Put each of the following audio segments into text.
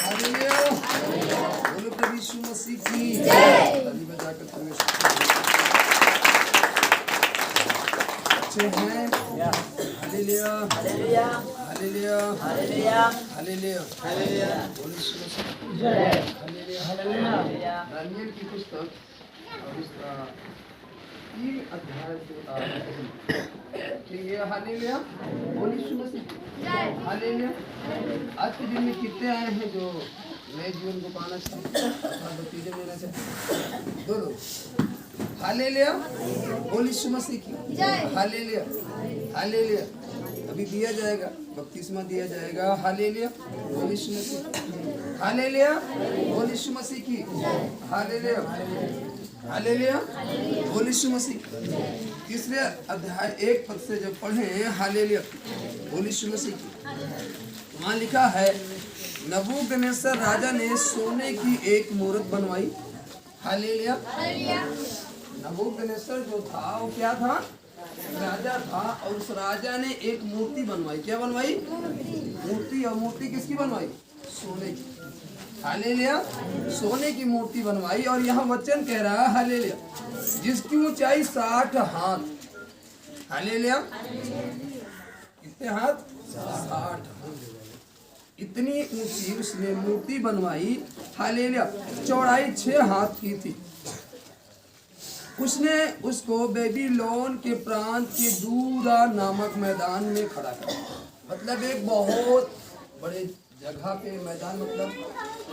Hallelujah. बोलो प्रभु यीशु मसीह की ताली बजाकर प्रवेश अच्छे हैं। Hallelujah hallelujah hallelujah hallelujah hallelujah. बोलो यीशु मसीह की जय। Hallelujah hallelujah. दानियेल की पुस्तक और इसका 3 अध्याय से हालेलुया। बोलो यीशु मसीह की जय। हालेलुया। आज के दिन में कितने आए हैं जो नए जीवन को पाना चाहते हैं अथवा नतीजे लेना चाहते हैं? बोलो हालेलुया। बोलो यीशु मसीह की जय। Hallelujah hallelujah. अभी दिया जाएगा, बपतिस्मा दिया जाएगा। हालेलुया। बोलो यीशु मसीह। हालेलुया। बोलो यीशु मसीह की हालेलुया हालेलुया। बोलो यीशु मसीह। तीसरे अध्याय 1 पद से जब पढ़े हालेलुया बोलो यीशु मसीह की, वहाँ लिखा है नबूकदनेस्सर राजा ने सोने की एक मूरत बनवाई। हालेलुया। नबूकदनेस्सर जो था वो क्या था? राजा था और उस राजा ने एक मूर्ति बनवाई। क्या बनवाई? मूर्ति। और मूर्ति किसकी बनवाई? सोने की। हालेलुया। सोने की मूर्ति बनवाई और यहाँ वचन कह रहा है हालेलुया जिसकी ऊंचाई 60 हाथ। हालेलुया। कितने हाथ? 60 हाथ। इतनी ऊंची उसने मूर्ति बनवाई। हालेलुया। चौड़ाई 6 हाथ की थी। उसने उसको बेबीलोन के प्रांत के दूरा नामक मैदान में खड़ा कर, मतलब एक बहुत बड़े जगह पे मैदान, मतलब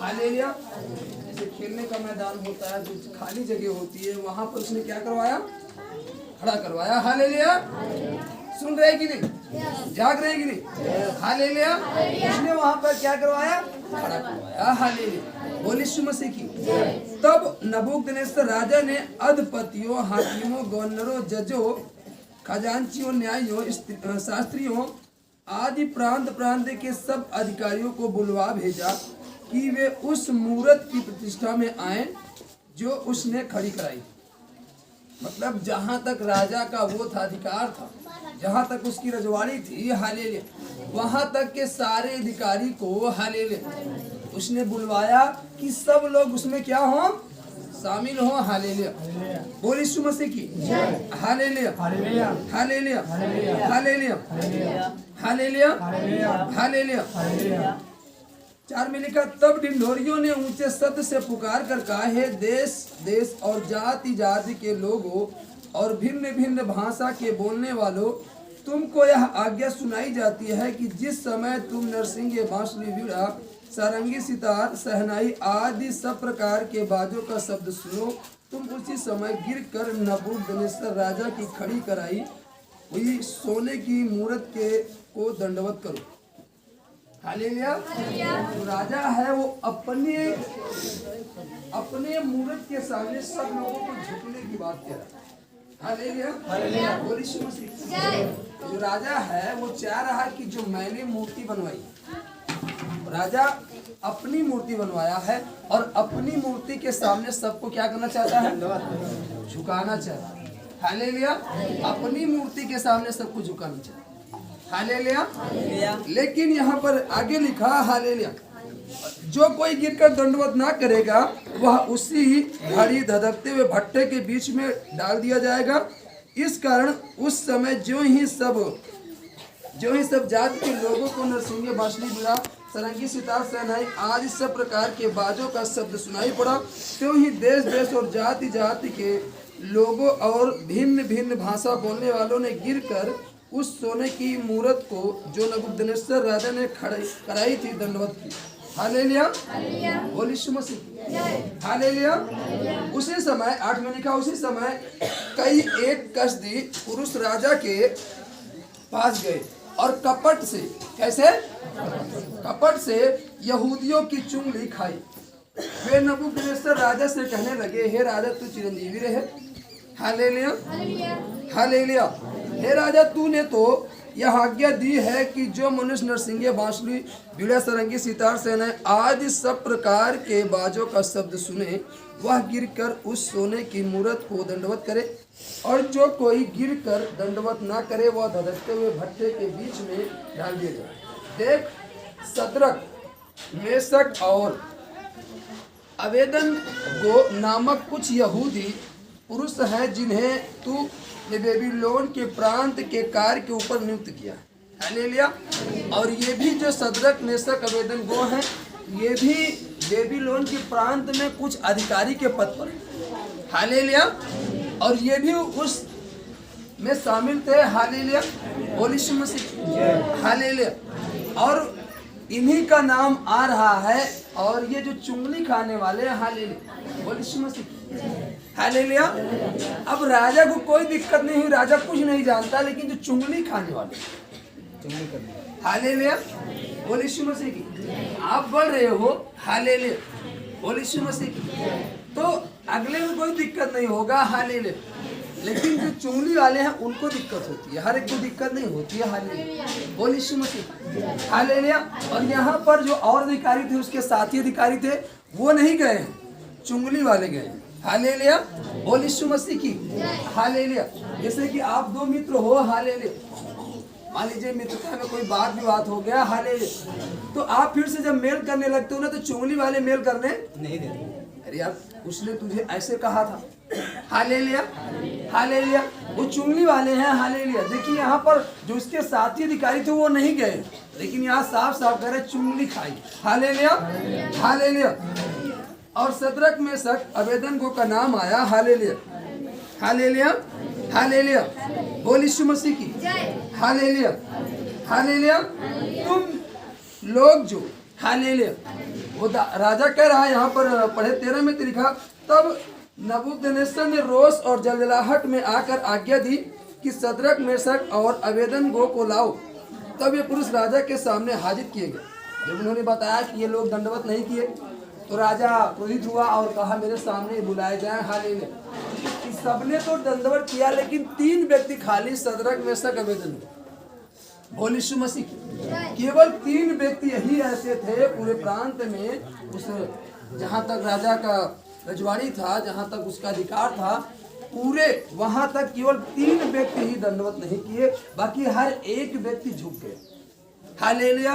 हालेलुया जैसे खेलने का मैदान होता है, जो खाली जगह होती है, वहां पर उसने क्या करवाया? खड़ा करवाया। हालेलुया। सुन रहे कि नहीं? जाग रहे कि नहीं? हालेलुया। उसने वहां पर क्या करवाया? खड़ा करवाया। हालेलुया। बोलो यीशु मसीह की। तब नबूकदनेस्सर राजा ने अधिपतियों, हाकिमों, गवर्नरों, जजों, खजांचियों, न्यायियों, शास्त्रियों आदि प्रांत प्रांत के सब अधिकारियों को बुलवा भेजा कि वे उस मूरत की प्रतिष्ठा में आए जो उसने खड़ी कराई। मतलब जहां तक राजा का वो था, अधिकार था, जहां तक उसकी रजवाड़ी थी, हालेलुया, वहां तक के सारे अधिकारी को हालेलुया उसने बुलवाया कि सब लोग उसमें क्या हो? शामिल हो। हालेलुया। बोलो यीशु मसीह की hallelujah hallelujah hallelujah hallelujah hallelujah hallelujah. 4 में लिखा, तब ढिंढोरियों ने ऊंचे शब्द से पुकार कर कहा, हे देश देश और जाति जाति के लोगों और भिन्न भिन्न भाषा के बोलने वालों, तुमको यह आज्ञा सुनाई जाती है कि जिस समय तुम नरसिंगे, बांसुरी, वीणा, सारंगी, सितार, सहनाई आदि सब प्रकार के बाजों का शब्द सुनो, तुम उसी समय गिरकर नबूकदनेस्सर राजा की खड़ी कराई हुई सोने की मूरत के को दंडवत करो। हालेलुया। जो राजा है वो अपने मूरत के सामने सब लोगों को झुकने की बात कह रहा है। हालेलुया। बोलो यीशु मसीह। जो राजा है वो चाह रहा है कि जो मैंने मूर्ति बनवाई, राजा अपनी मूर्ति बनवाया है और अपनी मूर्ति के सामने सबको क्या करना चाहता है? झुकाना चाहता है। हालेलुया। अपनी मूर्ति के सामने सबको झुकाना चाहता है। हालेलुया। लेकिन यहाँ पर आगे लिखा हालेलुया, जो कोई गिरकर दंडवत ना करेगा वह उसी घड़ी धधकते हुए भट्टे के बीच में डाल दिया जाएगा। इस कारण उस समय जो ही सब जाति के लोगों को नरसिंगे, बांसुरी, वीणा, सारंगी, सितार, सहनाई आदि सब प्रकार के बाजों का शब्द सुनाई पड़ा, त्यों ही देश देश और जाति जाति के लोगों और भिन्न भिन्न भाषा बोलने वालों ने गिरकर उस सोने की मूरत को जो नबूकदनेस्सर राजा ने खड़ी कराई थी दंडवत की। हालेलुया। बोलो यीशु मसीह। हालेलुया। उसी समय 8 में लिखा, उसी समय कई एक कसदी पुरुष राजा के पास गए और कपट से, कैसे? कपट से यहूदियों की चुंगली खाई। वे नबूकदनेस्सर राजा से कहने लगे, हे राजा तू चिरंजीवी रहे। Hallelujah hallelujah. हे राजा, तूने तो यह आज्ञा दी है कि जो मनुष्य नरसिंगे, बांसुरी, वीणा, सारंगी, सितार, सहनाई आदि सब प्रकार के बाजों का शब्द सुने वह गिरकर उस सोने की मूरत को दंडवत करे, और जो कोई गिरकर दंडवत ना करे वह धधकते हुए भट्टे के बीच में डाल दिया जाए। देख, शद्रक, मेशक और अबेदनगो नामक कुछ यहूदी पुरुष हैं जिन्हें तू बेबीलोन के प्रांत के कार्य के ऊपर नियुक्त किया। हालेलुया। और ये भी जो सदरक मेशक अबेदनगो हैं, ये भी बेबीलोन के प्रांत में कुछ अधिकारी के पद पर। हालेलुया। और ये भी उस में शामिल थे। हालेलुया। बोल यीशु मसीह। हालेलुया। और इन्हीं का नाम आ रहा है। और ये जो चुंगली खाने वाले, हालेलुया, बोल यीशु मसीह। हालेलुया। अब राजा को कोई दिक्कत नहीं हुई, राजा कुछ नहीं जानता, लेकिन जो चुंगली खाने वाले, हालेलुया, बोल यीशु मसीह की। आप बढ़ रहे हो, हालेलुया, बोल यीशु मसीह की, तो अगले में कोई दिक्कत नहीं होगा। हालेलुया। लेकिन जो चुंगली वाले हैं उनको दिक्कत होती है, हर एक को दिक्कत नहीं होती है। हालेलुया, बोल यीशु मसीह। हालेलुया। और यहाँ पर जो और अधिकारी थे, उसके साथी अधिकारी थे, वो नहीं गए हैं, चुंगली वाले गए हैं। हालेलुया, बोल यीशु मसीह की। हालेलुया। जैसे कि आप दो मित्र हो, हालेलुया, मान लीजिए मित्रता में कोई बात विवाद हो गया, हालेलुया, तो आप फिर से जब मेल करने लगते हो ना, तो चुंगली वाले मेल करने नहीं देते। अरे यार, उसने तुझे ऐसे कहा था। हालेलुया। हालेलुया। वो चुंगली वाले हैं। हालेलुया। देखिए यहाँ पर जो उसके साथी अधिकारी थे वो नहीं गए, लेकिन यहाँ साफ साफ कह रहे चुंगली खाई। हालेलुया। हालेलुया। और सदरक मेशक अबेदनगो का नाम आया। हालेलुया। हालेलुया। हालेलुया। बोल यीशु मसीह की। हालेलुया। हालेलुया। तुम लोग जो, हालेलुया, वो राजा कह रहा है यहाँ पर पढ़े 13 में लिखा, तब नबूकदनेस्सर ने रोष और जलजलाहट में आकर आज्ञा दी कि सदरक मेशक और अबेदनगो को लाओ। तब ये पुरुष राजा के सामने हाजिर किए गए। जब उन्होंने बताया कि ये लोग दंडवत नहीं किए, तो राजा क्रोधित हुआ और कहा मेरे सामने बुलाए जाए। हालेलुया। सबने तो दंडवत किया, लेकिन 3 व्यक्ति खाली, सदरक मेशक अबेदनगो, बोल यीशु मसीह की। केवल 3 व्यक्ति यही ऐसे थे पूरे प्रांत में, उस जहाँ तक राजा का रजवाड़ी था, जहाँ तक उसका अधिकार था, पूरे वहां तक केवल 3 व्यक्ति ही दंडवत नहीं किए, बाकी हर एक व्यक्ति झुक गए। हालेलुया।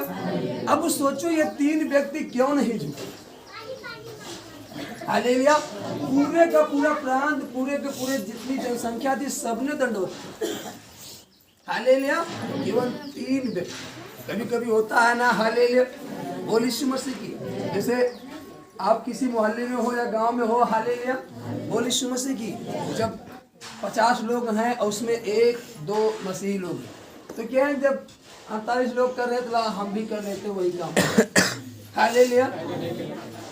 अब सोचो ये 3 व्यक्ति क्यों नहीं झुके। हालेलुया। पूरे का पूरा प्रांत, पूरे के पूरे जितनी जनसंख्या थी, सबने दंडवत। हालेलुया। केवल 3 व्यक्ति। कभी कभी होता है ना, हालेलुया, बोल यीशु मसीह की। जैसे आप किसी मोहल्ले में हो या गांव में हो, हालेलुया, बोल यीशु मसीह की, जब 50 लोग हैं और उसमें 1-2 मसीही लोग हैं, तो क्या है, जब 48 लोग कर रहे तो हम भी कर लेते वही काम। हालेलुया,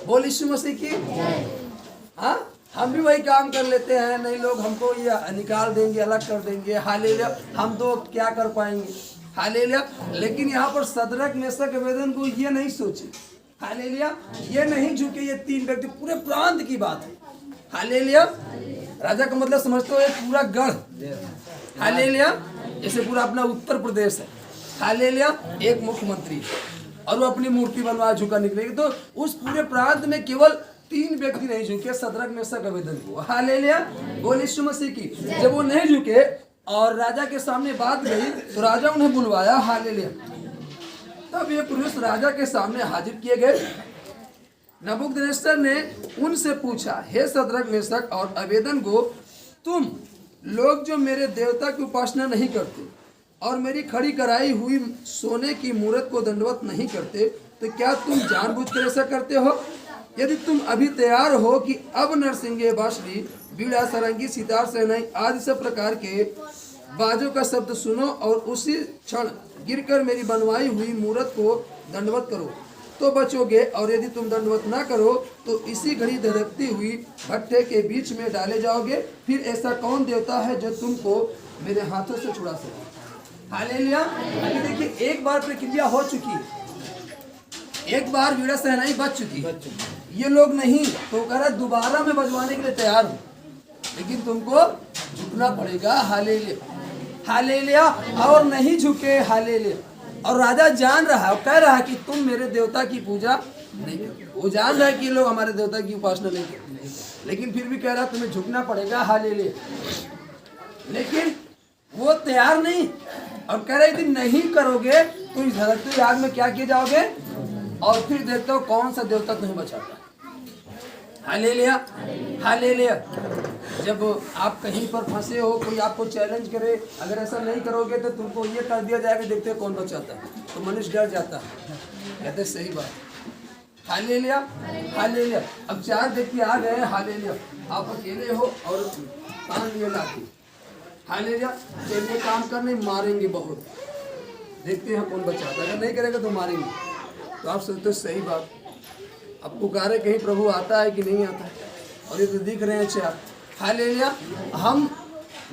बोल यीशु मसीह की। हाँ, हम भी वही काम कर लेते हैं, नहीं लोग हमको ये निकाल देंगे, अलग कर देंगे। हालेलुया। हम तो क्या कर पाएंगे। हालेलुया। लेकिन यहाँ पर सदरक मेशक अबेदनगो ये नहीं सोचे। हालेलुया। ये नहीं झुके, ये 3 व्यक्ति, पूरे प्रांत की बात है। हालेलुया। राजा का मतलब समझते हो, एक पूरा गढ़। हालेलुया। जैसे पूरा अपना उत्तर प्रदेश है। हालेलुया। एक मुख्यमंत्री और वो अपनी मूर्ति बनवा झुका निकलेगी, तो उस पूरे प्रांत में केवल 3 व्यक्ति नहीं झुके, सदरक मेशक अबेदनगो। हालेलुया। बोल यीशु मसीह की। जब वो नहीं झुके और राजा के सामने बात गई, तो राजा उन्हें बुलवाया। हालेलुया। तब ये पुरुष राजा के सामने हाजिर किए गए। नबूकदनेस्सर ने उनसे पूछा, हे सदरक मेशक और अबेदनगो, तुम लोग जो मेरे देवता की उपासना नहीं करते और मेरी खड़ी कराई हुई सोने की मूर्त को दंडवत नहीं करते, तो क्या तुम जानबूझकर ऐसा करते हो? यदि तुम अभी तैयार हो कि अब नरसिंगे, बांसुरी, बीड़ा, सारंगी, सितार, शहनाई आदि सब प्रकार के बाजों का शब्द सुनो और उसी क्षण गिरकर मेरी बनवाई हुई मूर्त को दंडवत करो तो बचोगे, और यदि तुम दंडवत ना करो तो इसी घड़ी धधकती हुई भट्ठे के बीच में डाले जाओगे। फिर ऐसा कौन देवता है जो तुमको मेरे हाथों से छुड़ा सके? हालेलुया। अभी देखिए, एक बार प्रक्रिया हो चुकी है, एक बार बीड़ा शहनाई बच चुकी। ये लोग नहीं, तो कह रहा दोबारा मैं बजवाने के लिए तैयार हूँ, लेकिन तुमको झुकना पड़ेगा। हालेलुया। हालेलुया। और नहीं झुके। हालेलुया। और राजा जान रहा है, कह रहा है कि तुम मेरे देवता की पूजा नहीं करते। वो जान रहा है कि लोग हमारे देवता की उपासना नहीं करते, लेकिन फिर भी कह रहा है तुम्हें झुकना पड़ेगा। हालेलुया। लेकिन वो तैयार नहीं, और कह रहे यदि नहीं करोगे तो इस धधकती आग में क्या किए जाओगे, और फिर देखता हूँ कौन सा देवता तुम्हें बचाता। Hallelujah, hallelujah. जब आप कहीं पर फंसे हो, कोई आपको चैलेंज करे, अगर ऐसा नहीं करोगे तो तुमको ये कर दिया जाएगा, देखते हो कौन बचाता है, तो मनुष्य डर जाता है। कहते सही बात। Hallelujah, hallelujah. अब 4 व्यक्ति आ गए, हालेलुया। आप अकेले हो और कान में लाके, हालेलुया, चलिए काम करने, मारेंगे बहुत, देखते हैं कौन बचाता है। अगर नहीं करेगा तो मारेंगे। तो आप सोचते सही बात। अब पुकारे कहीं प्रभु आता है कि नहीं आता है, और ये तो दिख रहे हैं 4। हालेलुया। हम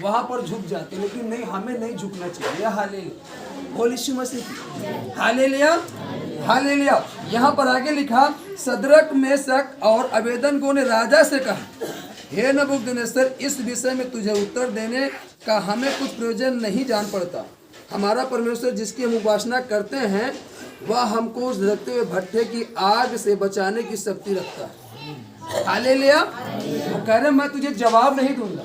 वहाँ पर झुक जाते हैं, लेकिन नहीं, हमें नहीं झुकना चाहिए। हालेलुया, बोल यीशु मसीह की। Hallelujah, hallelujah. यहाँ पर आगे लिखा, सदरक, मेशक और अबेदनगो ने राजा से कहा, हे नबूकदनेस्सर, इस विषय में तुझे उत्तर देने का हमें कुछ प्रयोजन नहीं जान पड़ता। हमारा परमेश्वर जिसकी हम उपासना करते हैं वह हमको उस धधकते हुए भट्ठे की आग से बचाने की शक्ति रखता है। हालेलुया। वो कह रहे मैं तुझे जवाब नहीं दूंगा,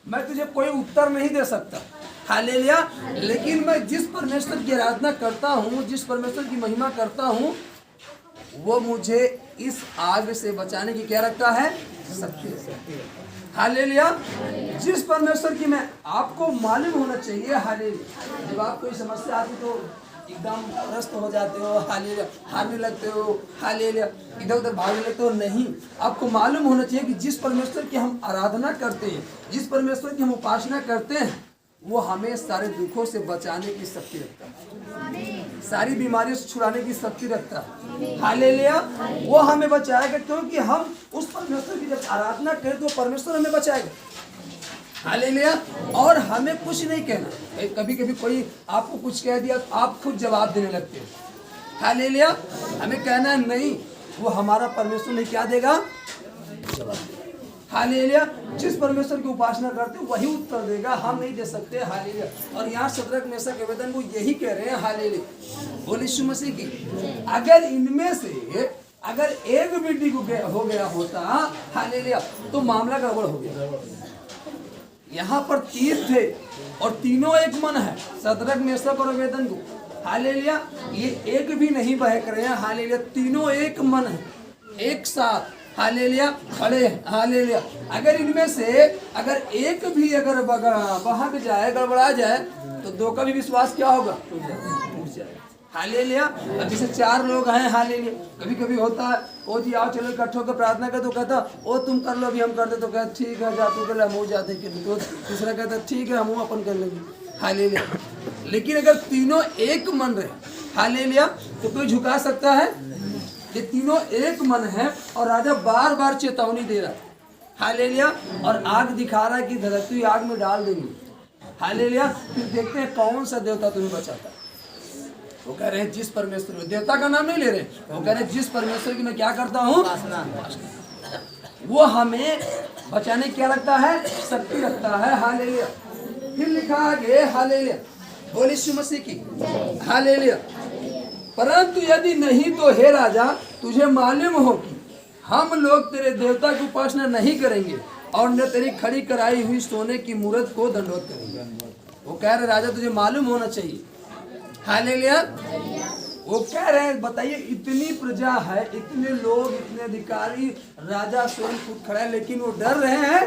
मैं तुझे कोई उत्तर नहीं दे सकता। हालेलुया। लेकिन मैं जिस परमेश्वर की आराधना करता हूँ, जिस परमेश्वर की महिमा करता हूँ, वो मुझे इस आग से बचाने की क्या रखता है, शक्ति। हालेलुया। जिस परमेश्वर की, मैं आपको मालूम होना चाहिए। हालेलुया। जब आप कोई समस्या आती तो एकदम त्रस्त हो जाते हो, हालेलुया, हारने लगते हो, हालेलुया, इधर उधर भागने लगते हो। नहीं, आपको मालूम होना चाहिए कि जिस परमेश्वर की हम आराधना करते हैं, जिस परमेश्वर की हम उपासना करते हैं, वो हमें सारे दुखों से बचाने की शक्ति रखता है, सारी बीमारियों से छुड़ाने की शक्ति रखता है। हालेलुया। वो हमें बचाएगा, क्योंकि हम उस परमेश्वर की जब आराधना करें तो परमेश्वर हमें बचाएगा। हालेलुया। और हमें कुछ नहीं कहना। कभी कभी कोई आपको कुछ कह दिया तो आप खुद जवाब देने लगते हो। हालेलुया। हमें कहना नहीं, वो हमारा परमेश्वर नहीं क्या देगा, जवाब देगा। हालेलुया। जिस परमेश्वर की उपासना करते हो वही उत्तर देगा, हम नहीं दे सकते। हालेलुया। और यहाँ सदरक, मेशक, अबेदनगो वो यही कह रहे हैं। हालेलुया, बोल यीशु मसीह की। अगर इनमें से अगर एक भी हो गया होता, हालेलुया, तो मामला गड़बड़ हो गया। यहाँ पर 3 थे और तीनों एक मन है, सदरक, मेशक और अबेदनगो। हालेलुया। ये एक भी नहीं बहक रहे हैं। हालेलुया। तीनों एक मन है, एक साथ, हालेलुया, खड़े हैं। हालेलुया। अगर इनमें से अगर एक भी अगर बहक जाए, गड़बड़ा जाए, तो 2 का भी विश्वास क्या होगा, टूट जाएगा। हालेलुया। अब जैसे 4 लोग हैं, हालेलुया, कभी कभी होता है, ओ जी आओ चलो इकट्ठे होकर प्रार्थना कर, तो कहता ओ तुम कर लो, अभी हम करते, तो कहता ठीक है जा तू कर ले, हम जाते हैं, तो तीसरा कहता ठीक है हम अपन कर लेंगे। हालेलुया। लेकिन अगर तीनों एक मन रहे, हालेलुया, तो कोई झुका सकता है? ये तीनों एक मन है और राजा बार बार चेतावनी दे रहा है। हालेलुया। और आग दिखा रहा है कि धधकती हुई आग में डाल देंगे। हालेलुया। फिर देखते हैं कौन सा देवता तुम्हें बचाता है। वो कह रहे हैं जिस परमेश्वर, देवता का नाम नहीं ले रहे, वो कह रहे हैं जिस परमेश्वर की मैं क्या करता हूँ, वो हमें बचाने क्या रखता है, शक्ति रखता है। हालेलुया। फिर लिखा आगे, हालेलुया, बोल यीशु मसीह की। हालेलुया। परंतु यदि नहीं तो हे राजा, तुझे मालूम हो कि हम लोग तेरे देवता की उपासना नहीं करेंगे और न तेरी खड़ी कराई हुई सोने की मूर्त को दंडवत करेंगे। वो कह रहे राजा तुझे मालूम होना चाहिए। हालेलुया। वो कह रहे हैं बताइए, इतनी प्रजा है, इतने लोग, इतने अधिकारी, राजा स्वयं खुद खड़ा है, लेकिन वो डर रहे हैं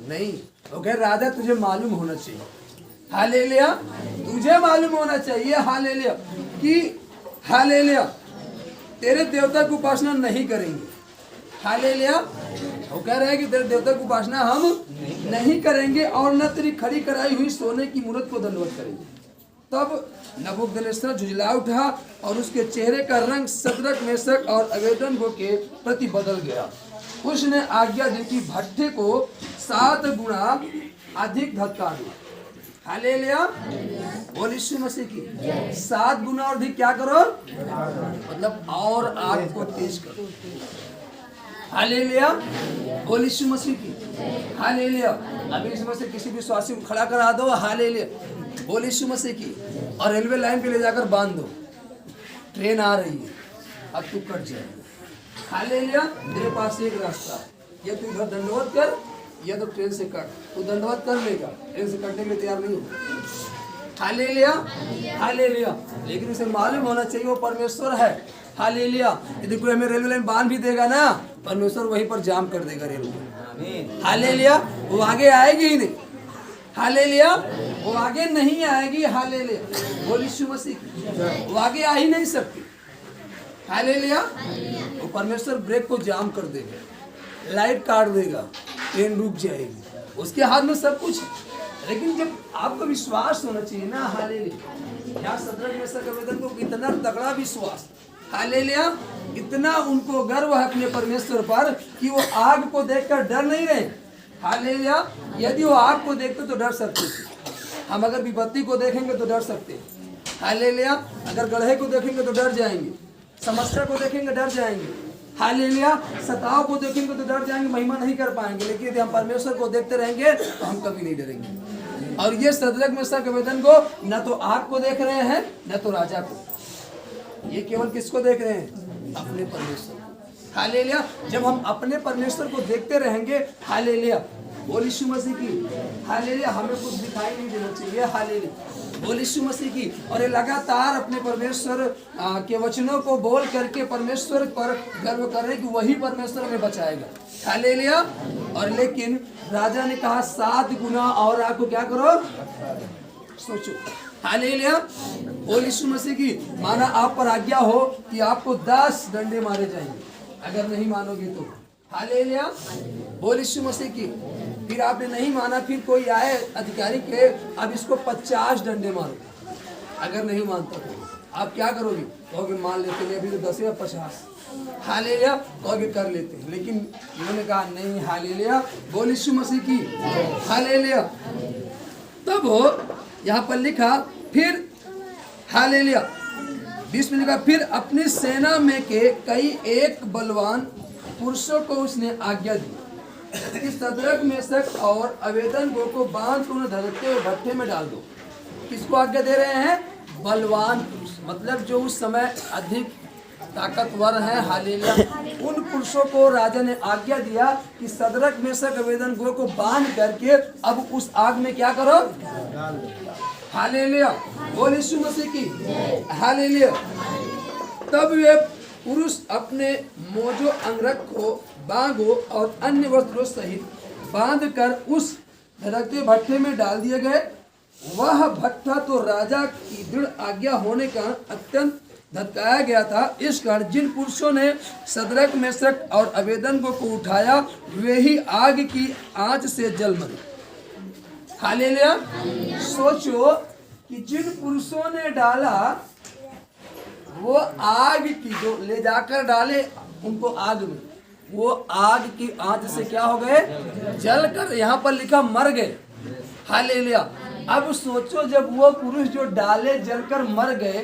नहीं। वो कह रहे राजा तुझे मालूम होना चाहिए। हालेलुया। तुझे मालूम होना चाहिए, हालेलुया, कि हालेलुया तेरे देवता की उपासना नहीं करेंगे। हालेलुया। वो कह रहे हैं कि तेरे देवता की उपासना हम नहीं करेंगे और न तेरी खड़ी कराई हुई सोने की मूर्त को दंडवत करेंगे। तब नबूकदनेस्सर झुंझला उठा और उसके चेहरे का रंग सदरक, मेशक और अबेदनगो के प्रति बदल गया। उसने आज्ञा दी कि भट्ठे को 7 गुना अधिक धक्का दो। हालेलुया। बोल यीशु मसीह की। 7 गुना और अधिक क्या करो, मतलब और आग को तेज करो। हालेलुया। बोल यीशु मसीह की। हालेलुया। अभी इसमें से किसी विश्वासी को खड़ा करा दो। हालेलुया। बोल यीशु मसीह की। और रेलवे लाइन पे ले जाकर बांध दो, ट्रेन आ रही है, अब तू कट जाएगा। हालेलुया। तेरे पास एक रास्ता है, या तू इधर दंडवत कर या तो ट्रेन से कट। तू दंडवत कर लेगा, ट्रेन से कटने के लिए तैयार नहीं हो। Hallelujah, hallelujah. लेकिन उसे मालूम होना चाहिए वो परमेश्वर है। हालेलुया। यदि कोई हमें रेलवे लाइन बांध भी देगा ना, परमेश्वर वहीं पर जाम कर देगा रेलवे। हालेलुया। वो आगे आएगी ही नहीं। हालेलुया। वो आगे नहीं आएगी। हालेलुया। बोल यीशु मसीह। वो आगे आ ही नहीं सकती। हालेलुया। वो परमेश्वर ब्रेक को जाम कर देगा, लाइट काट देगा, ट्रेन रुक जाएगी। उसके हाथ में सब कुछ है। लेकिन जब आपको विश्वास होना चाहिए ना, हालेलुया। यहाँ सदरक मेशक अबेदनगो को इतना तगड़ा विश्वास, हालेलुया, इतना उनको गर्व है अपने परमेश्वर पर कि वो आग को देखकर डर नहीं रहे। हालेलुया। यदि वो आग को देखते तो डर सकते थे। हम अगर विपत्ति को देखेंगे तो डर सकते हैं। हालेलुया। अगर गड्ढे को देखेंगे तो डर जाएंगे, समस्या को देखेंगे डर जाएंगे। हालेलुया। सताव को देखेंगे तो डर जाएंगे, महिमा नहीं कर पाएंगे। लेकिन यदि हम परमेश्वर को देखते रहेंगे तो हम कभी नहीं डरेंगे। और ये सदरक मेशक अबेदनगो न तो आग को देख रहे हैं न तो राजा को। ये केवल किसको देख रहे हैं? अपने परमेश्वर। हालेलुया। जब हम अपने परमेश्वर को देखते रहेंगे, हालेलुया, बोल यीशु मसीह की, हालेलुया, हमें कुछ दिखाई नहीं देना चाहिए। हालेलुया, बोल यीशु मसीह की। और ये लगातार अपने परमेश्वर के वचनों को बोल करके परमेश्वर पर गर्व करें कि वही परमेश्वर हमें बचाएगा। हालेलुया। और लेकिन राजा ने कहा 7 गुना और आपको क्या करो, सोचो। हालेलुया। बोल यीशु मसीह की। माना आप पर आज्ञा हो कि आपको 10 डंडे मारे जाएंगे, अगर नहीं मानोगे तो। हालेलुया। बोल यीशु मसीह की। फिर आपने नहीं माना, फिर कोई आए अधिकारी के, अब इसको 50 डंडे मारो, अगर नहीं मानता तो आप क्या करोगे? कहोगे मान लेते हैं, अभी तो 10 या 50। हालेलुया। कहोगे कर लेते हैं। लेकिन इन्होंने कहा नहीं। हालेलुया। बोल यीशु मसीह की। हालेलुया। तब हो यहाँ पर लिखा फिर, हालेलुया, 20 में लिखा, फिर अपनी सेना में के कई एक बलवान पुरुषों को उसने आज्ञा दी कि सदरक मेशक और अबेदनगो को बांध कर उन्हें धड़कते हुए भट्ठे में डाल दो। किसको आज्ञा दे रहे हैं? बलवान पुरुष, मतलब जो उस समय अधिक ताकतवर हैं। हालेलुया। उन पुरुषों को राजा ने आज्ञा दिया कि सदरक मेशक अबेदनगो को बांध करके अब उस आग में क्या करो? हालेलुया। बोल यीशु मसीह की। हालेलुया। तब वे पुरुष अपने मोजो अंगरखों, बागों और अन्य वस्त्रों सहित बांधकर उस धड़कते भट्ठे में डाल दिए गए। वह भट्ठा तो राजा की दृढ़ आज्ञा होने का अत्यंत धधकाया गया था। इस कारण जिन पुरुषों ने सदरक मेशक और अबेदनगो को उठाया वे ही आग की आंच से जल मरे। हालेलुया। सोचो कि जिन पुरुषों ने डाला वो आग की, जो ले जाकर डाले उनको आग में, वो आग की आंच से क्या हो गए? जल कर, यहाँ पर लिखा मर गए। हालेलुया। अब सोचो जब वो पुरुष जो डाले जलकर मर गए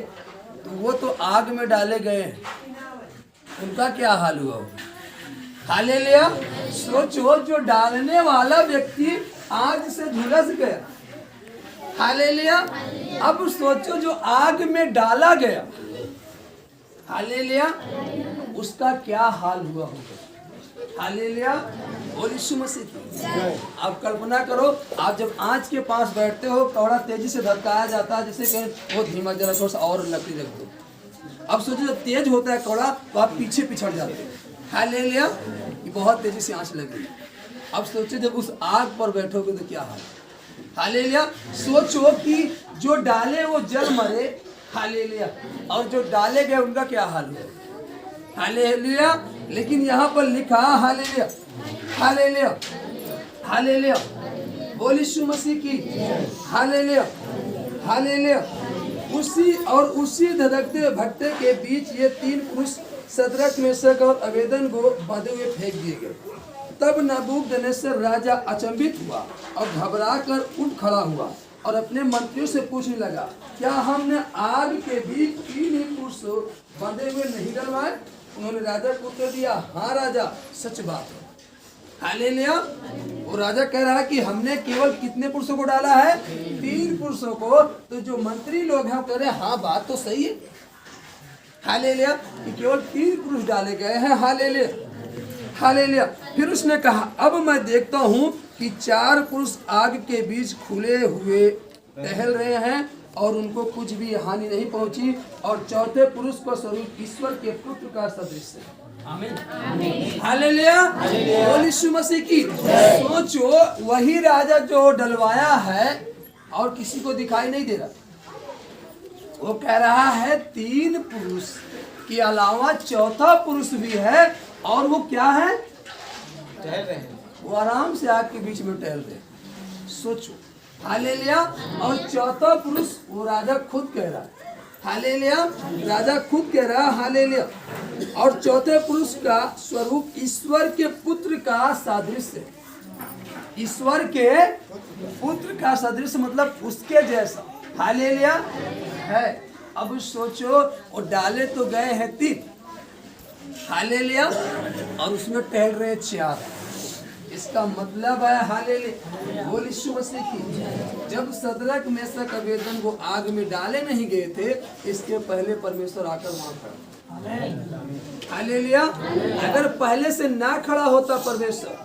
तो वो तो आग में डाले गए, उनका क्या हाल हुआ? हालेलुया। सोचो जो डालने वाला व्यक्ति आग से झुलस गया। हालेलुया। अब सोचो जो आग में डाला गया, हालेलुया, उसका क्या हाल हुआ होगा? हालेलुया। बोल यीशु मसीह की। आप कल्पना करो, आप जब आंच के पास बैठते हो थोड़ा तेजी से धधकाया जाता है, जैसे कहें वो धीमा, जरा थोड़ा सा और लकड़ी रख दो। अब सोचो जब तेज होता है कौड़ा तो आप पीछे पिछड़ जाते हो। हालेलुया। ये बहुत तेजी से आंच लगी। अब सोचो जब उस आग पर बैठोगे तो क्या हाल? हालेलुया। सोचो कि जो डाले वो जल मरे। हालेलुया। और जो डाले गए उनका क्या हाल हुआ? हालेलुया। लेकिन यहाँ पर लिखा, हालेलुया, हालेलुया, हालेलुया, बोल यीशु मसीह की। हालेलुया। हालेलुया। उसी धधकते भट्टे के बीच ये 3 पुरुष सदरक मेशक और अबेदनगो बांधे हुए फेंक दिए गए। तब नबूकदनेस्सर राजा अचंभित हुआ और घबरा कर उठ खड़ा हुआ और अपने मंत्रियों से पूछने लगा, क्या हमने आग के बीच 3 ही पुरुष बंधे हुए नहीं डलवाए? उन्होंने राजा को उत्तर दिया, हाँ राजा, सच बात है। हालेलुया। वो राजा कह रहा है कि हमने केवल कितने पुरुषों को डाला है? 3 पुरुषों को। तो जो मंत्री लोग हैं वो कह रहे हैं हाँ बात तो सही है। हालेलुया। कि केवल 3 पुरुष डाले गए हैं। हालेलुया। हालेलुया। फिर उसने कहा, अब मैं देखता हूँ कि 4 पुरुष आग के बीच खुले हुए टहल रहे हैं और उनको कुछ भी हानि नहीं पहुंची, और चौथे पुरुष को स्वरूप ईश्वर के पुत्र का सदृश है। हालेलुया, बोल यीशु मसीह की। सोचो, वही राजा जो डलवाया है और किसी को दिखाई नहीं दे रहा, वो कह रहा है 3 पुरुष के अलावा चौथा पुरुष भी है, और वो क्या है? टहल रहे हैं। वो आराम से आग के बीच में टहल रहे हैं। सोचो, हालेलुया। और चौथा पुरुष वो राजा खुद कह रहा है, हालेलुया, राजा खुद कह रहा है, हालेलुया। और चौथे पुरुष का स्वरूप ईश्वर के पुत्र का सादृश्य है। ईश्वर के पुत्र का सादृश्य मतलब उसके जैसा, हालेलुया है। अब सोचो, वो डाले तो गए हैं 3, हालेलुया, और उसमें टहल रहे 4। इसका मतलब है, हालेलुया, बोल यीशु मसीह की। जब सदरक मेशक अबेदनगो आग में डाले नहीं गए थे, इसके पहले परमेश्वर आकर वहां खड़ा। हालेलुया। अगर पहले से ना खड़ा होता परमेश्वर,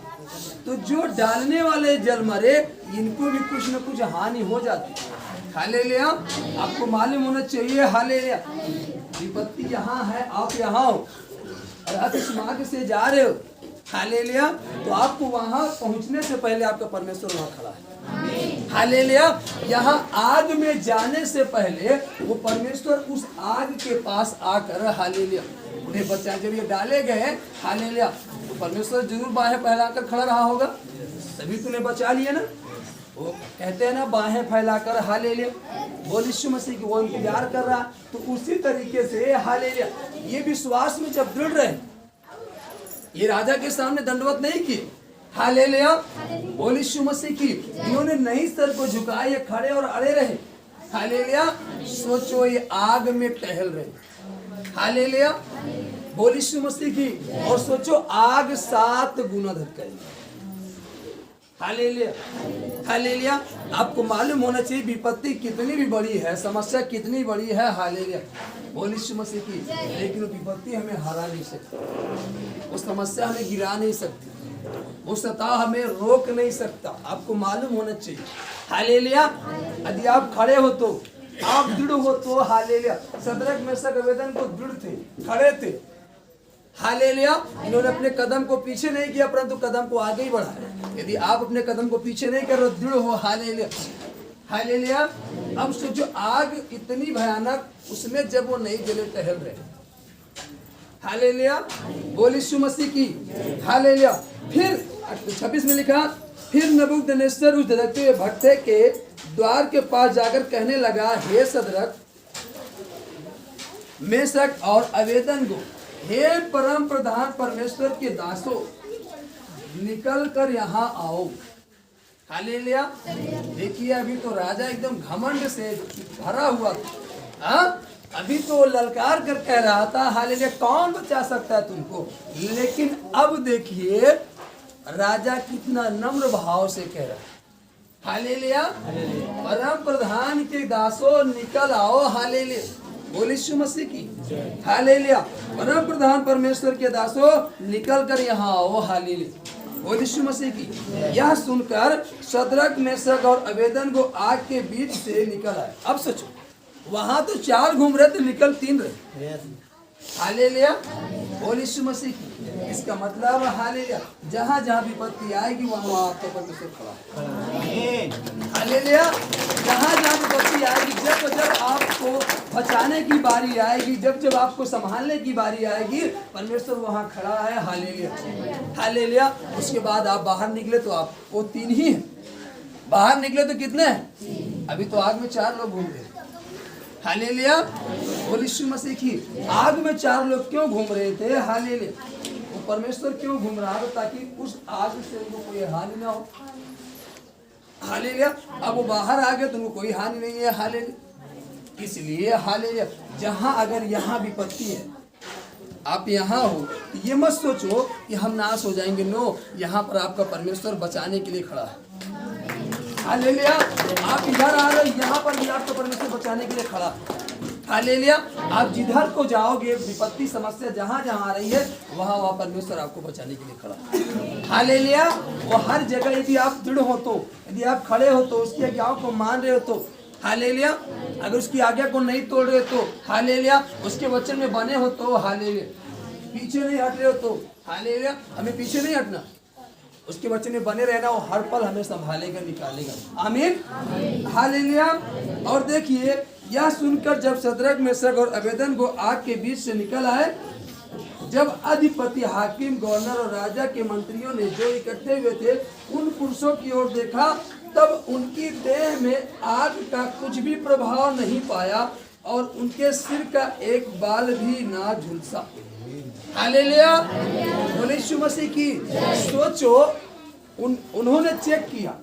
तो जो डालने वाले जल मरे, इनको भी कुछ न कुछ हानि हो जाती। हालेलुया। आपको मालूम होना चाहिए, हालेलुया, विपत्ति यहाँ है, आप यहाँ हो और आप इस मार्ग से जा रहे हो, हालेलुया, तो आपको वहां पहुंचने से पहले आपका परमेश्वर वहां खड़ा है। हालेलुया। यहाँ आग में जाने से पहले वो परमेश्वर उस आग के पास आकर, हालेलुया, उन्हें बचा। जब ये डाले गए, हालेलुया, तो परमेश्वर जरूर बाहें फैलाकर खड़ा रहा होगा, तभी तूने बचा लिया ना। वो कहते हैं ना, बाहें फैलाकर, हालेलुया, बोल यीशु मसीह की। वो इंतजार कर रहा, तो उसी तरीके से, हालेलुया, ये विश्वास में जब दृढ़ रहे, ये राजा के सामने दंडवत नहीं किए, हालेलुया, बोल यीशु मसीह की। इन्होंने नहीं सर को झुकाए, ये खड़े और अड़े रहे, हालेलुया। सोचो, ये आग में टहल रहे, हालेलुया, बोल यीशु मसीह की। और सोचो, आग 7 गुना धधकाएगी, हालेलुया, हालेलुया। आपको मालूम होना चाहिए, विपत्ति कितनी भी बड़ी है, समस्या कितनी बड़ी है, हालेलुया, बोल यीशु मसीह की, लेकिन वो विपत्ति हमें हरा नहीं सकती, वो समस्या हमें गिरा नहीं सकती, वो सताव हमें रोक नहीं सकता। आपको मालूम होना चाहिए, हालेलुया। यदि आप खड़े हो तो, आप दृढ़ हो तो, हालेलुया। सदरक मेशक अबेदनगो दृढ़ थे, खड़े थे, हालेलुया। इन्होंने अपने कदम को पीछे नहीं किया, परंतु कदम को आगे ही बढ़ाया। यदि आप अपने कदम को पीछे नहीं कर रहे, दृढ़ हो, हालेलुया, हालेलुया। अब सोचो, आग इतनी भयानक, उसमें जब वो नहीं जले, टहल रहे, हालेलुया, बोल यीशु मसीह की, हालेलुया। फिर 26 में लिखा, फिर नबूकदनेस्सर उस धधकते हुए भट्ठे के द्वार के पास जाकर कहने लगा, हे सदरक मेशक और अबेदनगो, हे परम प्रधान परमेश्वर के दासों, निकल कर यहाँ आओ। हालेलुया। देखिए, अभी तो राजा एकदम घमंड से भरा हुआ था, अभी तो ललकार कर कह रहा था, हालेलुया, कौन बचा सकता है तुमको। लेकिन अब देखिए, राजा कितना नम्र भाव से कह रहा है, हालेलुया, परम प्रधान के दासों, निकल आओ, हालेलुया, बोल यीशु मसीह की, हालेलुया। परम प्रधान परमेश्वर के दासों, निकल कर यहाँ आओ, हालेलुया, बोल यीशु मसीह की। यह सुनकर सदरक मेशक और अबेदनगो आग के बीच से निकल आए। अब सोचो, वहां तो 4 घूम रहे थे, निकल 3 रहे, हालेलुया, बोल यीशु मसीह की। इसका मतलब, हालेलुया, जहाँ जहाँ विपत्ति आएगी, वहाँ आपका परमेश्वर खड़ा है, हालेलुया। जहाँ जहाँ विपत्ति आएगी, जब जब आपको बचाने की बारी आएगी, जब जब आपको संभालने की बारी आएगी, परमेश्वर वहाँ खड़ा है, हालेलुया, हालेलुया। उसके बाद आप बाहर निकले तो आप वो 3 ही हैं, बाहर निकले तो कितने हैं? अभी तो आग में 4 लोग घूम रहे, हालेलुया, बोल यीशु मसीह की। आग में 4 लोग क्यों घूम रहे थे, हालेलुया, वो परमेश्वर क्यों घूम रहा था? ताकि उस आग से उनको कोई हानि ना हो, हालेलुया। अब वो बाहर आ गए तो उनको कोई हानि नहीं है, हालेलुया। इसलिए, हालेलुया, जहाँ अगर यहाँ विपत्ति है, आप यहाँ हो, तो ये मत सोचो कि हम नाश हो जाएंगे, नो, यहाँ पर आपका परमेश्वर बचाने के लिए खड़ा है, हालेलुया। आप इधर आ रहे, यहाँ पर भी आपको परमेश्वर बचाने के लिए खड़ा, हालेलुया। आप जिधर को जाओगे, विपत्ति समस्या जहाँ जहाँ आ रही है, वहाँ वहाँ परमेश्वर आपको बचाने के लिए खड़ा, हालेलुया। वो हर जगह, यदि आप दृढ़ हो तो, यदि आप खड़े हो तो, उसकी आज्ञाओं को मान रहे हो तो, हालेलुया। अगर उसकी आज्ञा को नहीं तोड़ रहे तो हालेलुया। उसके वचन में बने हो तो हालेलुया। पीछे नहीं हट रहे हो तो हालेलुया। हमें पीछे नहीं हटना, उसके वचन में बने रहना, वो हर पल हमें संभालेगा, निकालेगा। आमीन, हालेलुया। और देखिए, यह सुनकर जब शद्रक मेशक और अबेदनगो आग के बीच से निकल आए, जब अधिपति, हाकिम, गवर्नर और राजा के मंत्रियों ने जो इकट्ठे हुए थे उन पुरुषों की ओर देखा, तब उनकी देह में आग का कुछ भी प्रभाव नहीं पाया और उनके सिर का एक बाल भी ना झुलसा। हालेलुया, बोले यीशु मसीह की। सोचो, उन्होंने चेक किया,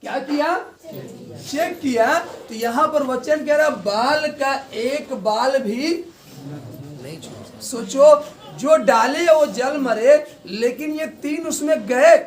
क्या किया? चेक किया। तो यहाँ पर वचन कह रहा बाल का एक बाल भी नहीं झुलसा। सोचो, जो डाले वो जल मरे, लेकिन ये तीन उसमें गए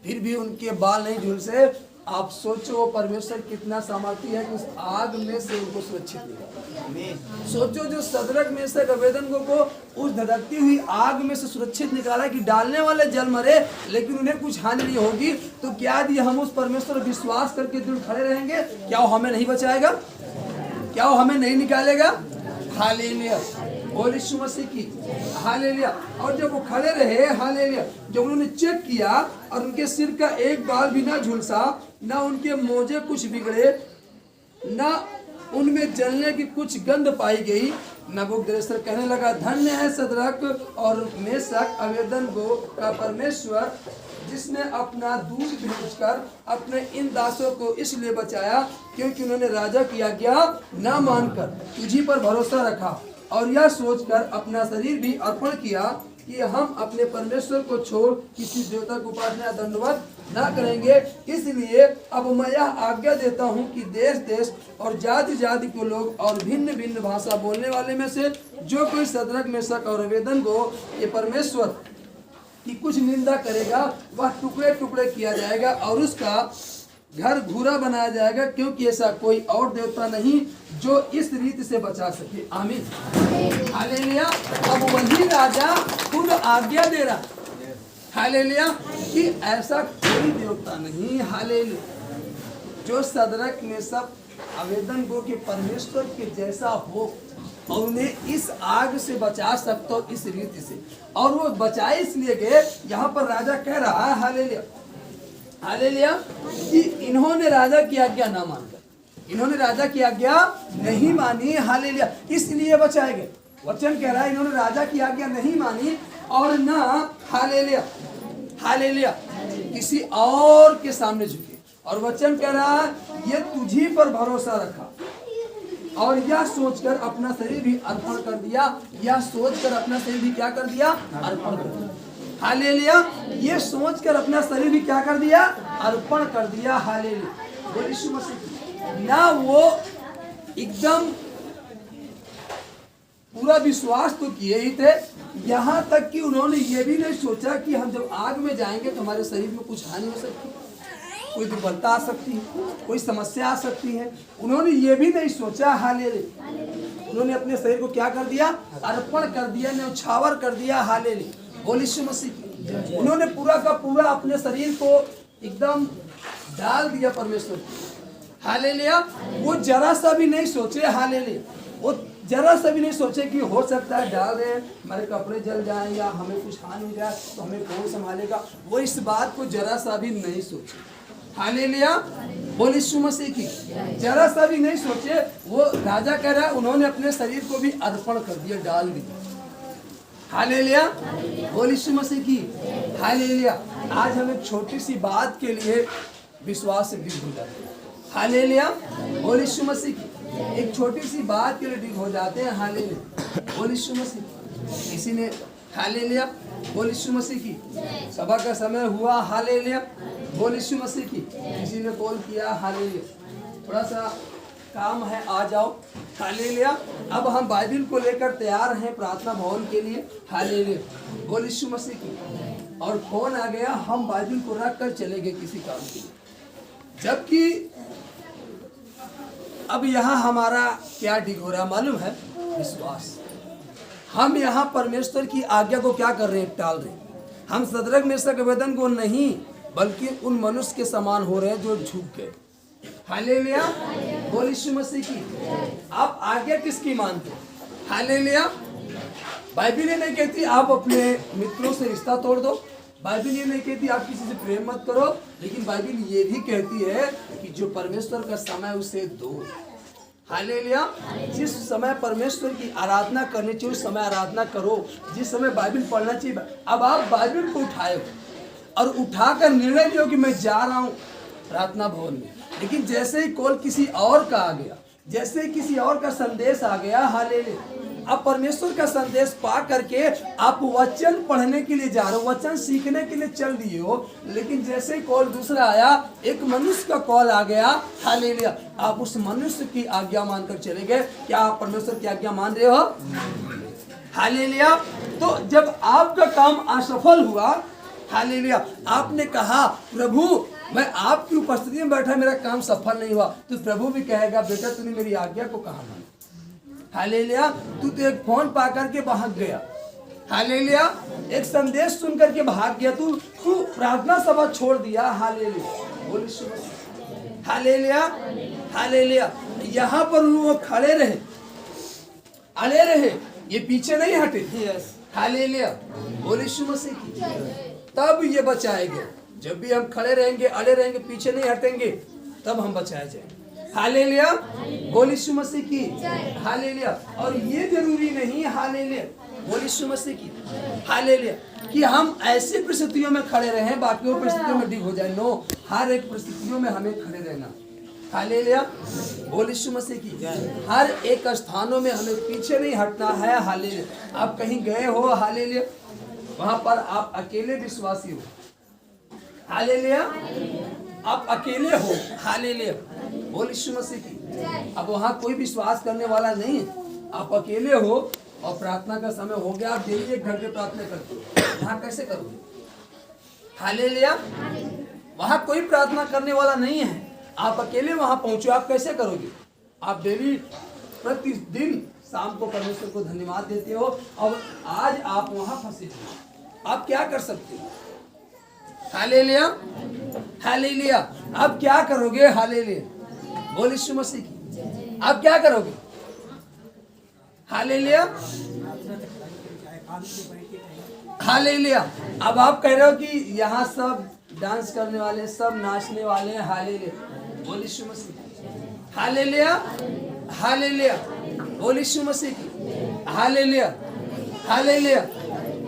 फिर भी उनके बाल नहीं झुलसे। आप सोचो परमेश्वर कितना सामर्थी है कि उस आग में से उनको सुरक्षित निकाला। सोचो, जो शद्रक मेशक अबेदनगो को उस धधकती हुई आग में से सुरक्षित निकाला कि डालने वाले जल मरे लेकिन उन्हें कुछ हानि नहीं होगी, तो क्या यदि हम उस परमेश्वर विश्वास करके दृढ़ खड़े रहेंगे, क्या वो हमें नहीं बचाएगा? क्या वो हमें नहीं निकालेगा? हालेलुया, बोल यीशु मसीह की। हालेलुया। और जब वो खड़े रहे, हालेलुया, जब उन्होंने चेक किया और उनके सिर का एक बाल भी ना झुलसा, ना उनके मोजे कुछ बिगड़े, ना उनमें जलने की कुछ गंध पाई गई, नबूकदनेस्सर कहने लगा, धन्य है शद्रक और मेशक अबेदनगो का परमेश्वर, जिसने अपना दूत भेजकर अपने इन दासों को इसलिए बचाया क्योंकि उन्होंने राजा की आज्ञा न मानकर तुझी पर भरोसा रखा और यह सोचकर अपना शरीर भी अर्पण किया कि हम अपने परमेश्वर को छोड़ किसी देवता को उपासना दंडवत न करेंगे। इसलिए अब मैं यह आज्ञा देता हूँ कि देश देश और जाति जाति के लोग और भिन्न भिन्न भाषा बोलने वाले में से जो कोई शद्रक मेशक और अबेदनगो ये परमेश्वर की कुछ निंदा करेगा, वह टुकड़े टुकड़े किया जाएगा और उसका घर घूरा बनाया जाएगा, क्योंकि ऐसा कोई और देवता नहीं जो इस रीति से बचा सके। आमीन, हालेलुया। अब वही राजा खुद आज्ञा दे रहा, हालेलुया, कि ऐसा कोई देवता नहीं, हालेलुया, जो शद्रक मेशक अबेदनगो के परमेश्वर के जैसा हो और उन्हें इस आग से बचा सकता हो इस रीति से। और वो बचाए इसलिए गए, यहाँ पर राजा कह रहा है, हालेलुया, हालेलुया, कि इन्होंने राजा की आज्ञा ना मानकर, इन्होंने राजा की आज्ञा नहीं मानी, हालेलुया, इसलिए बचाए गए। वचन कह रहा है इन्होंने राजा की आज्ञा नहीं मानी और ना, हालेलुया, हालेलुया, किसी और के सामने झुके। और वचन कह रहा है ये तुझी पर भरोसा रखा और यह सोचकर अपना शरीर भी अर्पण कर दिया, यह सोचकर अपना शरीर भी क्या कर दिया? अर्पण कर दिया। हालेलुया, ये सोचकर अपना शरीर भी क्या कर दिया? अर्पण कर दिया। हालेलुया, बोल यीशु मसीह। ना वो एकदम पूरा विश्वास तो किए ही थे, यहाँ तक कि उन्होंने ये भी नहीं सोचा कि हम जब आग में जाएंगे तो हमारे शरीर में कुछ हानि हो सकती है, कोई दुर्बलता आ सकती है, कोई समस्या आ सकती है। उन्होंने ये भी नहीं सोचा, हालेलुया, उन्होंने अपने शरीर को क्या कर दिया? अर्पण कर दिया, न्यौछावर कर दिया। हालेलुया, बोल यीशु मसीह। उन्होंने पूरा का पूरा अपने शरीर को एकदम डाल दिया परमेश्वर को। हालेलुया, वो जरा सा भी नहीं सोचे, हालेलुया, वो जरा सा भी नहीं सोचे कि हो सकता है डाल रहे हमारे कपड़े जल जाएं या हमें कुछ हानि हो जाए तो हमें कौन संभालेगा। वो इस बात को जरा सा भी नहीं सोचे। हालेलुया, बोल यीशु मसीह की। जरा सा भी नहीं सोचे। वो राजा कह रहा है उन्होंने अपने शरीर को भी अर्पण कर दिया, डाल दिया। हालेलुया, बोल यीशु मसीह की। हालेलुया, आज हम एक छोटी सी बात के लिए विश्वास से डिग हो जाते हैं। हालेलुया, बोल यीशु मसीह की। एक छोटी सी बात के लिए डिग हो जाते हैं। हालेलुया, बोल यीशु मसीह। किसी ने, हालेलुया, बोल यीशु मसीह की, सभा का समय हुआ, हालेलुया, बोल यीशु मसीह की, किसी ने कॉल किया, हालेलुया, थोड़ा सा काम है आ जाओ, हालेलुया। अब हम बाइबिल को लेकर तैयार हैं प्रार्थना भवन के लिए, हालेलुया, बोल यीशु मसीह की। और फोन आ गया, हम बाइबिल को रख कर चले गए किसी काम के लिए, जबकि अब यहाँ हमारा क्या डिग हो रहा मालूम है? विश्वास। हम यहाँ परमेश्वर की आज्ञा को क्या कर रहे हैं? टाल रहे हैं। हम शद्रक मेशक अबेदनगो नहीं बल्कि उन मनुष्य के समान हो रहे हैं जो झुक गए। हालेलुया, बोल यीशु मसीह की। आप आज्ञा किसकी मानते हो? हालेलुया। बाइबल ये नहीं कहती आप अपने मित्रों से रिश्ता तोड़ दो, बाइबल ये नहीं कहती आप किसी से प्रेम मत करो, लेकिन बाइबल ये भी कहती है कि जो परमेश्वर का समय उसे दो। हालेलुया। जिस समय परमेश्वर की आराधना करनी चाहिए उस समय आराधना करो, जिस समय बाइबल पढ़ना चाहिए। अब आप बाइबल को उठाए और उठाकर निर्णय लियो कि मैं जा रहा हूँ प्रार्थना भवन में, लेकिन जैसे ही कॉल किसी और का आ गया, जैसे ही किसी और का संदेश आ गया, हालेलुया, अब परमेश्वर का संदेश पा करके आप वचन पढ़ने के लिए जा रहे हो, वचन सीखने के लिए चल दिए हो, लेकिन जैसे ही कॉल दूसरा आया, एक मनुष्य का कॉल आ गया, हालेलुया, आप उस मनुष्य की आज्ञा मानकर चले गए। क्या आप परमेश्वर की आज्ञा मान रहे हो? हालेलुया। तो जब आपका काम असफल हुआ, हालेलुया, आपने कहा प्रभु मैं आपकी उपस्थिति में बैठा, मेरा काम सफल नहीं हुआ, तो प्रभु भी कहेगा बेटा तूने मेरी आज्ञा को कहा माना। हालेलुया। तू तो एक फोन पा करके भाग गया, हालेलुया, एक संदेश सुन करके भाग गया, तू प्रार्थना सभा छोड़ दिया। हालेलुया, बोल यीशु मसीह। Hallelujah, hallelujah. यहाँ पर वो खड़े रहे, अड़े रहे, ये पीछे नहीं हटे। हालेलुया, बोल यीशु मसीह की। तब ये बचाए गए। जब भी हम खड़े रहेंगे, अड़े रहेंगे, पीछे नहीं हटेंगे, तब हम बचाए जाएंगे। हालेलुया, बोल यीशु मसीह की। हालेलुया। और ये जरूरी नहीं, हालेलुया, बोल यीशु मसीह की, हालेलुया, कि हम ऐसी परिस्थितियों में खड़े रहें बाकी परिस्थितियों में डिग हो जाए। नो, हर एक परिस्थितियों में हमें खड़े रहना। हालेलुया, बोल यीशु मसीह की। हर एक स्थानों में हमें पीछे नहीं हटना है। हालेलुया। आप कहीं गए हो, हालेलुया, वहां पर आप अकेले विश्वासी हो, हालेलुया, आप अकेले हो, हालेलुया, बोल यीशु मसीह की। अब वहाँ कोई विश्वास करने वाला नहीं है, आप अकेले हो और प्रार्थना का समय हो गया, आप डेली 1 घंटे प्रार्थना करते हो, यहाँ कैसे करोगे? हालेलुया। वहाँ कोई प्रार्थना करने वाला नहीं है, आप अकेले वहाँ पहुँचो, आप कैसे करोगे? आप डेली प्रतिदिन शाम को परमेश्वर को धन्यवाद देते हो, और आज आप वहाँ फंसे हो, आप क्या कर सकते हो? Hallelujah, hallelujah. आप क्या करोगे? हालेलुया, बोल यीशु मसीह की। आप क्या करोगे? Hallelujah, hallelujah. अब आप कह रहे हो कि यहाँ सब डांस करने वाले, सब नाचने वाले हैं, हालेलुया, बोल यीशु मसीह। हालेलुया, हालेलुया, बोल यीशु मसीह की। हालेलुया, हालेलुया,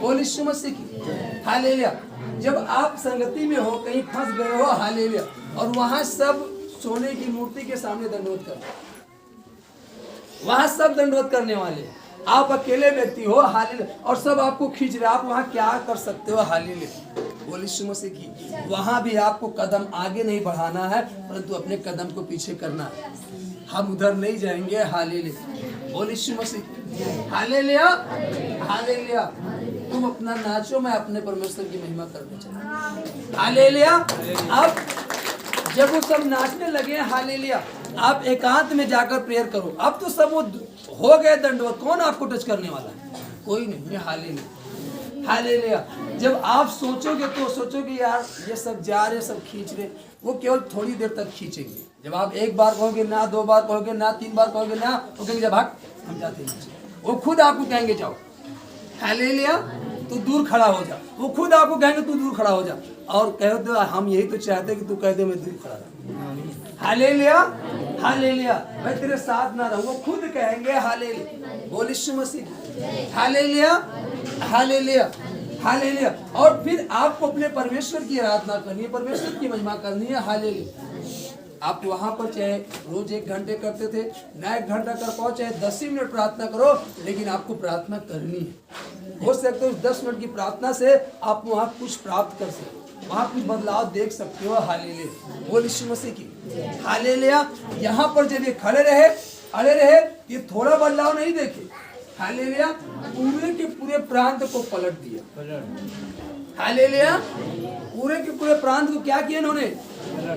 बोल यीशु मसीह की। हालेलुया। जब आप संगति में हो, कहीं फंस गए हो, हालेलुया, और वहां सब सोने की मूर्ति के सामने दंडवत कर, वहां सब दंडवत करने वाले, आप अकेले व्यक्ति हो, हालेलुया, और सब आपको खींच रहे, आप वहां क्या कर सकते हो? हालेलुया, बोल यीशु मसीह की। वहां भी आपको कदम आगे नहीं बढ़ाना है, परंतु अपने कदम को पीछे करना है। हम उधर नहीं जाएंगे। हालेलुया, बोल यीशु मसीह। Hallelujah, hallelujah. तुम अपना नाचो, मैं अपने परमेश्वर की महिमा करने चला। हालेलुया। अब जब वो सब नाचने लगे, हालेलुया, आप एकांत में जाकर प्रेयर करो। अब तो सब वो हो गए दंडवत, कौन आपको टच करने वाला है? कोई नहीं है। Hallelujah, hallelujah. जब आप सोचोगे तो सोचोगे यार ये सब जा रहे, सब खींच रहे, वो केवल थोड़ी देर तक खींचेंगे। जब आप 1 बार कहोगे ना, 2 बार कहोगे ना, 3 बार कहोगे ना, वो कहेंगे जब भाग, हम जाते हैं, वो खुद आपको कहेंगे जाओ। हालेलुया, तू दूर खड़ा हो जा, वो खुद आपको कहेंगे तू दूर खड़ा हो जा, और कहो तो हम यही तो चाहते कि तू कह दे मैं दूर खड़ा रहूं। हालेलुया, हालेलुया, मैं तेरे साथ ना रहूं, वो खुद कहेंगे। हालेलुया, बोल Yeshu Masih. Hallelujah, hallelujah, hallelujah. और फिर आपको अपने परमेश्वर की आराधना करनी है, परमेश्वर की महिमा करनी है। हालेलुया। आप वहां पर चाहे रोज 1 घंटे करते थे, ना 1 घंटा कर पाओ, चाहे 10 ही मिनट प्रार्थना करो, लेकिन आपको प्रार्थना करनी है। हो सकता है उस 10 मिनट की प्रार्थना से आप वहां कुछ प्राप्त कर सकते, वहां कुछ बदलाव देख सकते हो। हालेलुया, बोल यीशु मसीह की। हालेलुया। यहाँ पर जब ये खड़े रहे, अड़े रहे, ये थोड़ा बदलाव नहीं देखे। हालेलुया, पूरे के पूरे प्रांत को पलट दिया। हालेलुया, पूरे के पूरे प्रांत को क्या किया इन्होंने?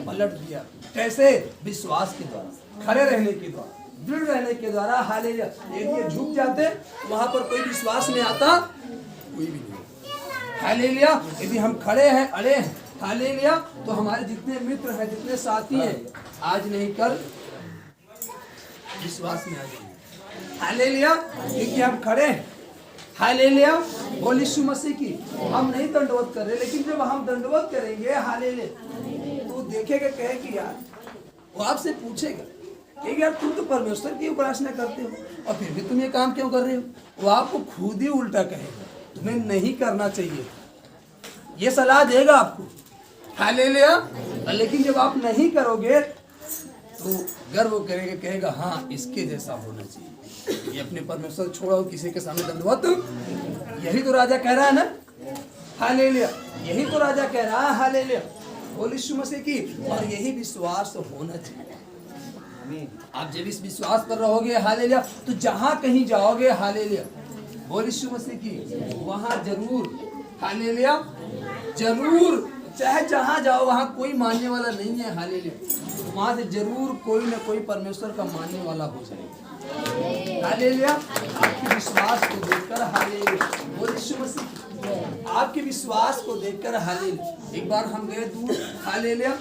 पलट दिया। कैसे? विश्वास के द्वारा, खड़े रहने के द्वारा, दृढ़ रहने के द्वारा। हालेलुया। यदि झुक जाते वहां पर कोई विश्वास नहीं आता, कोई भी नहीं। हालेलुया। यदि हम खड़े हैं, अड़े हैं, हालेलुया। तो हमारे जितने मित्र हैं, जितने साथी हैं, आज नहीं कल विश्वास में आ जाएंगे। हालेलुया। क्योंकि हम खड़े हैं। हालेलुया। बोल यीशु मसीह की। हम नहीं दंडवत कर रहे, लेकिन जब हम दंडवत करेंगे हालेलुया, तो देखेगा, कहे कि यार, वो आपसे पूछेगा कि यार तुम तो परमेश्वर की उपासना करते हो और फिर भी तुम ये काम क्यों कर रहे हो। वो आपको खुद ही उल्टा कहेगा, तुम्हें नहीं करना चाहिए, ये सलाह देगा आपको। हालेलुया। लेकिन जब आप नहीं करोगे तो गर्व करेगा, कहेगा हाँ इसके जैसा होना चाहिए, ये अपने परमेश्वर छोड़ो, किसी के सामने दंडवत। यही तो राजा कह रहा है ना। हालेलुया। यही तो राजा कह रहा है। हालेलुया। बोल यीशु मसीह की। और यही विश्वास होना चाहिए। आप जब इस विश्वास पर रहोगे हालेलुया, तो जहां कहीं जाओगे हालेलुया, बोल यीशु मसीह की, वहां जरूर हालेलुया, जरूर, चाहे जहां जाओ वहां कोई मानने वाला नहीं है हालेलुया, वहां से जरूर कोई ना कोई परमेश्वर का मानने वाला हो जाएगा। हालेलुया। आपके विश्वास को देखकर हालेलुया, बोल यीशु मसीह, आपके विश्वास को देखकर हालेलुया। एक बार हम गए दूर हालेलुया,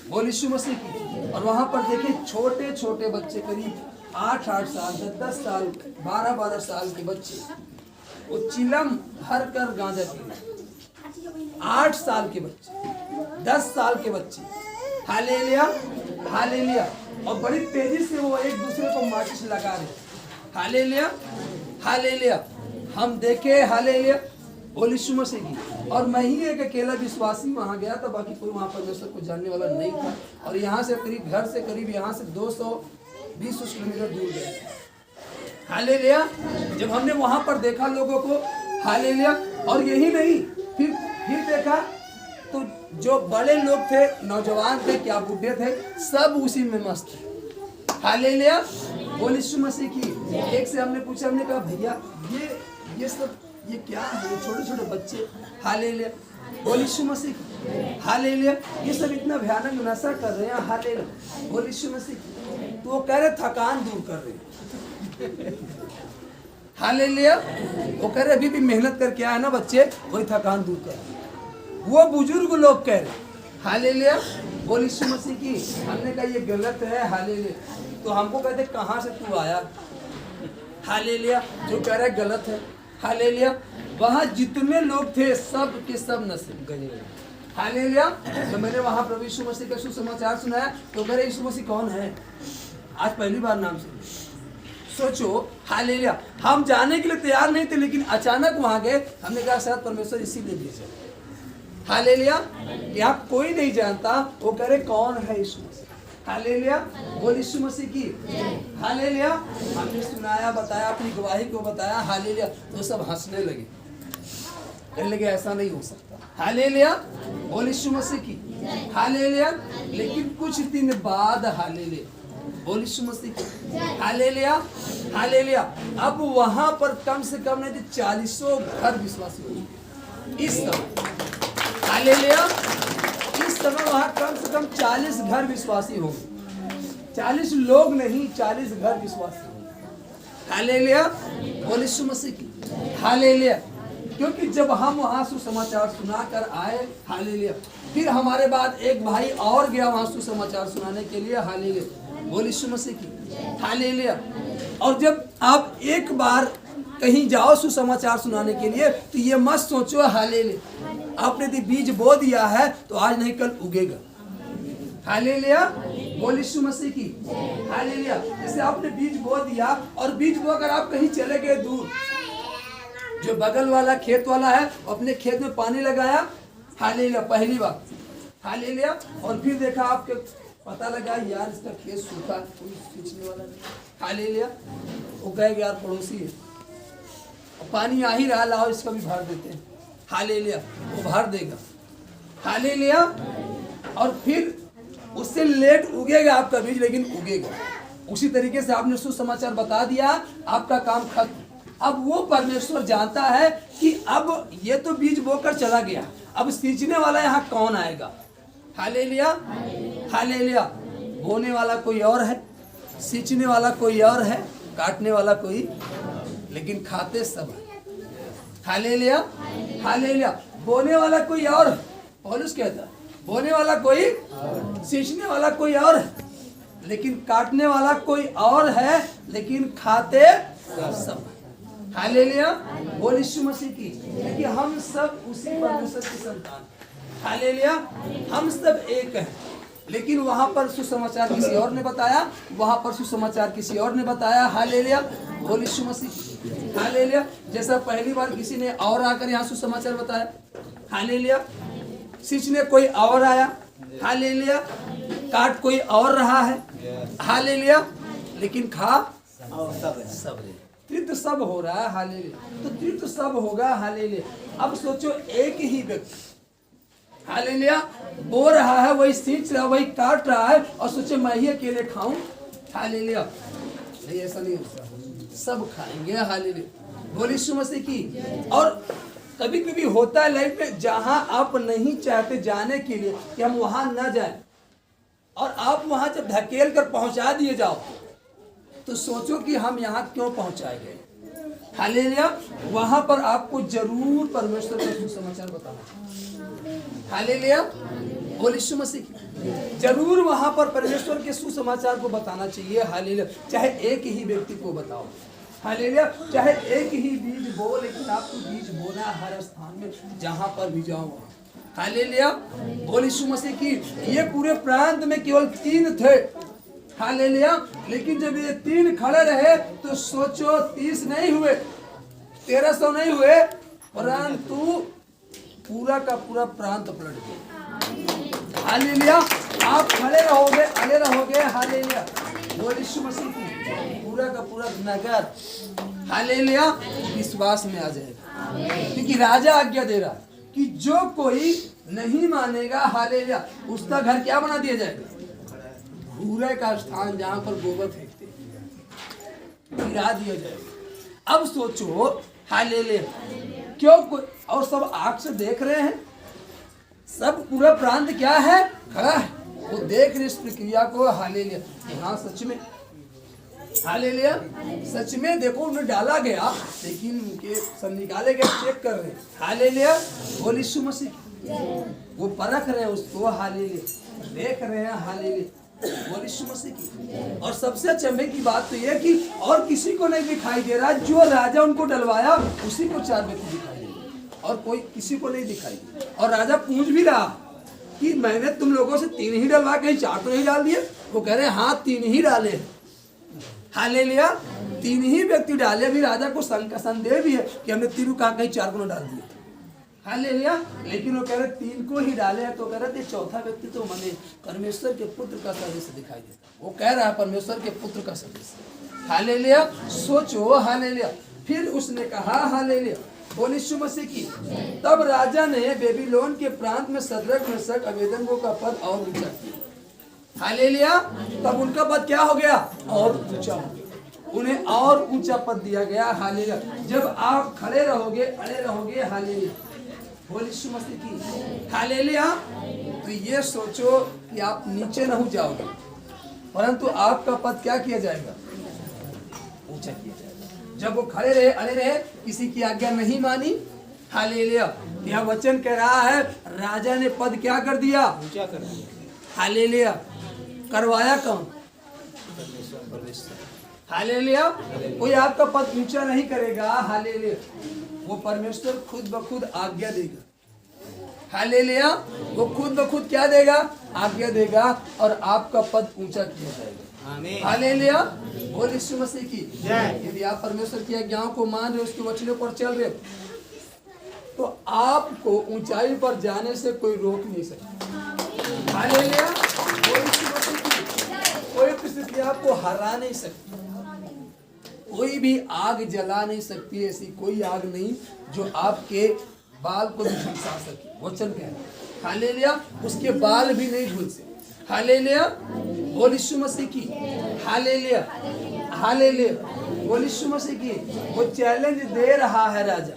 बोल यीशु मसीह की, और वहां पर देखे छोटे छोटे बच्चे, करीब 8-8 साल, 10-10 साल, 12-12 साल के बच्चे, वो चिलम भर कर गांजा पी रहे। 8 साल के बच्चे, 10 साल के बच्चे, हालेलुया, हालेलुया, और बड़ी तेजी से वो एक दूसरे को माचिस लगा रहे। Hallelujah, hallelujah. हम देखे हालेलुया, बोल यीशु मसीह की, और मैं ही एक अकेला विश्वासी वहां गया था, बाकी कोई वहां परमेश्वर को जानने वाला नहीं था। और यहाँ से करीब, घर से करीब यहाँ से 220 किलोमीटर दूर गए। हालेलुया। जब हमने वहां पर देखा लोगों को हालेलुया, और यही नहीं, फिर देखा तो जो बड़े लोग थे, नौजवान थे, क्या बुढ़े थे, सब उसी में मस्त थे। हालेलुया। बोल यीशु मसीह की। एक से हमने पूछा, हमने कहा भैया ये सब ये क्या है, छोटे छोटे बच्चे, हालेलुया, बोल यीशु मसीह की, हालेलुया, ये सब इतना भयानक नशा कर रहे हैं, हालेलुया, बोल यीशु मसीह की। तो वो कह रहे थकान दूर कर रहे हैं। हालेलुया। वो कह रहे अभी भी मेहनत करके आए ना बच्चे, वही थकान दूर कर रहे। वो बुजुर्ग लोग कह रहे हालेलुया, बोल यीशु मसीह की। हमने कहा ये गलत है हालेलुया। तो हमको कहते कहाँ से तू आया हालेलुया, जो कह रहा है गलत है हालेलुया। वहाँ जितने लोग थे सब के सब नशे गए हालेलुया। तो मैंने वहाँ प्रभु यीशु मसीह का सुसमाचार सुनाया, तो मेरे यीशु मसीह कौन है, आज पहली बार नाम सुना। सोचो हालेलुया, हम जाने के लिए तैयार नहीं थे, लेकिन अचानक वहां गए। हमने कहा शायद परमेश्वर इसीलिए भेजा हालेलुया। यहाँ कोई नहीं जानता, वो कह रहे कौन है यीशु मसीह। हालेलुया, बोल यीशु मसीह की, हालेलुया। हमने सुनाया, बताया, अपनी गवाही को बताया हालेलुया, तो सब हंसने लगे, कहने लगे ऐसा नहीं हो सकता। हालेलुया, बोल यीशु मसीह की, हालेलुया। लेकिन कुछ दिन बाद हालेलुया, बोल यीशु मसीह की, हालेलुया, हालेलुया। अब वहां पर कम से कम नहीं 40 घर विश्वासी हो गए इस समय। हालेलुया। इस समय वहां कम से कम 40 घर विश्वासी हो गए। 40 लोग नहीं, 40 घर विश्वासी हो गए। हालेलुया, बोल यीशु मसीह की, हालेलुया। क्योंकि जब हम वहां सुसमाचार सुनाकर आए हालेलुया, फिर हमारे बाद एक भाई और गया वहां सुसमाचार सुनाने के लिए हालेलुया, बोल यीशु मसीह की, हालेलुया। और जब आप एक बार कहीं जाओ सुसमाचार सुनाने के लिए, तो ये मत सोचो हालेलुया आपने यदि बीज बो दिया है तो आज नहीं कल उगेगा। हालेलुया, बोल यीशु मसीह की, हालेलुया। जैसे आपने बीज बो दिया, और बीज बो कर आप कहीं चले गए दूर, जो बगल वाला खेत वाला है अपने खेत में पानी लगाया हालेलुया पहली बार हालेलुया, और फिर देखा आपके पता लगा यार इसका खेत सूखा, कोई सींचने वाला नहीं हालेलुया। वो कहेगा यार पड़ोसी है, पानी आ ही रहा, लाओ इसका भी भर देते हैं हालेलुया, वो भर देगा हालेलुया। और फिर उससे लेट उगेगा आपका बीज, लेकिन उगेगा। उसी तरीके से आपने सुसमाचार बता दिया, आपका काम खत्म। अब वो परमेश्वर जानता है कि अब ये तो बीज बोकर चला गया, अब सींचने वाला यहाँ कौन आएगा। Hallelujah, hallelujah. बोने वाला कोई और है, सींचने वाला कोई और है, काटने वाला कोई, लेकिन खाते सब है। Hallelujah, hallelujah. बोने वाला कोई और, पौलुस कहता है बोने वाला कोई, सींचने वाला कोई और है, लेकिन काटने वाला कोई और है, लेकिन खाते सब। हालेलुया, बोल यीशु मसीह की। क्योंकि हम सब उसी परमेश्वर की संतान, हालेलुया, हम सब एक हैं। लेकिन वहां पर सुसमाचार किसी और ने बताया, वहां पर सुसमाचार किसी और ने बताया। हालेलुया, बोल यीशु मसीह। हालेलुया, जैसा पहली बार किसी ने और आकर यहाँ सुसमाचार बताया। हालेलुया, सींचने कोई और आया। हालेलुया, काट कोई और रहा है। हालेलुया, लेकिन खा सब तृप्त सब हो रहा है। हालेलुया, तो तृप्त सब होगा। हालेलुया, अब सोचो एक ही व्यक्ति, हालेलुया, बो रहा है, वही सींच रहा है, वही काट रहा है, और सोचे मैं ही अकेले खाऊं। हालेलुया, नहीं, ऐसा नहीं होता, सब खाएंगे। हालेलुया, बोल यीशु मसीह की। और कभी कभी होता है लाइफ में जहां आप नहीं चाहते जाने के लिए कि हम वहां ना जाएं, और आप वहां जब धकेल कर पहुंचा दिए जाओ तो सोचो कि हम यहाँ क्यों पहुंचाए गए। हालेलुया, वहां पर आपको जरूर परमेश्वर का सुसमाचार बताना। हालेलुया, बोल यीशु मसीह की। जरूर वहां पर परमेश्वर के सुसमाचार को बताना चाहिए। हालेलुया, चाहे एक ही व्यक्ति को बताओ। हालेलुया, चाहे एक ही बीज बो, लेकिन आपको बीज बोना हर स्थान में, जहां पर भी जाओ। हालेलुया, बोल यीशु मसीह की। ये पूरे प्रांत में केवल 3 थे। हालेलुया, लेकिन जब ये 3 खड़े रहे तो सोचो 30 नहीं हुए, 1300 नहीं हुए, परंतु पूरा का पूरा प्रांत पलट गया। हालेलुया, आप खड़े रहोगे, अड़े रहोगे। हालेलुया, बोल यीशु मसीह की। पूरा का पूरा नगर, हालेलुया, विश्वास में आ जाएगा। क्योंकि राजा आज्ञा दे रहा कि जो कोई नहीं मानेगा, हालेलुया, उसका घर क्या बना दिया जाएगा? भूरे का स्थान, जहां पर गोबर फेंकते गिरा दिया जाएगा। अब सोचो, हालेलुया, क्यों कोई और सब आंख से देख रहे हैं, सब पूरा प्रांत क्या है, खड़ा है, वो देख रहे इस प्रक्रिया को। हालेलुया, हाँ सच में, हालेलुया, सच में देखो उन्हें डाला गया, लेकिन उनके सब निकाले गए, चेक कर रहे हैं। हालेलुया, बोल यीशु मसीह, वो परख रहे हैं उसको। हालेलुया, देख रहे हैं। हालेलुया, बोल यीशु मसीह की। और सबसे अचंभे की बात तो यह कि और किसी को नहीं दिखाई दे रहा, जो राजा उनको डलवाया उसी को 4 व्यक्ति दिखाई दे रहे, और कोई किसी को नहीं दिखाई दे। और राजा पूछ भी रहा कि मैंने तुम लोगों से 3 ही डलवा, कहीं 4 तो नहीं डाल दिए? वो कह रहे हाँ 3 ही डाले। हालेलुया, 3 ही व्यक्ति डाले। अभी राजा को संदेह भी है कि हमने 3 कहा, कहीं 4 को न डाल दिए। हालेलुया, लेकिन वो कह रहे 3 को ही डाले हैं। तो कह रहे थे चौथा व्यक्ति तो मैंने परमेश्वर के पुत्र का सदस्य दिखाई देता। वो कह रहा है परमेश्वर के पुत्र का सदस्य। हालेलुया, सोचो। हालेलुया, फिर उसने कहा, हालेलुया, बोल यीशु मसीह की। तब राजा ने बेबीलोन के प्रांत में सदरक मेशक अबेदनगो का पद और ऊंचा किया। हालेलुया, तब उनका पद क्या हो गया? और ऊंचा हो गया, उन्हें और ऊंचा पद दिया गया। हालेलुया, जब आप खड़े रहोगे, अड़े रहोगे, हालेलुया, बोल यीशु मसीह की। हालेलुया, तो ये सोचो कि आप नीचे नहीं जाओगे, परंतु आपका पद क्या किया जाएगा? ऊंचा किया जाएगा। जब वो खड़े रहे, अड़े रहे, किसी की आज्ञा नहीं मानी। हालेलुया, यह वचन कह रहा है राजा ने पद क्या कर दिया? ऊंचा कर दिया। हालेलुया, करवाया कौन? परमेश्वर। हालेलुया, कोई आपका पद ऊंचा नहीं करेगा। हालेलुया, वो परमेश्वर खुद ब खुद आज्ञा देगा। हालेलुया, वो खुद ब खुद क्या देगा? आज्ञा देगा, और आपका पद ऊंचा किया जाएगा। हालेलुया, बोल यीशु मसीह की। यदि आप परमेश्वर की आज्ञाओं को मान रहे, उसके वचनों पर चल रहे, तो आपको ऊंचाई पर जाने से कोई रोक नहीं सकता। हालेलुया, बोल यीशु मसीह की। कोई परिस्थिति आपको हरा नहीं सकती, कोई भी आग जला नहीं सकती। ऐसी कोई आग नहीं जो आपके बाल को भी झुलसा सके। वचन कह रहा है। हालेलुया, उसके बाल भी नहीं झुल सकते। हालेलुया, बोल यीशु मसीह की। हालेलुया, हालेलुया, बोल यीशु मसीह की। वो चैलेंज दे रहा है राजा।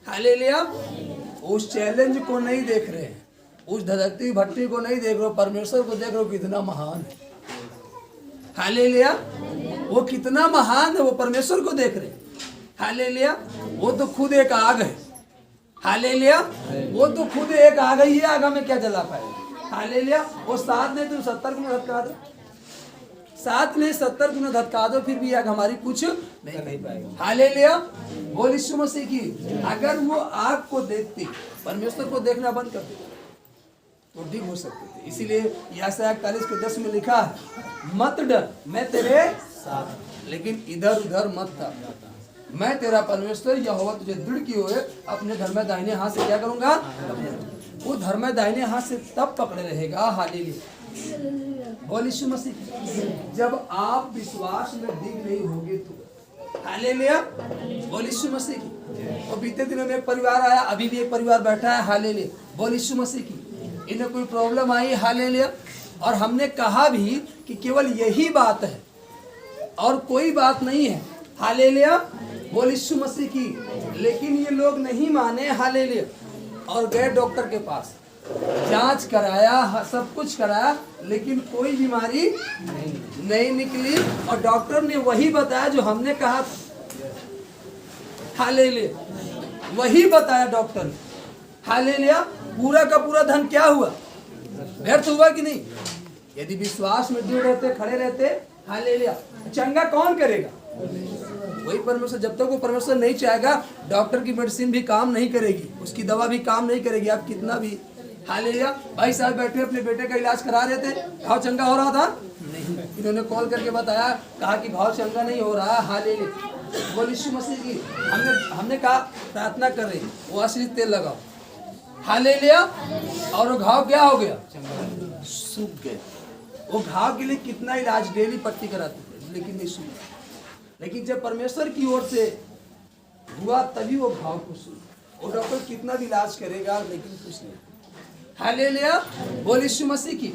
हालेलुया, उस चैलेंज को नहीं देख रहे हैं, उस धधकती भट्टी को नहीं देख रहे हो, परमेश्वर को देख रहे हो कितना महान है। हालेलुया, वो कितना महान है, वो परमेश्वर को देख रहे हैं। हालेलुया, वो तो खुद एक आग है। हालेलुया। वो तो खुद एक आ गई है, आगा में क्या जला पाएगा। हालेलुया। वो 7 नहीं तुम 70 गुना धक्का दो, 7 नहीं 70 गुना धक्का दो, फिर भी आग हमारी कुछ नहीं कर पाएगा। हालेलुया। बोल यीशु मसीह की। अगर वो आग को देखती, परमेश्वर को देखना बंद कर देती तो ठीक हो सकते थे। इसीलिए यशायाह 41:10 में लिखा है, मत डर मैं तेरे साथ, लेकिन इधर उधर मत था, मैं तेरा परमेश्वर यहोवा तुझे दृढ़ की ओर अपने धर्म दाहिने हाथ से क्या करूंगा। वो धर्म दाहिने हाथ से तब पकड़े रहेगा। हालेलुया। बोल यीशु मसीह। जब आप विश्वास में डिग नहीं होगे तो। हालेलुया। बोल यीशु मसीह। और बीते दिनों में एक परिवार आया, अभी भी एक परिवार बैठा है। हालेलुया। बोल यीशु मसीह की। इन्हें कोई प्रॉब्लम आई। हालेलुया। और हमने कहा भी कि केवल यही बात है और कोई बात नहीं है। हालेलुया। बोल यीशु मसीह की। लेकिन ये लोग नहीं माने। हालेलुया। और गए डॉक्टर के पास, जांच कराया, सब कुछ कराया, लेकिन कोई बीमारी नहीं निकली। और डॉक्टर ने वही बताया जो हमने कहा। हालेलुया। वही बताया डॉक्टर ने। हालेलुया। पूरा का पूरा धन क्या हुआ, व्यर्थ हुआ कि नहीं। यदि विश्वास में दृढ़ रहते, खड़े रहते। हालेलुया। चंगा कौन करेगा, वही परमेश्वर। जब तक वो परमेश्वर नहीं चाहेगा, डॉक्टर की मेडिसिन भी काम नहीं करेगी, उसकी दवा भी काम नहीं करेगी, आप कितना भी। हालेलुया। भाई साहब बैठे अपने बेटे का इलाज करा रहे थे, घाव चंगा हो रहा था नहीं। इन्होंने कॉल करके बताया, कहा कि घाव चंगा नहीं हो रहा। हालेलुया। बोल यीशु मसीह की। हमने कहा प्रार्थना कर रही, वो असली तेल लगाओ। हालेलुया। और वो घाव क्या हो गया, सूख गया। वो घाव के लिए कितना इलाज डेली पट्टी कराते थे, लेकिन नहीं सूखा। लेकिन जब परमेश्वर की ओर से हुआ तभी वो घाव को सूखा। वो डॉक्टर कितना भी इलाज करेगा, लेकिन कुछ नहीं। हालेलुया। बोल यीशु मसीह की।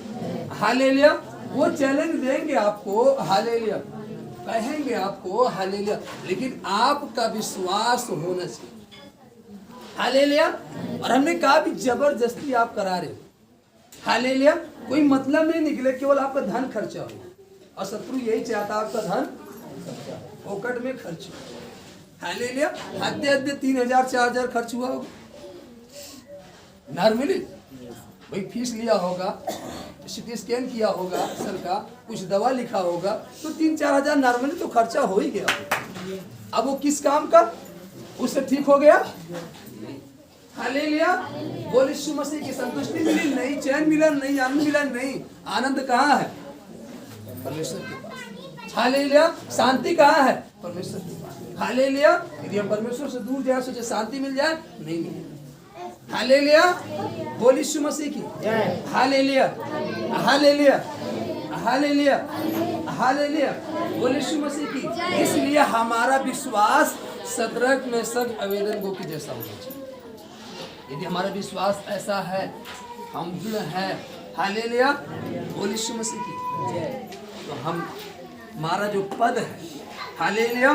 हालेलुया। वो चैलेंज देंगे आपको। हालेलुया। कहेंगे आपको। हालेलुया। लेकिन आपका विश्वास होना चाहिए। हालेलुया। और हमने कहा भी जबरदस्ती आप करा रहे हो। हालेलुया। कोई मतलब नहीं निकले, केवल आपका धन खर्चा हो। और शत्रु यही चाहता आपका धन फोकट में खर्च हो। हालेलुया। हद्दे 3000 4000 खर्च हुआ होगा नॉर्मली। भाई फीस लिया होगा, सिटी स्कैन किया होगा सर का, कुछ दवा लिखा होगा, तो 3-4 हजार नॉर्मली तो खर्चा हो ही गया। अब वो किस काम का, उससे ठीक हो गया। हालेलुया। बोल यीशु मसीह की। संतुष्टि मिली नहीं, चैन मिला नहीं, आनंद मिला नहीं। आनंद कहाँ है, परमेश्वर के पास। हालेलुया। शांति कहाँ है, परमेश्वर के पास। हालेलुया। यदि हम परमेश्वर से दूर जाए, सोचे शांति मिल जाए, नहीं मिलेगी। हालेलुया। बोल यीशु मसीह की। हालेलुया। हालेलुया। हालेलुया। हालेलुया। बोल यीशु मसीह की। इसलिए हमारा विश्वास सदरक मेशक अबेदनगो की जैसा होना चाहिए। यदि हमारा विश्वास ऐसा है, हम दृढ़ है। हालेलुया। बोल यीशु मसीह की। तो हमारा जो पद है, हालेलुया,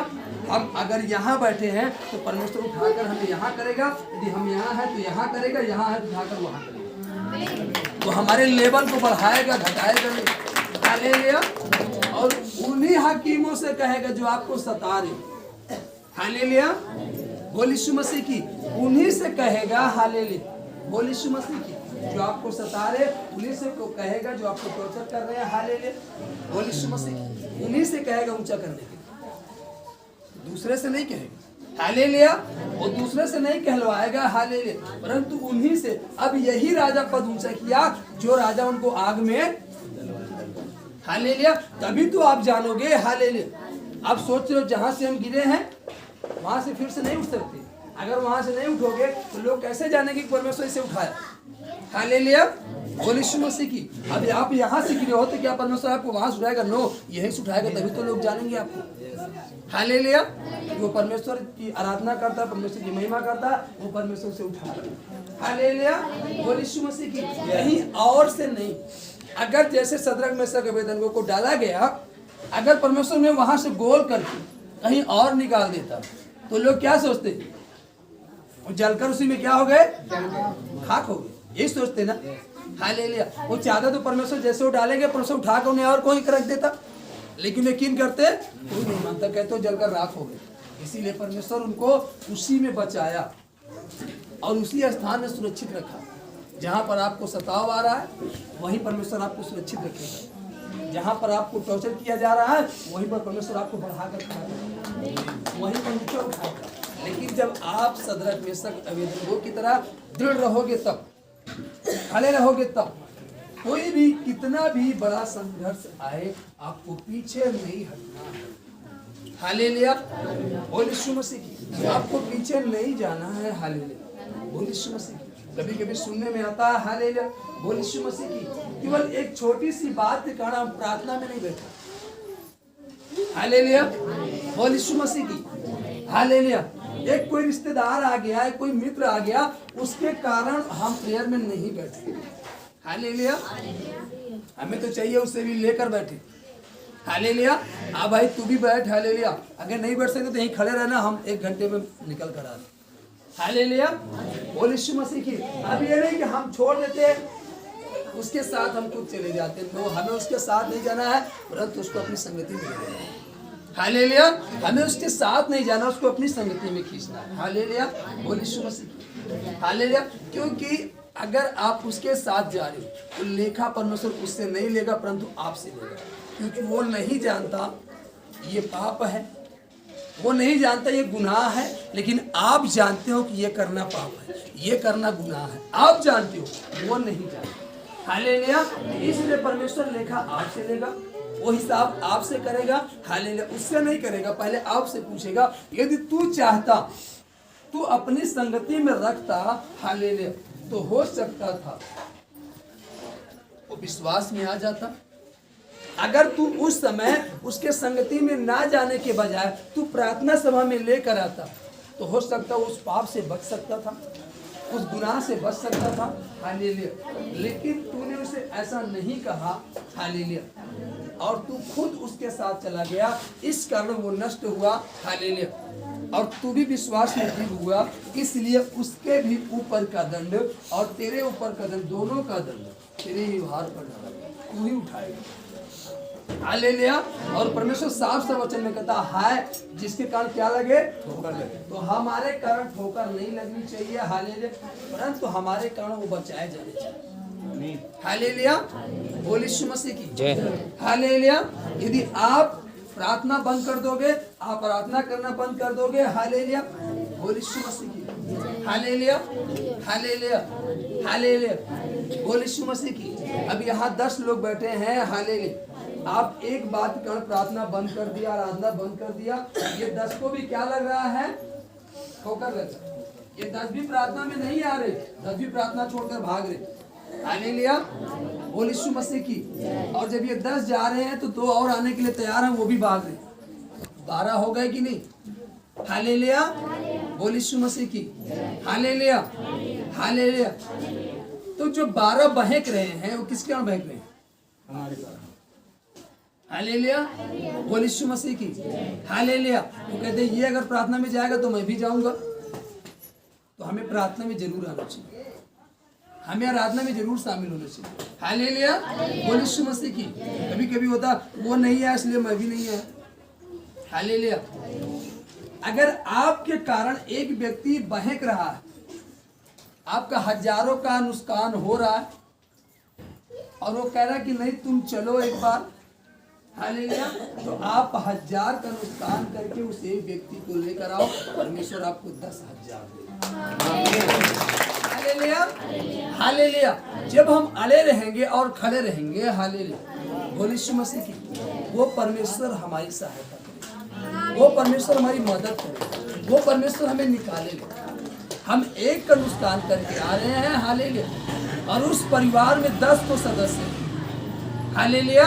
हम अगर यहाँ बैठे हैं तो परमेश्वर उठाकर हमें यहाँ करेगा। यदि हम यहाँ हैं तो यहाँ करेगा, यहाँ है तो उठाकर वहाँ करेगा। तो हमारे लेवल को बढ़ाएगा, घटाएगा नहीं। हालेलुया। और उन्हीं हकीमों से कहेगा जो आपको सता रहे। हालेलुया। बोल यीशु मसीह की। उन्हीं से कहेगा। हालेलुया। बोल यीशु मसीह की। जो आपको सता रहे, उन्हीं से को कहेगा जो आपको टॉर्चर कर रहे हैं। हालेलुया। बोल यीशु मसीह। उन्हीं से कहेगा ऊंचा करने के, दूसरे से नहीं कहेगा। हालेलुया। वो दूसरे से नहीं कहलवाएगा। हालेलुया। परंतु उन्हीं से। अब यही राजा पद ऊंचा किया जो राजा उनको आग में। हालेलुया। तभी तो आप जानोगे। हालेलुया। आप सोच रहे हो जहां से हम गिरे हैं वहां से फिर से नहीं उठ सकते। अगर वहां से नहीं उठोगे तो लोग कैसे जानेंगे कि परमेश्वर इसे उठाया। हालेलुया। बोल यीशु मसीह की। अब आप यहाँ से गिरे हो तो क्या परमेश्वर आपको वहां से उठाएगा? नो, यही से उठाएगा, तभी तो लोग जानेंगे आपको। हालेलुया। वो परमेश्वर की आराधना करता है, परमेश्वर की महिमा करता है, वो परमेश्वर से उठा। हालेलुया। बोल यीशु मसीह की। कहीं और से नहीं। अगर जैसे सदरक मेशक अबेदनगो को डाला गया, अगर परमेश्वर ने वहां से गोल करके कहीं और निकाल देता तो लोग क्या सोचते, जलकर उसी में क्या हो गए, खाक हो गए, यही सोचते ना। हालेलुया। वो चाहता तो परमेश्वर जैसे वो डालेंगे, परमेश्वर उठाकर उन्हें और कोई रख देता, लेकिन यकीन करते कोई नहीं मानता, कहते जलकर राख हो गए। इसीलिए परमेश्वर उनको उसी में बचाया। और उसी स्थान में सुरक्षित रखा। जहाँ पर आपको सताव आ रहा है वहीं परमेश्वर आपको सुरक्षित रखेगा। जहाँ पर आपको टॉर्चर किया जा रहा है वहीं पर परमेश्वर आपको बढ़ाकर खड़ा, वहीं पर नीचे उठाएगा। लेकिन जब आप सदरक मेशक अबेदनगो की तरह दृढ़ रहोगे, तब खड़े रहोगे, तब कोई भी कितना भी बड़ा संघर्ष आए आपको पीछे नहीं हटना है। हालेलुया, बोल यीशु मसीह की। आपको पीछे नहीं जाना है। हालेलुया, बोल यीशु मसीह की। कभी कभी सुनने में आता है हालेलुया, बोल यीशु मसीह की, केवल एक छोटी सी बात के कारण हम प्रार्थना में नहीं बैठे। हालेलुया, बोल यीशु मसीह की। हालेलुया, एक कोई रिश्तेदार आ गया, कोई मित्र आ गया, उसके कारण हम प्रेयर में नहीं बैठे। हालेलुया, हमें तो चाहिए उससे भी लेकर बैठे। हालेलुया, हाँ भाई तू भी बैठ। हालेलुया, अगर नहीं बैठ सकते तो यहीं खड़े रहना, हम 1 घंटे में निकल कर आ रहे। हालेलुया, बोल यीशु मसीह की। अब ये नहीं कि हम छोड़ देते उसके साथ हम खुद चले जाते। नो, हमें उसके साथ नहीं जाना है, परंतु उसको अपनी संगति में लेना है। हालेलुया, हमें उसके साथ नहीं जाना, उसको अपनी संगति में खींचना है। हालेलुया, बोल यीशु मसीह की। हालेलुया, क्योंकि अगर आप उसके साथ जा रहे हो तो लेखा परमेश्वर उससे नहीं लेगा, परंतु आपसे लेगा। क्योंकि वो नहीं जानता ये पाप है, वो नहीं जानता ये गुनाह है, लेकिन आप जानते हो कि ये करना पाप है, ये करना गुनाह है। आप जानते हो, वो नहीं जानता। हालेलुया, इसलिए परमेश्वर लेखा आपसे लेगा, वो हिसाब आपसे करेगा। हालेलुया, उससे नहीं करेगा, पहले आपसे पूछेगा। यदि तू चाहता, तू अपनी संगति में रखता, हालेलुया, तो हो सकता था वो विश्वास में आ जाता। अगर तू उस समय उसके संगति में ना जाने के बजाय तू प्रार्थना सभा में लेकर आता, तो हो सकता उस पाप से बच सकता था, उस गुनाह से बच सकता था। हालेलुया, लेकिन तूने उसे ऐसा नहीं कहा। हालेलुया, और तू खुद उसके साथ चला गया, इस कारण वो नष्ट हुआ। हालेलुया, और तू भी विश्वास में जीव हुआ, इसलिए उसके भी ऊपर का दंड और तेरे ऊपर का दंड, दोनों का दंड तेरे ही भार पर डाला, तू ही उठाएगा। हालेलुया, और परमेश्वर साफ साफ वचन में कहता है, जिसके कारण क्या लगे, ठोकर लगे। तो हमारे कारण ठोकर नहीं लगनी चाहिए। हालेलुया, परंतु हमारे कारण वो बचाए जाने चाहिए। हालेलुया, बोल यीशु मसीह की। हालेलुया, यदि आप प्रार्थना बंद कर दोगे, आप प्रार्थना करना बंद कर दोगे, हालेलुया, बोल यीशु मसीह की। हालेलुया, हालेलुया, हालेलुया, बोल यीशु मसीह की। अब यहाँ 10 लोग बैठे हैं। हालेलुया, आप एक बात के कारण प्रार्थना बंद कर दिया, आराधना बंद कर दिया, ये 10 को भी क्या लग रहा है, ठोकर लग रहा है। ये 10 भी प्रार्थना में नहीं आ रहे, 10 भी प्रार्थना छोड़कर भाग रहे। हालेलुया, बोल यीशु मसीह की। और जब ये 10 जा रहे हैं तो 2 और आने के लिए तैयार हैं, वो भी भाग रहे। 12 हो गए कि नहीं? हालेलुया, बोल यीशु मसीह की। Hallelujah, hallelujah. तो जो 12 बहक रहे हैं वो किसके कारण बहक रहे हैं? हमारे कारण। हालेलुया, बोल यीशु मसीह की। हालेलुया, वो कहते हैं ये अगर प्रार्थना में जाएगा तो मैं भी जाऊंगा। तो हमें प्रार्थना में जरूर आना चाहिए, हमें आराधना में जरूर शामिल होना चाहिए। हालेलुया, बोल यीशु मसीह की। कभी कभी होता वो नहीं है इसलिए मैं भी नहीं है। हालेलुया, अगर आपके कारण एक व्यक्ति बहक रहा है, आपका हजारों का नुकसान हो रहा है, और वो कह रहा है कि नहीं तुम चलो एक बार, हालेलुया, तो आप 1000 का नुकसान करके उस एक व्यक्ति को लेकर आओ, परमेश्वर आपको 10,000 देगा। Hallelujah, hallelujah. जब हम अड़े रहेंगे और खड़े रहेंगे, हालेलुया, बोल यीशु मसीह की, वो परमेश्वर हमारी सहायता करेगा, वो परमेश्वर हमारी मदद करेगा, वो परमेश्वर हमें निकालेगा। हम एक का नुकसान करके आ रहे हैं। हालेलुया, और उस परिवार में 10 तो सदस्य हैं। हालेलुया,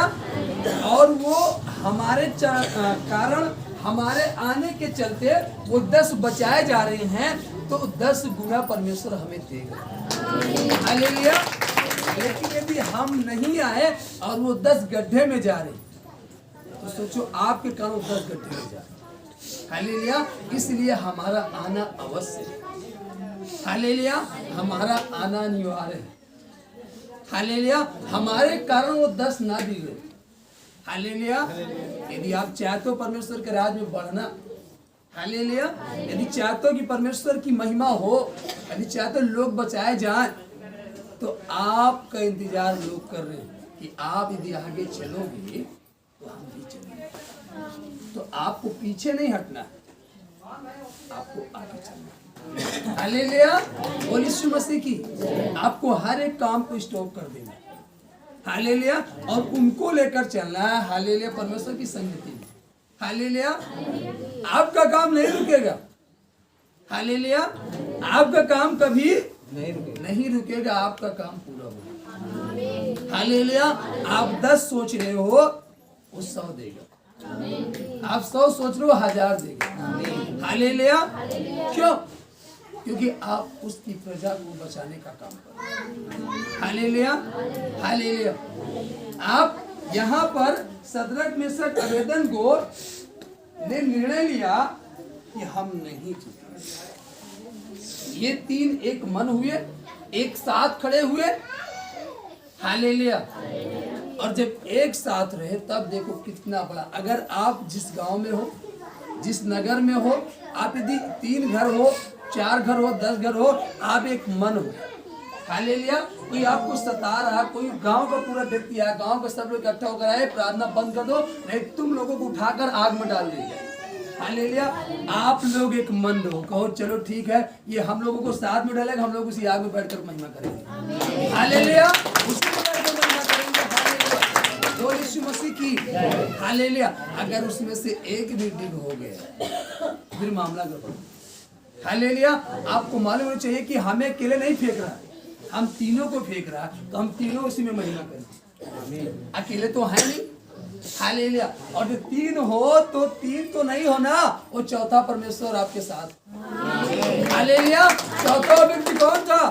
और वो हमारे कारण, हमारे आने के चलते वो 10 बचाए जा रहे हैं, तो 10 गुना परमेश्वर हमें देगा। हालेलुया, लेकिन यदि हम नहीं आए और वो 10 गड्ढे में जा रहे, तो सोचो आपके कारण वो 10 गड्ढे में जा रहे। हालेलुया, इसलिए हमारा आना अवश्य है। हालेलुया, हमारा आना अनिवार्य है। हालेलुया, हमारे कारण वो 10 ना बिगड़े। हालेलुया, यदि आप चाहते हो परमेश्वर के राज में बढ़ना, हालेलुया, यदि चाहते हो कि परमेश्वर की महिमा हो, यदि चाहते लोग बचाए जाएं तो आपका इंतजार लोग कर रहे हैं कि आप यदि आगे चलोगे तो हम भी चलेंगे। तो आपको पीछे नहीं हटना है, आपको आगे चलना है। हालेलुया, बोल यीशु मसीह की। आपको हर एक काम को स्टॉप कर देना है। हालेलुया, और उनको लेकर चलना है। हालेलुया, परमेश्वर की संगति में। हालेलुया, आपका काम नहीं रुकेगा। हालेलुया, आपका काम कभी नहीं रुकेगा, आपका काम पूरा होगा। हालेलुया, आप 10 सोच रहे हो वो 100 देगा, आप 100 सोच रहे हो 1000 देगा। हालेलुया, क्यों? क्योंकि आप उसकी प्रजा को बचाने का काम कर रहे हैं। Hallelujah, hallelujah. आप यहाँ पर सदरक मेशक अबेदनगो ने निर्णय लिया कि हम नहीं झुकेंगे। ये 3 एक मन हुए, एक साथ खड़े हुए। हालेलुया, और जब एक साथ रहे तब देखो कितना बड़ा। अगर आप जिस गांव में हो, जिस नगर में हो, आप यदि 3 घर हो, 4 घर हो, 10 घर हो, आप एक मन हो। हालेलुया, कोई आपको सता रहा, कोई गांव का पूरा व्यक्ति है, गांव का सब लोग इकट्ठा होकर आए, प्रार्थना बंद कर दो, नहीं तुम लोगों को उठाकर आग में डाल देंगे। हालेलुया, आप लोग एक मन हो, कहो चलो ठीक है, ये हम लोगों को साथ में डालेगा, हम लोग उसी आग में बैठकर महिमा करेंगे। हालेलुया, उसी में बैठकर महिमा करेंगे। हालेलुया, बोल यीशु मसीह की। हालेलुया, अगर उसमें से एक भी डिग हो गया फिर मामला गड़बड़। हालेलुया, आपको मालूम होना चाहिए कि हमें अकेले नहीं फेंक रहा है, हम तीनों को फेंक रहा है, तो हम तीनों उसी में महिमा करेंगे। अकेले तो है नहीं। हालेलुया, और जो 3 हो तो 3 तो नहीं होना, वो चौथा परमेश्वर आपके साथ। हालेलुया, चौथा व्यक्ति कौन था?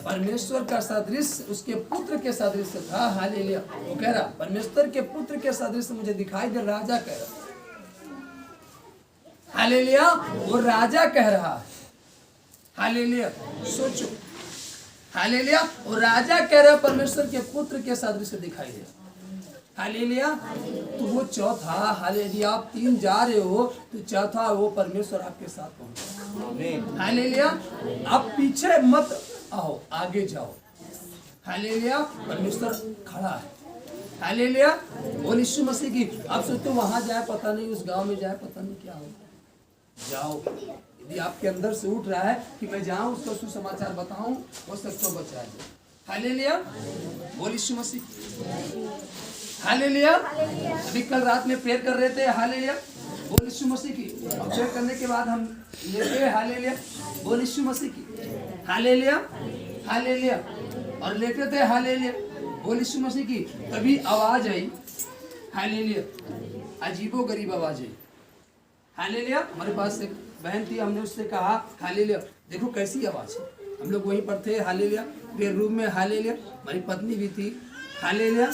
परमेश्वर का सदृश उसके पुत्र के सदृश था। हालेलुया, वो कह रहा परमेश्वर के पुत्र के सदृश मुझे दिखाई दे, राजा कह रहा। हालेलुया, वो राजा कह रहा है। हालेलुया, सोचो। हालेलुया, वो राजा कह रहा परमेश्वर के पुत्र के सदृश दिखाई दे। हालेलुया, तो वो चौथा। हालेलुया, आप 3 जा रहे हो तो चौथा वो परमेश्वर आपके साथ पहुंचा। हालेलुया, आप पीछे मत आओ, आगे जाओ। हालेलुया, परमेश्वर खड़ा है। हालेलुया, बोल यीशु मसीह की। आप सोचते हो वहां जाए पता नहीं, उस गांव में जाए पता नहीं क्या होगा। जाओ, यदि आपके अंदर से उठ रहा है कि मैं जाऊं, उसका सुसमाचार बताऊं, हो सकता है बचा जाए। हालेलुया, बोल यीशु मसीह। हालेलुया, अभी कल रात में प्रेयर कर रहे थे। हालेलुया, बोल यीशु मसीह की। और प्रेयर करने के बाद हम लेते। हालेलुया, बोल यीशु मसीह की। हालेलुया, हालेलुया, और लेते थे। हालेलुया, बोल यीशु मसीह की। तभी आवाज आई। हालेलुया, अजीबो गरीब आवाज आई। हालेलुया, हमारे पास एक बहन थी, हमने उससे कहा हालेलुया देखो कैसी आवाज है। हम लोग वहीं पर थे। हालेलुया, प्रेयर रूम में। हालेलुया, हमारी पत्नी भी थी। हालेलुया,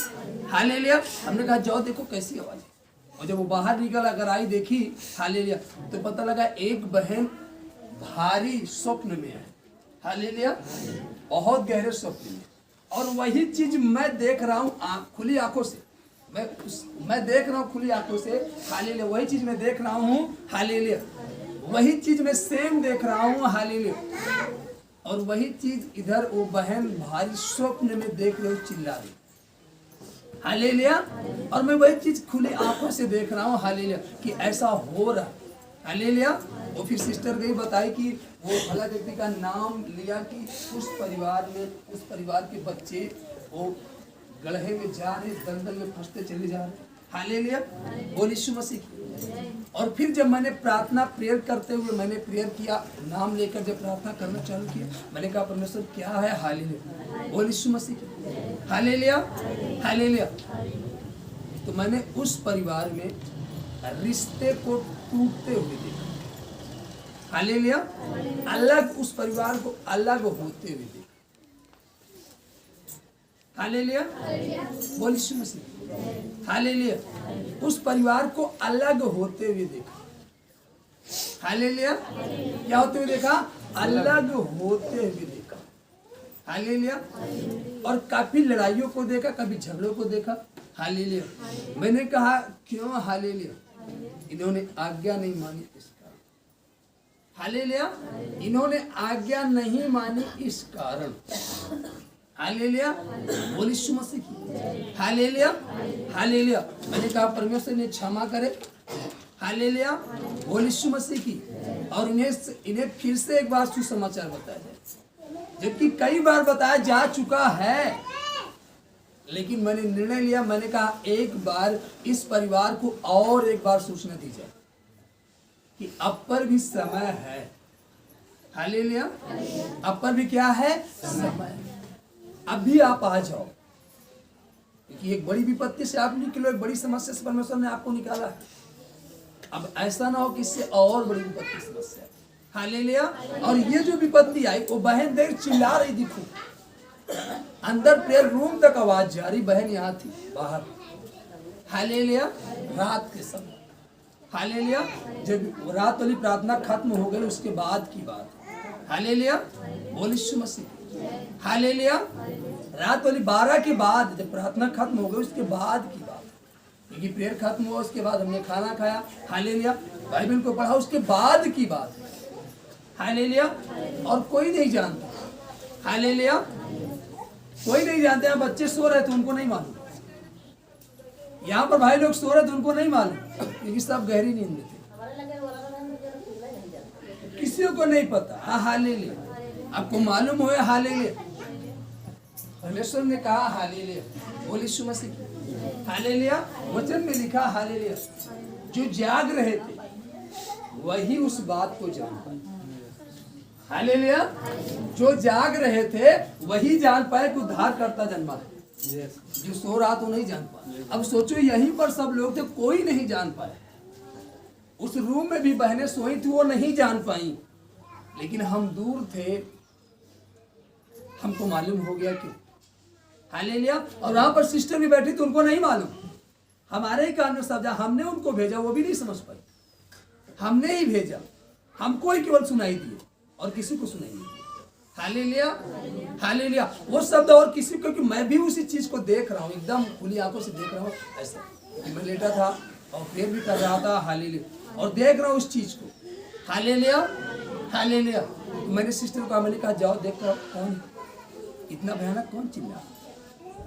हालेलुया, हमने कहा जाओ देखो कैसी आवाज है। और जब वो बाहर निकल अगर आई देखी, हालेलुया, तो पता लगा एक बहन भारी स्वप्न में है। हालेलुया, बहुत गहरे स्वप्न में। और वही चीज मैं देख रहा हूँ खुली आंखों से। मैं देख रहा हूँ खुली आंखों से। हालेलुया, वही चीज मैं देख रहा हूँ। हालेलुया, वही चीज मैं सेम देख रहा हूँ। हालेलुया, और वही चीज इधर वो बहन भारी स्वप्न में देख रही, चिल्ला रही। हालेलुया, और मैं वही चीज खुली आंखों से देख रहा हूँ। हालेलुया, कि ऐसा हो रहा। हालेलुया, वो फिर सिस्टर गई बताई कि वो भला व्यक्ति का नाम लिया कि उस परिवार में, उस परिवार के बच्चे वो गड्ढे में जा रहे, दलदल में फंसते चले जा रहे। हालेलुया, बोल यीशु मसीह की। और फिर जब मैंने प्रार्थना प्रेयर करते हुए मैंने प्रेयर किया, नाम लेकर जब प्रार्थना करना चालू किया, मैंने कहा परमेश्वर क्या है। हालेलुया, बोल यीशु मसीह की। हालेलुया, हालेलुया, तो मैंने उस परिवार में रिश्ते को टूटते हुए देखा। हालेलुया, अलग, उस परिवार को अलग होते हुए देखा। हालेलुया, बोल यीशु मसीह। हालेलुया, उस परिवार को अलग होते हुए देखा। हालेलुया, क्या होते हुए देखा? अलग होते हुए देखा। हालेलुया, और काफी लड़ाइयों को देखा, कभी झगड़ों को देखा। हालेलुया, मैंने कहा क्यों? हालेलुया, इन्होंने आज्ञा नहीं मानी इसका। हालेलुया। इन्होंने आज्ञा नहीं मानी इस कारण। हालेलुया। बोल यीशु मसीह की। हालेलुया। हालेलुया। मैंने कहा परमेश्वर ने क्षमा करे। हालेलुया। बोल यीशु मसीह की। और इन्हें फिर से एक बार सुसमाचार बताया जाए, जबकि कई बार बताया जा चुका है, लेकिन मैंने निर्णय लिया, मैंने कहा एक बार इस परिवार को और एक बार सूचना दी जाए कि अब पर भी समय है। हालेलुया। अब पर भी क्या है? समय। अभी आप आ जाओ, क्योंकि एक बड़ी विपत्ति से आप निकलो, एक बड़ी समस्या से परमेश्वर ने आपको निकाला है। अब ऐसा ना हो कि इससे और बड़ी विपत्ति समस्या। हालेलुया। और ये जो विपत्ति आई, वो बहन देर चिल्ला रही दिखो, अंदर प्रेयर रूम तक आवाज जा रही। बहन यहाँ थी बाहर। हालेलुया। रात के समय। हालेलुया। जब रात वाली प्रार्थना खत्म हो गई उसके बाद की बात। हालेलुया। बोल यीशु मसीह। हालेलुया। रात वाली 12 के बाद जब प्रार्थना खत्म हो गई उसके बाद की बात, क्योंकि प्रेयर खत्म हुआ उसके बाद हमने खाना खाया। हालेलुया। बाइबल को पढ़ा उसके बाद की बात। हालेलुया। और कोई नहीं जानता। हालेलुया। कोई नहीं जानते। यहाँ बच्चे सो रहे थे, उनको नहीं मालूम। यहाँ पर भाई लोग सो रहे थे, उनको नहीं मालूम, क्योंकि सब गहरी नींद में थे, किसी को नहीं पता। हाँ हालेलुया। आपको मालूम हो? हालेलुया। परमेश्वर ने कहा हालेलुया। बोल यीशु मसीह। हालेलुया। वचन में लिखा हालेलुया, जो जाग रहे थे वही उस बात को जान पाए। हालेलुया। जो जाग रहे थे वही जान पाए कि उद्धार करता जन्मा है। जो सो रहा तो नहीं जान पाया। अब सोचो, यहीं पर सब लोग थे, कोई नहीं जान पाया। उस रूम में भी बहनें सोई थी, वो नहीं जान पाई, लेकिन हम दूर थे, हमको मालूम हो गया कि। हालेलुया। और वहां पर सिस्टर भी बैठी थी, उनको नहीं मालूम। हमारे ही कारण सब जा, हमने उनको भेजा, वो भी नहीं समझ पाई। हमने ही भेजा, हमको ही केवल सुनाई दिए और किसी को सुनाई नहीं दिया। हालेलुया। हालेलुया। वो शब्द और किसी को, कि मैं भी उसी चीज को देख रहा हूँ, एकदम खुली आंखों से देख रहा हूँ। ऐसा कि मैं लेटा था और प्रेयर भी कर रहा था। हालेलुया। और देख रहा हूँ उस चीज को। हालेलुया। हालेलुया। मैंने सिस्टर को कहा, मैंने कहा जाओ देख कर कौन इतना भयानक, कौन चिल्ला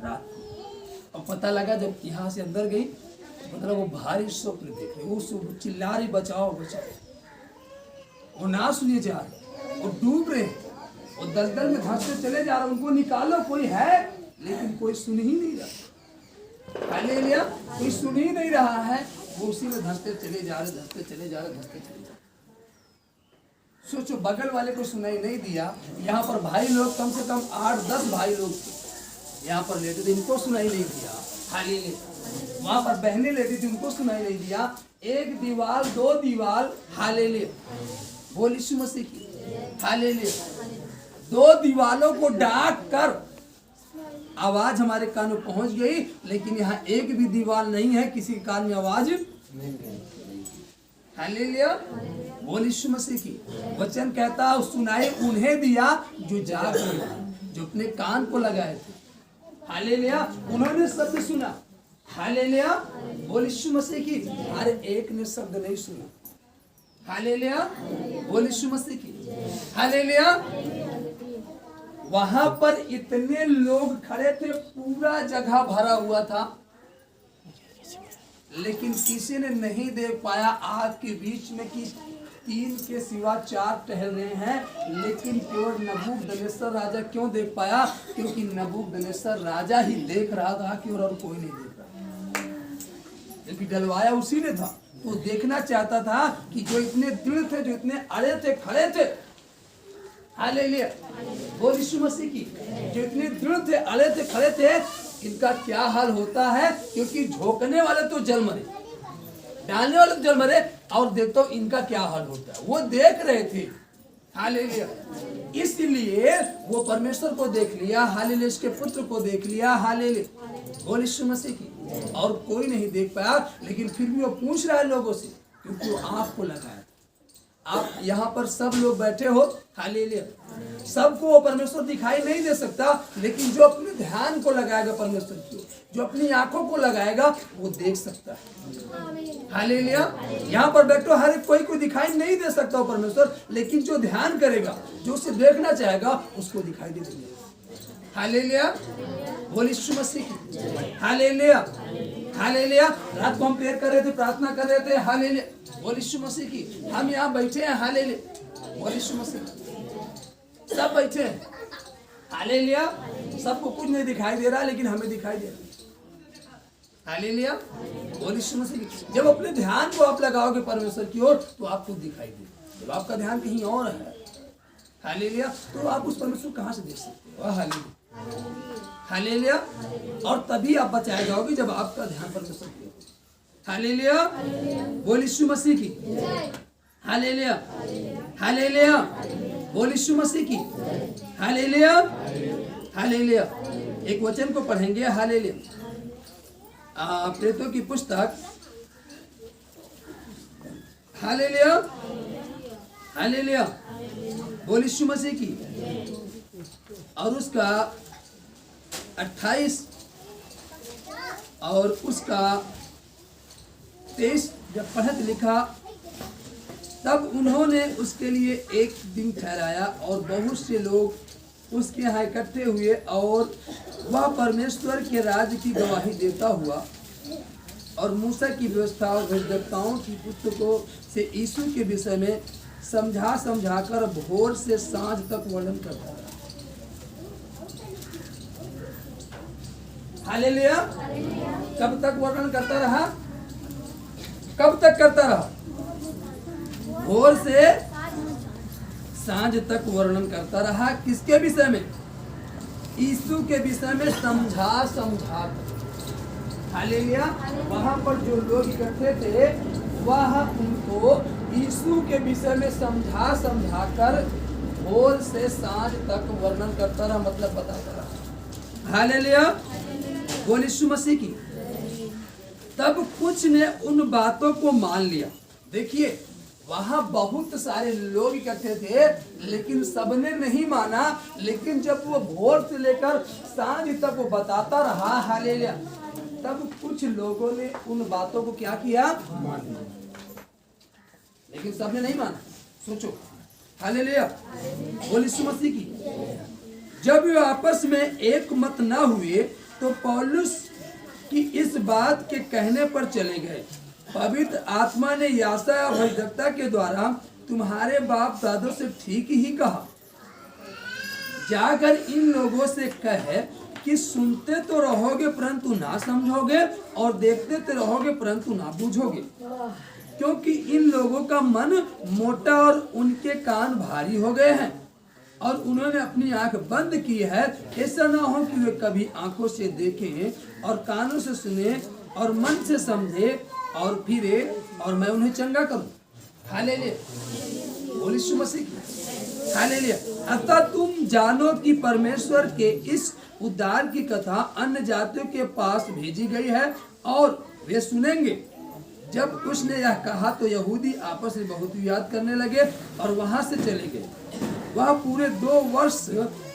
रात को। और पता लगा जब यहाँ से अंदर गई, मतलब वो भारी स्वप्न देख रही, वो चिल्ला रही बचाओ बचाओ। वो ना सुने जा रहे, वो डूब रहे, वो दलदल में धंसते चले जा रहे, उनको निकालो, कोई है, लेकिन कोई सुन ही नहीं रहा। हालेलुया। कोई सुन ही नहीं रहा है, वो उसी में धंसते चले जा रहे, धंसते चले जा रहे, धंसते चले जा रहे। सोचो, बगल वाले को सुनाई नहीं दिया। यहाँ पर भाई लोग कम से कम 8-10 भाई लोग थे, यहाँ पर लेटे थे, इनको सुनाई नहीं दिया। हालेलुया। वहां पर बहनें लेटी थी, उनको सुनाई नहीं दिया। एक दीवार, 2 दीवार। हालेलुया। बोल यीशु मसीह की। हालेलुया। 2 दीवारों को डाक कर आवाज हमारे कान में पहुंच गई, लेकिन यहाँ एक भी दीवार नहीं है, किसी के कान में आवाज नहीं गई। हालेलुया। बोल यीशु मसीह की। वचन कहता सुनाई उन्हें दिया जो जाग रहे, जो अपने कान को लगाए थे। हालेलुया। उन्होंने शब्द सुना। हालेलुया। बोल यीशु मसीह की। हर एक ने शब्द नहीं सुना। हालेलुया। बोल यीशु मसीह की। हालेलुया। वहां पर इतने लोग खड़े थे, पूरा जगह भरा हुआ था, लेकिन किसी ने नहीं देख पाया आग के बीच में कि 3 के सिवा 4 टहल रहे हैं। लेकिन केवल नबूकदनेस्सर राजा क्यों देख पाया? क्योंकि नबूकदनेस्सर राजा ही देख रहा था कि और कोई नहीं देख रहा, क्योंकि डलवाया उसी ने था। तो देखना चाहता था कि जो इतने दृढ़ थे, जो इतने अड़े थे, खड़े थे। हालेलुया। बोल यीशु मसीह की। जो इतने दृढ़ थे, अड़े थे, खड़े थे, इनका क्या हाल होता है? क्योंकि झोंकने वाले तो जल मरे, डालने वाले तो जल मरे, और देखो इनका क्या हाल होता है। वो देख रहे थे। हालेलुया। इसलिए वो परमेश्वर को देख लिया। हालेलुया। इसके पुत्र को देख लिया। हालेलुया। बोल यीशु मसीह की। और कोई नहीं देख पाया, लेकिन फिर भी वो पूछ रहा है लोगों से, क्योंकि वो आँख को लगाया। आप यहाँ पर सब लोग बैठे हो, हालेलुया। सबको वो परमेश्वर दिखाई नहीं दे सकता, लेकिन जो अपने ध्यान को लगाएगा परमेश्वर की, जो अपनी आंखों को लगाएगा वो देख सकता है। हालेलुया। यहाँ पर बैठो हर एक कोई दिखाई नहीं दे सकता हो परमेश्वर, लेकिन जो ध्यान करेगा, जो उसे देखना चाहेगा, उसको दिखाई दे देंगे। हालेलुया। बोल यीशु मसीह की हालेलुया। हालेलुया। रात को हम प्रेयर कर रहे थे, प्रार्थना कर रहे थे, हालेलुया। बोल यीशु मसीह की। हम यहाँ बैठे हैं, हालेलुया। बोल यीशु मसीह। सब बैठे हैं, हालेलुया। सबको कुछ नहीं दिखाई दे रहा, लेकिन हमें दिखाई दे रहा। हालेलुया। बोल यीशु मसीह। जब अपने ध्यान को आप लगाओगे परमेश्वर की ओर, तो आपको दिखाई देगा। जब आपका ध्यान कहीं और है, हालेलुया, तो आप उस परमेश्वर कहाँ से देख सकते हो? हालेलुया। हालेलुया। और तभी आप बचाए जाओगे जब आपका ध्यान परमेश्वर की ओर। हालेलुया। बोल यीशु मसीह की हालेलुया। हालेलुया। बोल यीशु मसीह की हालेलुया। हालेलुया। एक वचन को पढ़ेंगे, हालेलुया। प्रेरितों की पुस्तक, हालेलुया। हालेलुया। बोल यीशु मसीह की। और उसका 28 और उसका 23 जब पढ़त लिखा, तब उन्होंने उसके लिए एक दिन ठहराया और बहुत से लोग उसके यहाँ इकट्ठे हुए, और वह परमेश्वर के राज्य की गवाही देता हुआ और मूसा की व्यवस्था और भविष्यवक्ताओं की पुस्तकों से यीशु के विषय में समझा कर भोर से सांझ तक वर्णन करता रहा। हालेलुया। कब तक वर्णन करता रहा? कब तक करता रहा? भोर से सांझ तक वर्णन करता रहा। किसके विषय में? यीशु के विषय में समझा। हालेलुया। वहां पर जो लोग इकट्ठे थे, वह उनको यीशु के विषय में समझा कर भोर से सांझ तक वर्णन करता रहा, मतलब बताता रहा। हालेलुया। बोल यीशु मसीह की। तब कुछ ने उन बातों को मान लिया। देखिए, वहां बहुत सारे लोग इकट्ठे थे, लेकिन सबने नहीं माना। लेकिन जब वो भोर से लेकर सांझ तक वो बताता रहा, हालेलुया, तब कुछ लोगों ने उन बातों को क्या किया? मान लिया। लेकिन सबने नहीं माना। सोचो, हालेलुया। बोल यीशु मसीह की। जब वे आपस में एक मत न हुए, तो पौलुस की इस बात के कहने पर चले गए, पवित्र आत्मा ने यासा और भविष्यवक्ता के द्वारा तुम्हारे बाप दादों से ठीक ही कहा। जाकर इन लोगों से कहे कि सुनते तो रहोगे परंतु ना समझोगे, और देखते तो रहोगे परंतु ना बूझोगे, क्योंकि इन लोगों का मन मोटा और उनके कान भारी हो गए हैं, और उन्होंने अपनी आंख बंद की है। ऐसा ना हो कि वे कभी आंखों से देखें और कानों से सुने और मन से समझे और फिरे, और मैं उन्हें चंगा करूं। हालेलुया। बोल यीशु मसीह की हालेलुया। अतः तुम जानो कि परमेश्वर के इस उद्धार की कथा अन्य जातियों के पास भेजी गई है, और वे सुनेंगे। जब उसने यह कहा तो यहूदी आपस में बहुत विवाद करने लगे और वहां से चले गए। वह पूरे 2 वर्ष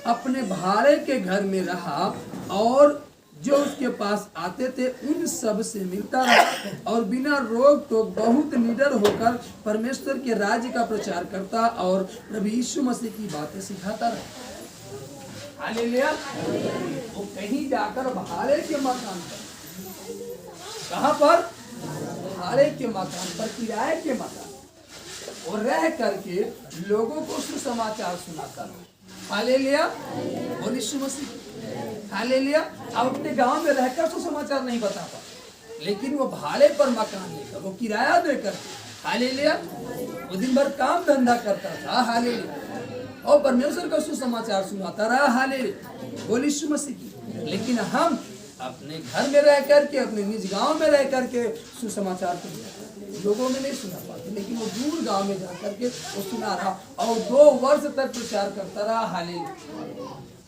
अपने भाड़े के घर में रहा, और जो उसके पास आते थे उन सब से मिलता रहा, और बिना रोक टोक बहुत निडर होकर परमेश्वर के राज्य का प्रचार करता और प्रभु यीशु मसीह की बातें सिखाता रहा। हालेलुया। वो कहीं जाकर भाड़े के मकान पर, कहाँ पर? भाड़े के मकान पर, किराए के मकान, और रह करके लोगों को सुसमाचार सुनाता रहा। हालेलुया। बोल यीशु मसीह। हालेलुया। अब अपने गांव में रहकर सुसमाचार नहीं बताता, लेकिन वो भाड़े पर मकान लेकर, वो किराया देकर, हालेलुया, वो दिन भर काम धंधा करता था। हालेलुया। और परमेश्वर का सुसमाचार सुनाता रहा। हालेलुया। बोल यीशु मसीह की। लेकिन हम अपने घर में रह करके, अपने निज गांव में रह करके सुसमाचार लोगों में नहीं सुना पाते, लेकिन वो दूर गांव में जा करके वो सुना रहा, और 2 वर्ष तक प्रचार करता रहा। हालेलुया।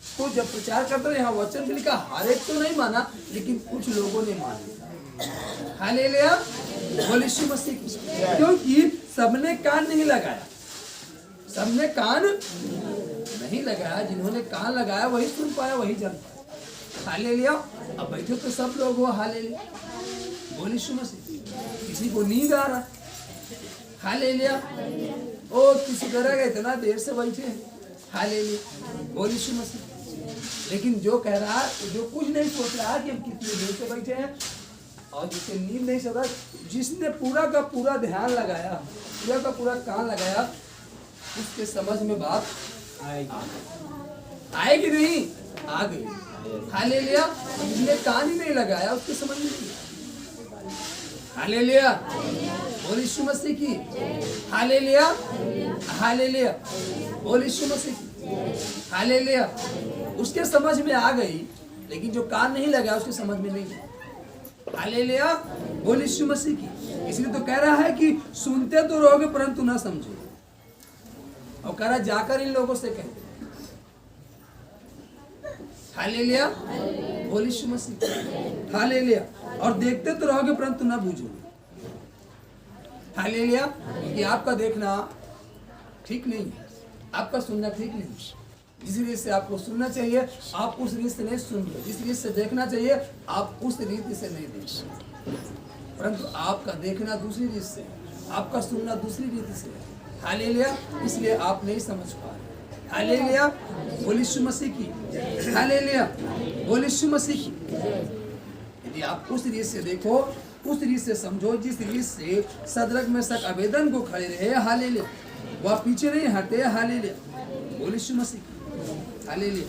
तो जब प्रचार करता रहा, यहाँ वचन में लिखा हर एक तो नहीं माना, लेकिन कुछ लोगों ने मान लिया। हालेलुया। बोल यीशु मसीह की। क्योंकि सबने कान नहीं लगाया, सबने कान नहीं लगाया, जिन्होंने कान लगाया वही सुन पाया, वही जान पाया। हालेलुया। अब बैठे तो सब लोग हो हालेलुया, बोल यीशु मसीह। किसी को नींद आ रहा, हालेलुया। ओ किसी तरह इतना देर से बैठे हैं, हालेलुया, बोल यीशु मसीह। लेकिन जो कह रहा है, जो कुछ नहीं सोच रहा कि हम कितनी देर से बैठे हैं, और जिसे नींद नहीं सका, जिसने पूरा का पूरा ध्यान लगाया, पूरा का पूरा कान लगाया, उसके समझ में बात आएगी नहीं, आ गई। हालेलुया। जिसने कान ही नहीं लगाया उसके समझ में नहीं। हालेलुया, बोल यीशु मसीह की। हालेलुया, हालेलुया, बोल यीशु मसीह की। हालेलुया। उसके समझ में आ गई, लेकिन जो कान नहीं लगा उसके समझ में नहीं। हालेलुया, बोल यीशु मसीह की। इसलिए तो कह रहा है कि सुनते तो रहोगे परंतु ना समझो, और कह रहा जाकर इन लोगों से कहते। हालेलुया, बोल यीशु मसीह। हालेलुया। और देखते तो रहोगे परंतु ना बूझोगे। हालेलुया। कि आपका देखना ठीक नहीं है, आपका सुनना ठीक नहीं है। जिस रीत से आपको सुनना चाहिए आप उस रीत से नहीं सुन रहे, जिस रीत से देखना चाहिए आप उस रीत से नहीं देख रहे, परंतु आपका देखना दूसरी रीत से, आपका सुनना दूसरी रीत से। हालेलुया। इसलिए आप नहीं समझ पा रहे। हालेलुया, बोल यीशु मसीह की। हालेलुया, बोल यीशु मसीह की। यदि आप उस रीत से देखो, उस रीत से समझो, जिस रीत से सदरक में शक आवेदन को खड़े रहे, हालेलुया, वह पीछे नहीं हटे। हालेलुया, बोल यीशु मसीह की। हालेलुया।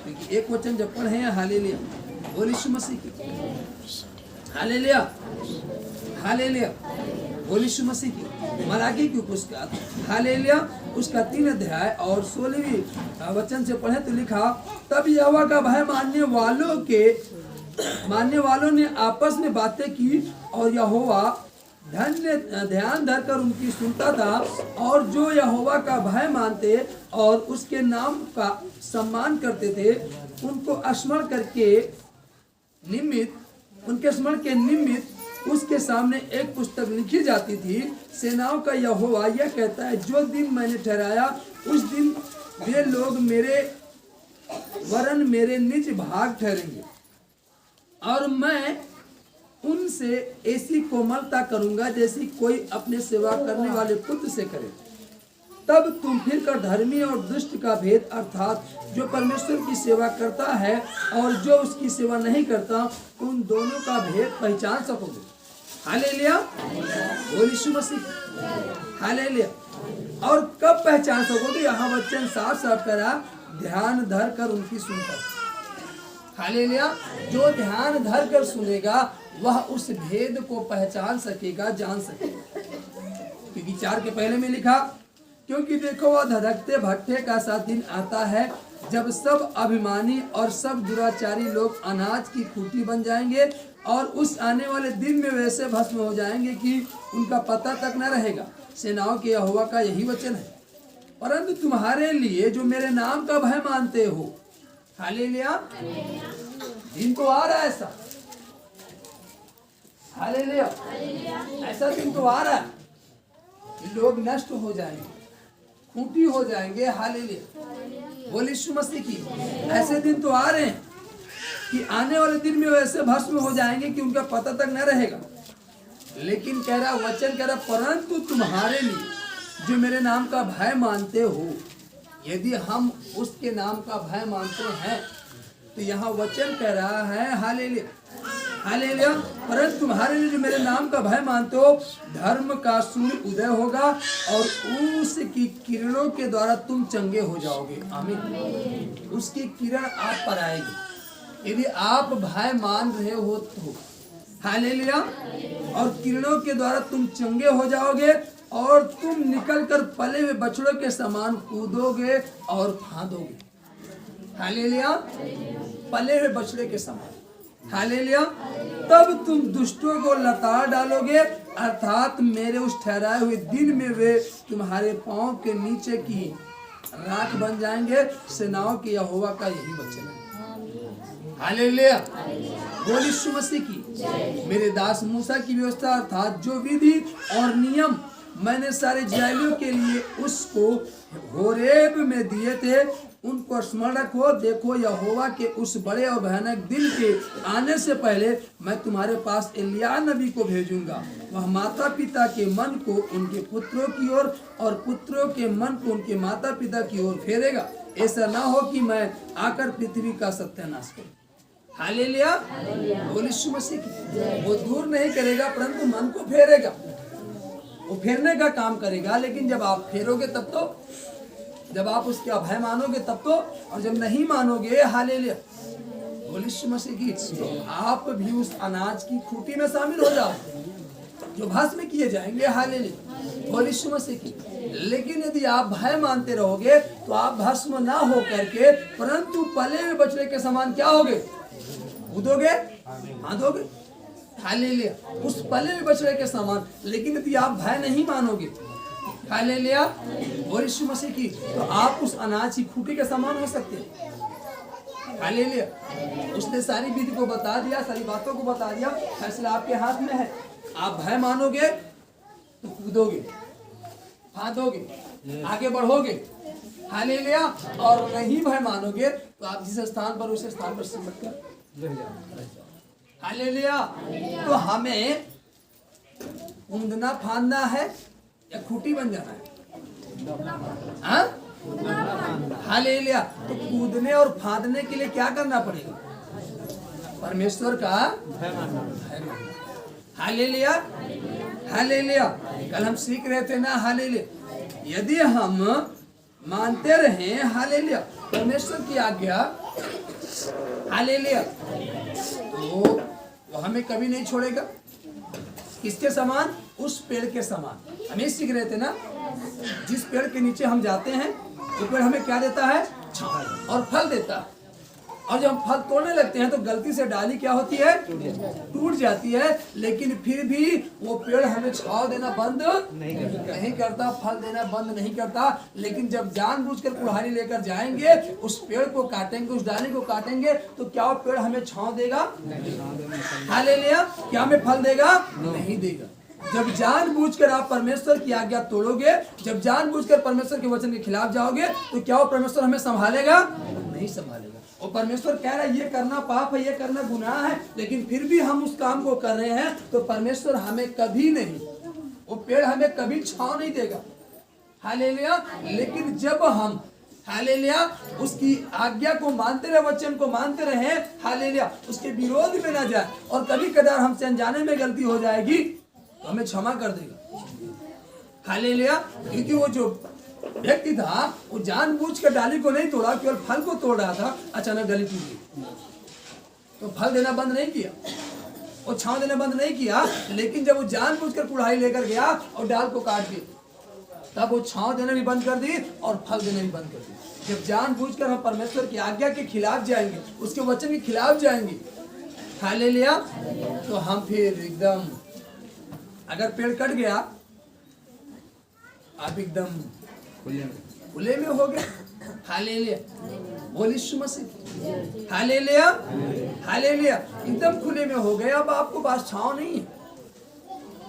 क्योंकि एक वचन जब पढ़े हैं, हालेलुया, बोल यीशु मसीह की। हालेलुया, हालेलुया, बोल यीशु मसीह की। मलाकी की पुस्तक, हालेलुया, उसका 3 अध्याय और 16वीं वचन से पढ़े तो लिखा, तब यहोवा का भय मानने वालों ने आपस में बातें की, और यहोवा ध्यान धरकर उनकी सुनता था, और जो यहोवा का भय मानते और उसके नाम का सम्मान करते थे, उनको स्मरण करके निमित्त, उनके स्मरण के निमित्त उसके सामने एक पुस्तक लिखी जाती थी। सेनाओं का यहोवा यह कहता है, जो दिन मैंने ठहराया उस दिन वे लोग मेरे निज भाग ठहरेंगे, और मैं उनसे ऐसी कोमलता करूंगा जैसी कोई अपने सेवा करने वाले पुत्र से करे। तब तुम फिर कर धर्मी और दुष्ट का भेद, अर्थात जो परमेश्वर की सेवा करता है और जो उसकी सेवा नहीं करता, उन दोनों का भेद पहचान सकोगे। हालेलुया, बोल यीशु मसीह। हालेलुया। और कब पहचान सकोगे? यहाँ वचन साफ साफ करा, ध्यान धर कर उनकी सुनता। हालेलुया। जो ध्यान धर कर सुनेगा वह उस भेद को पहचान सकेगा, जान सकेगा। क्योंकि 4 के पहले में लिखा, क्योंकि देखो वह धड़कते भट्टे का सा दिन आता है, जब सब अभिमानी और सब दुराचारी लोग अनाज की खूंटी बन जाएंगे, और उस आने वाले दिन में वैसे भस्म हो जाएंगे कि उनका पता तक न रहेगा। सेनाओं के यहोवा का यही वचन है। परंतु तुम्हारे लिए जो मेरे नाम का भय मानते हो, हालेलुया, दिन तो आ रहा है ऐसा, हालेलुया, ऐसा दिन तो आ रहा है कि लोग नष्ट हो जाएंगे, खूंटी हो जाएंगे। हालेलुया, बोल यीशु मसीह की। ऐसे दिन तो आ रहे हैं कि आने वाले दिन में वैसे भस्म हो जाएंगे कि उनका पता तक न रहेगा। लेकिन कह रहा वचन, कह रहा परंतु तुम्हारे लिए जो मेरे नाम का भय मानते हो, यदि हम उसके नाम का भय मानते हैं तो यहाँ वचन कह रहा है, हालेलुया, हालेलुया, परंतु तुम्हारे लिए जो मेरे नाम का भय मानते हो, धर्म का सूर्य उदय होगा और उसकी किरणों के द्वारा तुम चंगे हो जाओगे। आमीन। उसकी किरण आप पर आएगी यदि आप भय मान रहे हो तो। हालेलुया। और किरणों के द्वारा तुम चंगे हो जाओगे, और तुम निकलकर पले हुए बछड़ों के समान कूदोगे और फांदोगे। हालेलुया। पले हुए बछड़े के समान। हालेलुया। तब तुम दुष्टों को लताड़ डालोगे, अर्थात मेरे उस ठहराए हुए दिन में वे तुम्हारे पांव के नीचे की राख बन जाएंगे। सेनाओं के यहोवा का यही वचन है। हालेलुया। बोल यीशु मसीह की। मेरे दास मूसा की व्यवस्था, अर्थात जो विधि और नियम मैंने सारे इस्राएलियों के लिए उसको होरेब में दिए थे, उनको स्मरण रखो। देखो यहोवा के उस बड़े और भयानक दिन के आने से पहले मैं तुम्हारे पास एलिय्याह नबी को भेजूंगा। वह माता पिता के मन को उनके पुत्रों की ओर और पुत्रों के मन को उनके माता पिता की ओर फेरेगा। ऐसा ना हो कि मैं आकर पृथ्वी का सत्यानाश करूं। हालेलुया, बोल यीशु मसीह की। वो दूर नहीं करेगा परंतु मन को फेरेगा, वो फेरने का काम करेगा। लेकिन जब आप फेरोगे तब तो, जब आप उसके अभय मानोगे तब तो, और जब नहीं मानोगे, हालेलुया, बोल यीशु मसीह की, तो आप भी उस अनाज की खूंटी में शामिल हो जाओ जो भस्म किए जाएंगे। हालेलुया, बोल यीशु मसीह की। लेकिन यदि आप भय मानते रहोगे तो आप भस्म ना हो करके परंतु पले में बछड़े के समान क्या होगे? कूदोगे, बांधोगे। हालेलुया, उस पले में बछड़े के समान। लेकिन यदि आप भय नहीं मानोगे, हालेलुया, और यीशु मसीह की, तो आप उस अनाज की खूंटी के समान हो सकते हैं। हालेलुया, उसने सारी विधि को बता दिया, सारी बातों को बता दिया। फैसला आपके हाथ में है। आप भय मानोगे तो कूदोगे, फांदोगे, आगे बढ़ोगे। हालेलुया, और नहीं भय मानोगे तो आप जिस स्थान पर, उस स्थान पर सिमट कर रह जाओगे। हालेलुया, तो हमें कूदना फांदना है या खूंटी बन जाना है? हाँ, हालेलुया, तो कूदने और फांदने के लिए क्या करना पड़ेगा? परमेश्वर का भय मानना। हालेलुया, हालेलुया, कल हम सीख रहे थे ना, हालेलुया, यदि हम मानते रहें, हालेलुया, परमेश्वर की आज्ञा, हालेलुया, तो वो हमें कभी नहीं छोड़ेगा। किसके समान? उस पेड़ के समान। हमें सीख रहे थे ना, जिस पेड़ के नीचे हम जाते हैं वो पेड़ हमें क्या देता है? छांव और फल देता है। और जब हम फल तोड़ने लगते हैं तो गलती से डाली क्या होती है? टूट जाती है। लेकिन फिर भी वो पेड़ हमें छांव देना बंद नहीं करता, फल देना बंद नहीं करता। लेकिन जब जानबूझकर कुल्हाड़ी लेकर जाएंगे, उस पेड़ को काटेंगे, उस डाली को काटेंगे, तो क्या वो पेड़ हमें छांव देगा? हालेलुया, क्या हमें फल देगा? नहीं देगा। जब जानबूझकर आप परमेश्वर की आज्ञा तोड़ोगे, जब जानबूझकर परमेश्वर के वचन के खिलाफ जाओगे, तो क्या वो परमेश्वर हमें संभालेगा? नहीं संभालेगा। और परमेश्वर कह रहा है ये करना पाप है, ये करना गुनाह है, लेकिन फिर भी हम उस काम को कर रहे हैं, तो परमेश्वर हमें कभी नहीं, वो पेड़ हमें कभी छांव नहीं देगा। हालेलुया, लेकिन जब हम, हालेलुया, उसकी आज्ञा को मानते रहे, वचन को मानते रहे, हालेलुया, उसके विरोध में ना जाए, और कभी कदार हमसे अनजाने में गलती हो जाएगी तो हमें क्षमा कर देगा। हालेलुया, क्योंकि वो जो व्यक्ति था वो जानबूझकर डाली को नहीं तोड़ा, केवल फल को तोड़ रहा था। अचानक डाली टूट गई तो फल देना बंद नहीं किया, वो छांव देना बंद नहीं किया। लेकिन जब वो जानबूझकर कुल्हाड़ी लेकर गया और डाल को काट दी, तब वो छांव देना भी बंद कर दी और फल देना भी बंद कर दी। जब जानबूझकर हम परमेश्वर की आज्ञा के खिलाफ जाएंगे, उसके वचन के खिलाफ जाएंगे, हालेलुया, तो हम फिर एकदम, अगर पेड़ कट गया आप एकदम खुले में हो गए। हालेलुया, बोल यीशु मसीह। हालेलुया, हालेलुया, एकदम खुले में हो गए। अब आपको पास छांव नहीं है।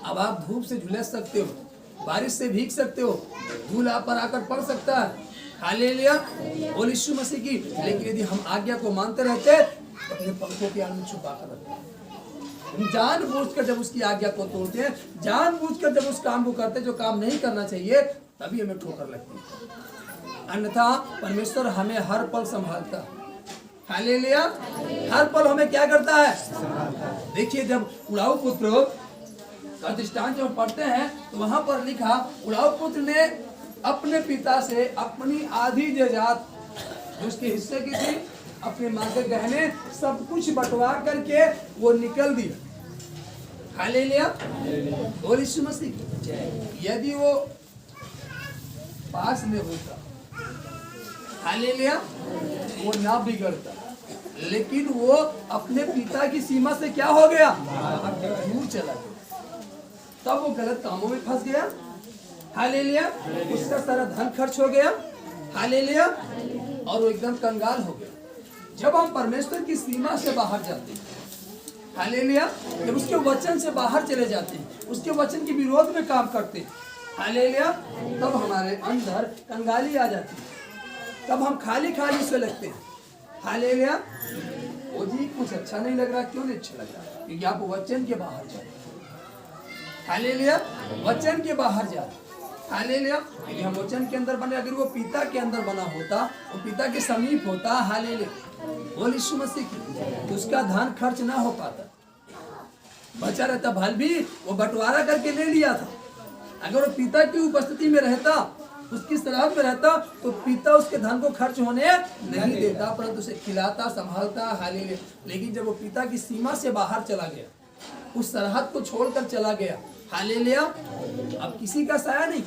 अब आप धूप से झुलस सकते हो, बारिश से भीग सकते हो, धूल आप पर आकर पड़ सकता है। हालेलुया, बोल यीशु मसीह की। लेकिन यदि हम आज्ञा को मानते रहते, अपने पंखों के आड़ में छुपा कर रखते हैं। जानबूझकर जब उसकी आज्ञा को तोड़ते हैं, जानबूझकर जब उस काम को करते जो काम नहीं करना चाहिए, तभी हमें ठोकर लगती है। अन्यथा परमेश्वर हमें हर पल संभालता है। हालेलुया, हर पल हमें क्या करता है? देखिए, जब उड़ाऊ पुत्र का दृष्टांत जब पढ़ते हैं तो वहां पर लिखा, उड़ाऊ पुत्र ने अपने पिता से अपनी आधी जायदाद जो उसके हिस्से की थी, अपने माँ के गहने, सब कुछ बंटवा करके वो निकल दिया। हालेलुया, बोल यीशु मसीह। यदि वो पास में होता, हालेलुया, वो ना बिगड़ता, लेकिन वो अपने पिता की सीमा से क्या हो गया? दूर चला गया। तब वो गलत कामों में फंस गया। हालेलुया, उसका सारा धन खर्च हो गया। हालेलुया, और वो एकदम कंगाल हो गया। जब हम परमेश्वर की सीमा से बाहर जाते हैं, हालेलुया, जब उसके वचन से बाहर चले जाते हैं, उसके वचन के विरोध में काम करते हैं, हालेलुया। तब हमारे अंदर कंगाली आ जाती है, तब हम खाली खाली से लगते हैं। हालेलुया। वो जी कुछ अच्छा नहीं लग रहा, क्यों नहीं अच्छा लग रहा? क्योंकि आप वचन के बाहर जा रहे हैं। हालेलुया। वचन के बाहर जा रहे हैं। हालेलुया। यदि हम वचन के अंदर बने, अगर वो पिता के अंदर बना होता, वो पिता के समीप होता, हालेलुया, बोल यीशु मसीह की, तो उसका धन खर्च ना हो पाता, बचा रहता। भल भी वो बंटवारा करके ले लिया था। अगर वो पिता की उपस्थिति में रहता, उसकी सलाहत में रहता, तो पिता उसके धन को खर्च होने नहीं देता, परंतु उसे खिलाता, संभालता। हालेलुया। लेकिन जब वो पिता की सीमा से बाहर चला गया, उस सरहद को छोड़कर चला गया, हालेलुया, अब किसी का साया नहीं।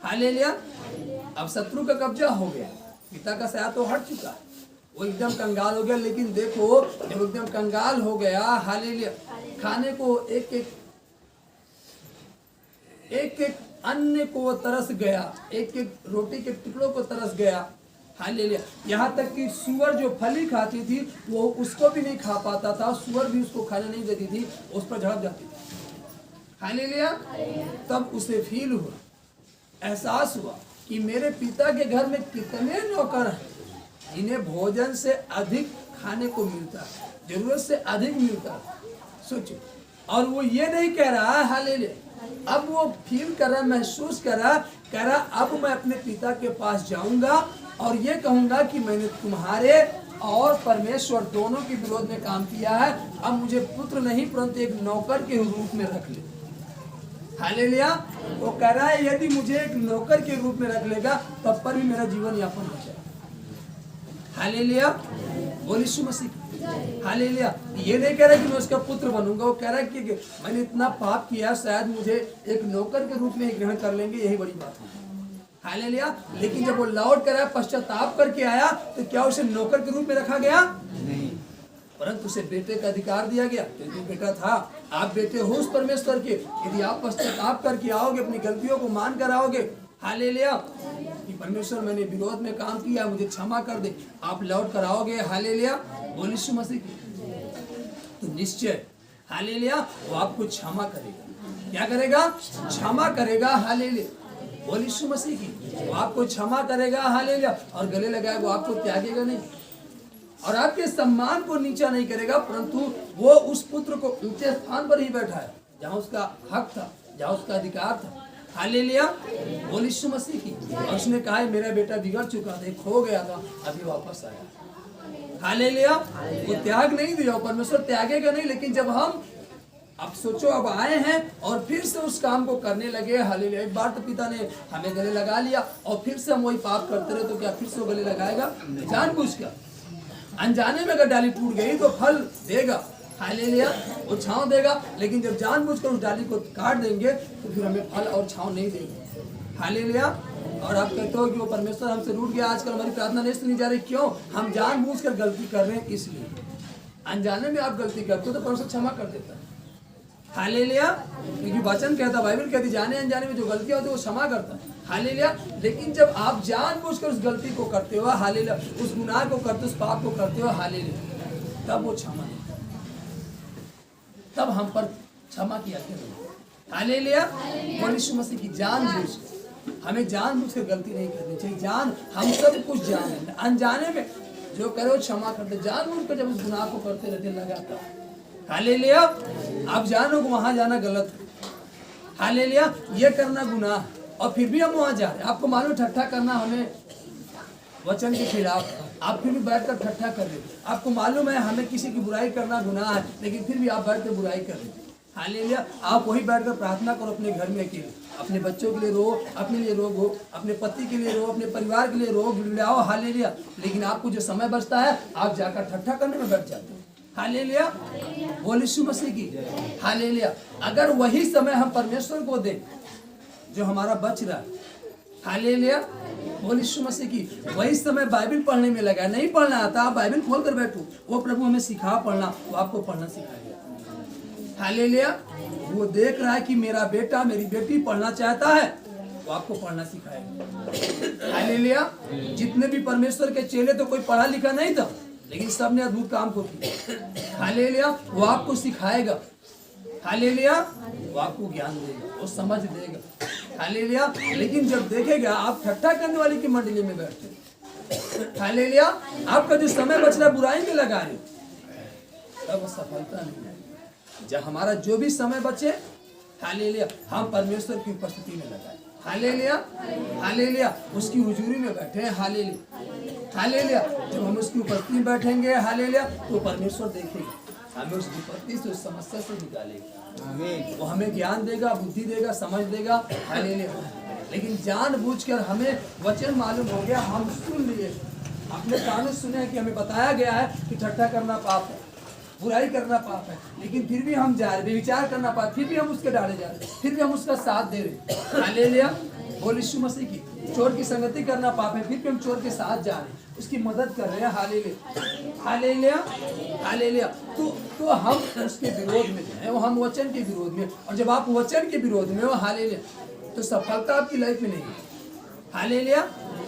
हालेलुया। अब शत्रु का कब्जा हो गया, पिता का साया तो हट चुका, वो एकदम कंगाल हो गया। लेकिन देखो, जब एकदम कंगाल हो गया, हालेलुया, खाने को एक एक अन्न को वो तरस गया, एक एक रोटी के टुकड़ों को तरस गया। हालेलुया। यहाँ तक कि सूअर जो फली खाती थी, वो उसको भी नहीं खा पाता था, सूअर भी उसको खाने नहीं देती थी, उस पर झड़प जाती थी। हालेलुया। तब उसे फील हुआ, एहसास हुआ कि मेरे पिता के घर में कितने नौकर हैं, इन्हें भोजन से अधिक खाने को मिलता है, जरूरत से अधिक मिलता है। सोचो। और वो ये नहीं कह रहा है, हालेलुया, अब वो फील कर रहा, महसूस कर रहा, अब मैं अपने पिता के पास जाऊंगा और ये कहूंगा कि मैंने तुम्हारे और परमेश्वर दोनों के विरोध में काम किया है, अब मुझे पुत्र नहीं परंतु एक नौकर के रूप में रख ले। हालेलुया। वो कह रहा है, यदि मुझे एक नौकर के रूप में रख लेगा, तब पर भी मेरा जीवन यापन हो जाएगा। हालेलुया। बोल यीशु मसीह। हालेलुया। ये नहीं कह रहा कि मैं उसका पुत्र बनूंगा, वो कह रहा है कि मैंने इतना पाप किया, शायद मुझे एक नौकर के रूप में ही ग्रहण कर लेंगे, यही बड़ी बात है। हालेलुया। लेकिन जब वो लौट कर आया, पश्चाताप करके आया, तो क्या उसे नौकर के रूप में रखा गया? नहीं, परंतु उसे बेटे का अधिकार दिया गया, क्योंकि बेटा था। आप बेटे हो उस परमेश्वर के, यदि आप पश्चाताप करके आओगे, अपनी गलतियों को मान कर आओगे, हालेलुया, कि परमेश्वर मैंने विरोध में काम किया, मुझे क्षमा कर दे, आप लौट कर आओगे, हालेलुया, बोल यीशु मसीह की, तो निश्चय, हालेलुया, वो आपको क्षमा करेगा। क्या करेगा? क्षमा करेगा। हालेलुया, बोल यीशु मसीह की, वो आपको क्षमा करेगा। हालेलुया। और गले लगाएगा, वो आपको त्यागेगा नहीं और आपके सम्मान को नीचा नहीं करेगा, परंतु वो उस पुत्र को ऊंचे स्थान पर ही बैठा है, जहाँ उसका हक था, जहाँ उसका अधिकार था। हालेलुया, बोल यीशु मसीह की। और उसने कहा, मेरा बेटा बिगड़ चुका था, खो गया था, अभी वापस आया। हालेलुया। वो त्याग नहीं दिया, परमेश्वर त्यागेगा नहीं। लेकिन जब हम, अब सोचो, अब आए हैं और फिर से उस काम को करने लगे, हालेलुया, एक बार तो पिता ने हमें गले लगा लिया और फिर से हम वही पाप करते रहे, तो क्या फिर से वो गले लगाएगा? जानबूझकर, अनजाने में अगर डाली टूट गई तो फल देगा। हालेलुया, वो छांव देगा। लेकिन जब जानबूझकर उस डाली को काट देंगे तो फिर हमें फल और छांव नहीं देगा। हालेलुया। और आप कहते हो कि वो परमेश्वर हमसे रूठ गया, आजकल हमारी प्रार्थना नहीं सुनी जा रही, क्यों? हम जानबूझकर गलती कर रहे हैं, इसलिए। अनजाने में आप गलती करते हो तो परमेश्वर क्षमा कर देता है। हालेलुया। क्योंकि वचन कहता, बाइबल कहती, जाने अनजाने में जो गलतियां होती है वो क्षमा करता है। हालेलुया। लेकिन जब आप जानबूझकर उस गलती को करते हो, हालेलुया, उस गुनाह को करते हो, उस पाप को करते हो, हालेलुया, तब वो क्षमा नहीं, तब हम पर क्षमा किया करता। हालेलुया, बोल यीशु मसीह की। जानबूझकर, हमें जानबूझकर गलती नहीं करनी चाहिए। हम सब कुछ जाने, अनजाने में जो करो क्षमा करते, जानबूझकर जब उस गुनाह को करते रहते लगातार। हालेलुया। आप जानो कि वहां जाना गलत है, हालेलुया, ये करना गुनाह, और फिर भी हम वहां जा रहे हैं। आपको मालूम, ठट्ठा करना हमें वचन के खिलाफ, आप फिर भी बैठकर ठट्ठा कर रहे हैं। आपको मालूम है हमें किसी की बुराई करना गुनाह है, लेकिन फिर भी आप बैठ कर बुराई कर रहे हैं। हालेलुया। आप वही बैठकर प्रार्थना करो अपने घर में अकेले, अपने बच्चों के लिए रो, अपने लिए रो, अपने पति के लिए रो, अपने परिवार के लिए रो, गिड़गिड़ाओ। हालेलुया। लेकिन आपको जो समय बचता है, आप जाकर ठट्ठा करने में बैठ जाते हो। हालेलुया, बोल यीशु मसीह की। हालेलुया। अगर वही समय हम परमेश्वर को दें जो हमारा बच रहा है, हालेलुया, बोल यीशु मसीह की, वही समय बाइबल पढ़ने में लगा। नहीं पढ़ना आता, आप बाइबल खोल कर बैठो, वो प्रभु हमें सिखा पढ़ना, वो आपको पढ़ना सिखाएगा। हालेलुया। वो देख रहा है कि मेरा बेटा, मेरी बेटी पढ़ना चाहता है, वो आपको पढ़ना सिखाएगा। हालेलुया। जितने भी परमेश्वर के चेले, तो कोई पढ़ा लिखा नहीं था, लेकिन सबने अद्भुत काम को किया। हालेलुया। वो आपको सिखाएगा। हालेलुया। वो आपको ज्ञान देगा, वो समझ देगा। हालेलुया। लेकिन जब देखेगा आप ठट्ठा करने वाली की मंडली में बैठे, हालेलुया, आपका जो समय बच रहा बुराई में लगा रहे, तब सफलता नहीं आएगी। जब हमारा जो भी समय बचे, हालेलुया, हम परमेश्वर की उपस्थिति में लगाए, हालेलुया, हालेलुया, उसकी हुजूरी में बैठे, हालेलुया, हालेलुया। जब हम उसकी उपस्थिति में बैठेंगे, हालेलुया, तो परमेश्वर देखेगा, हमें उस विपत्ति से, उस समस्या से निकालेगा। वो हमें ज्ञान देगा, बुद्धि देगा, समझ देगा, हालेलुया। लेकिन जानबूझकर हमें वचन मालूम हो गया, हम सुन लिए, अपने कानों सुने कि हमें बताया गया है कि ठट्ठा करना पाप है, बुराई करना पाप है, लेकिन फिर भी हम जा रहे, विचार करना पाप, फिर भी हम उसके डाले जा रहे, फिर भी हम उसका साथ दे रहे, हालेलुया। बोल यीशु मसीह की। चोर की संगति करना पाप है, फिर भी हम चोर के साथ जा रहे, उसकी मदद कर रहे हैं, हालेलुया, हालेलुया, हालेलुया। तो हम उसके विरोध में हैं, वो हम वचन के विरोध में, और जब आप वचन के विरोध में हो, हालेलुया, तो सफलता आपकी लाइफ में नहीं है, हालेलुया।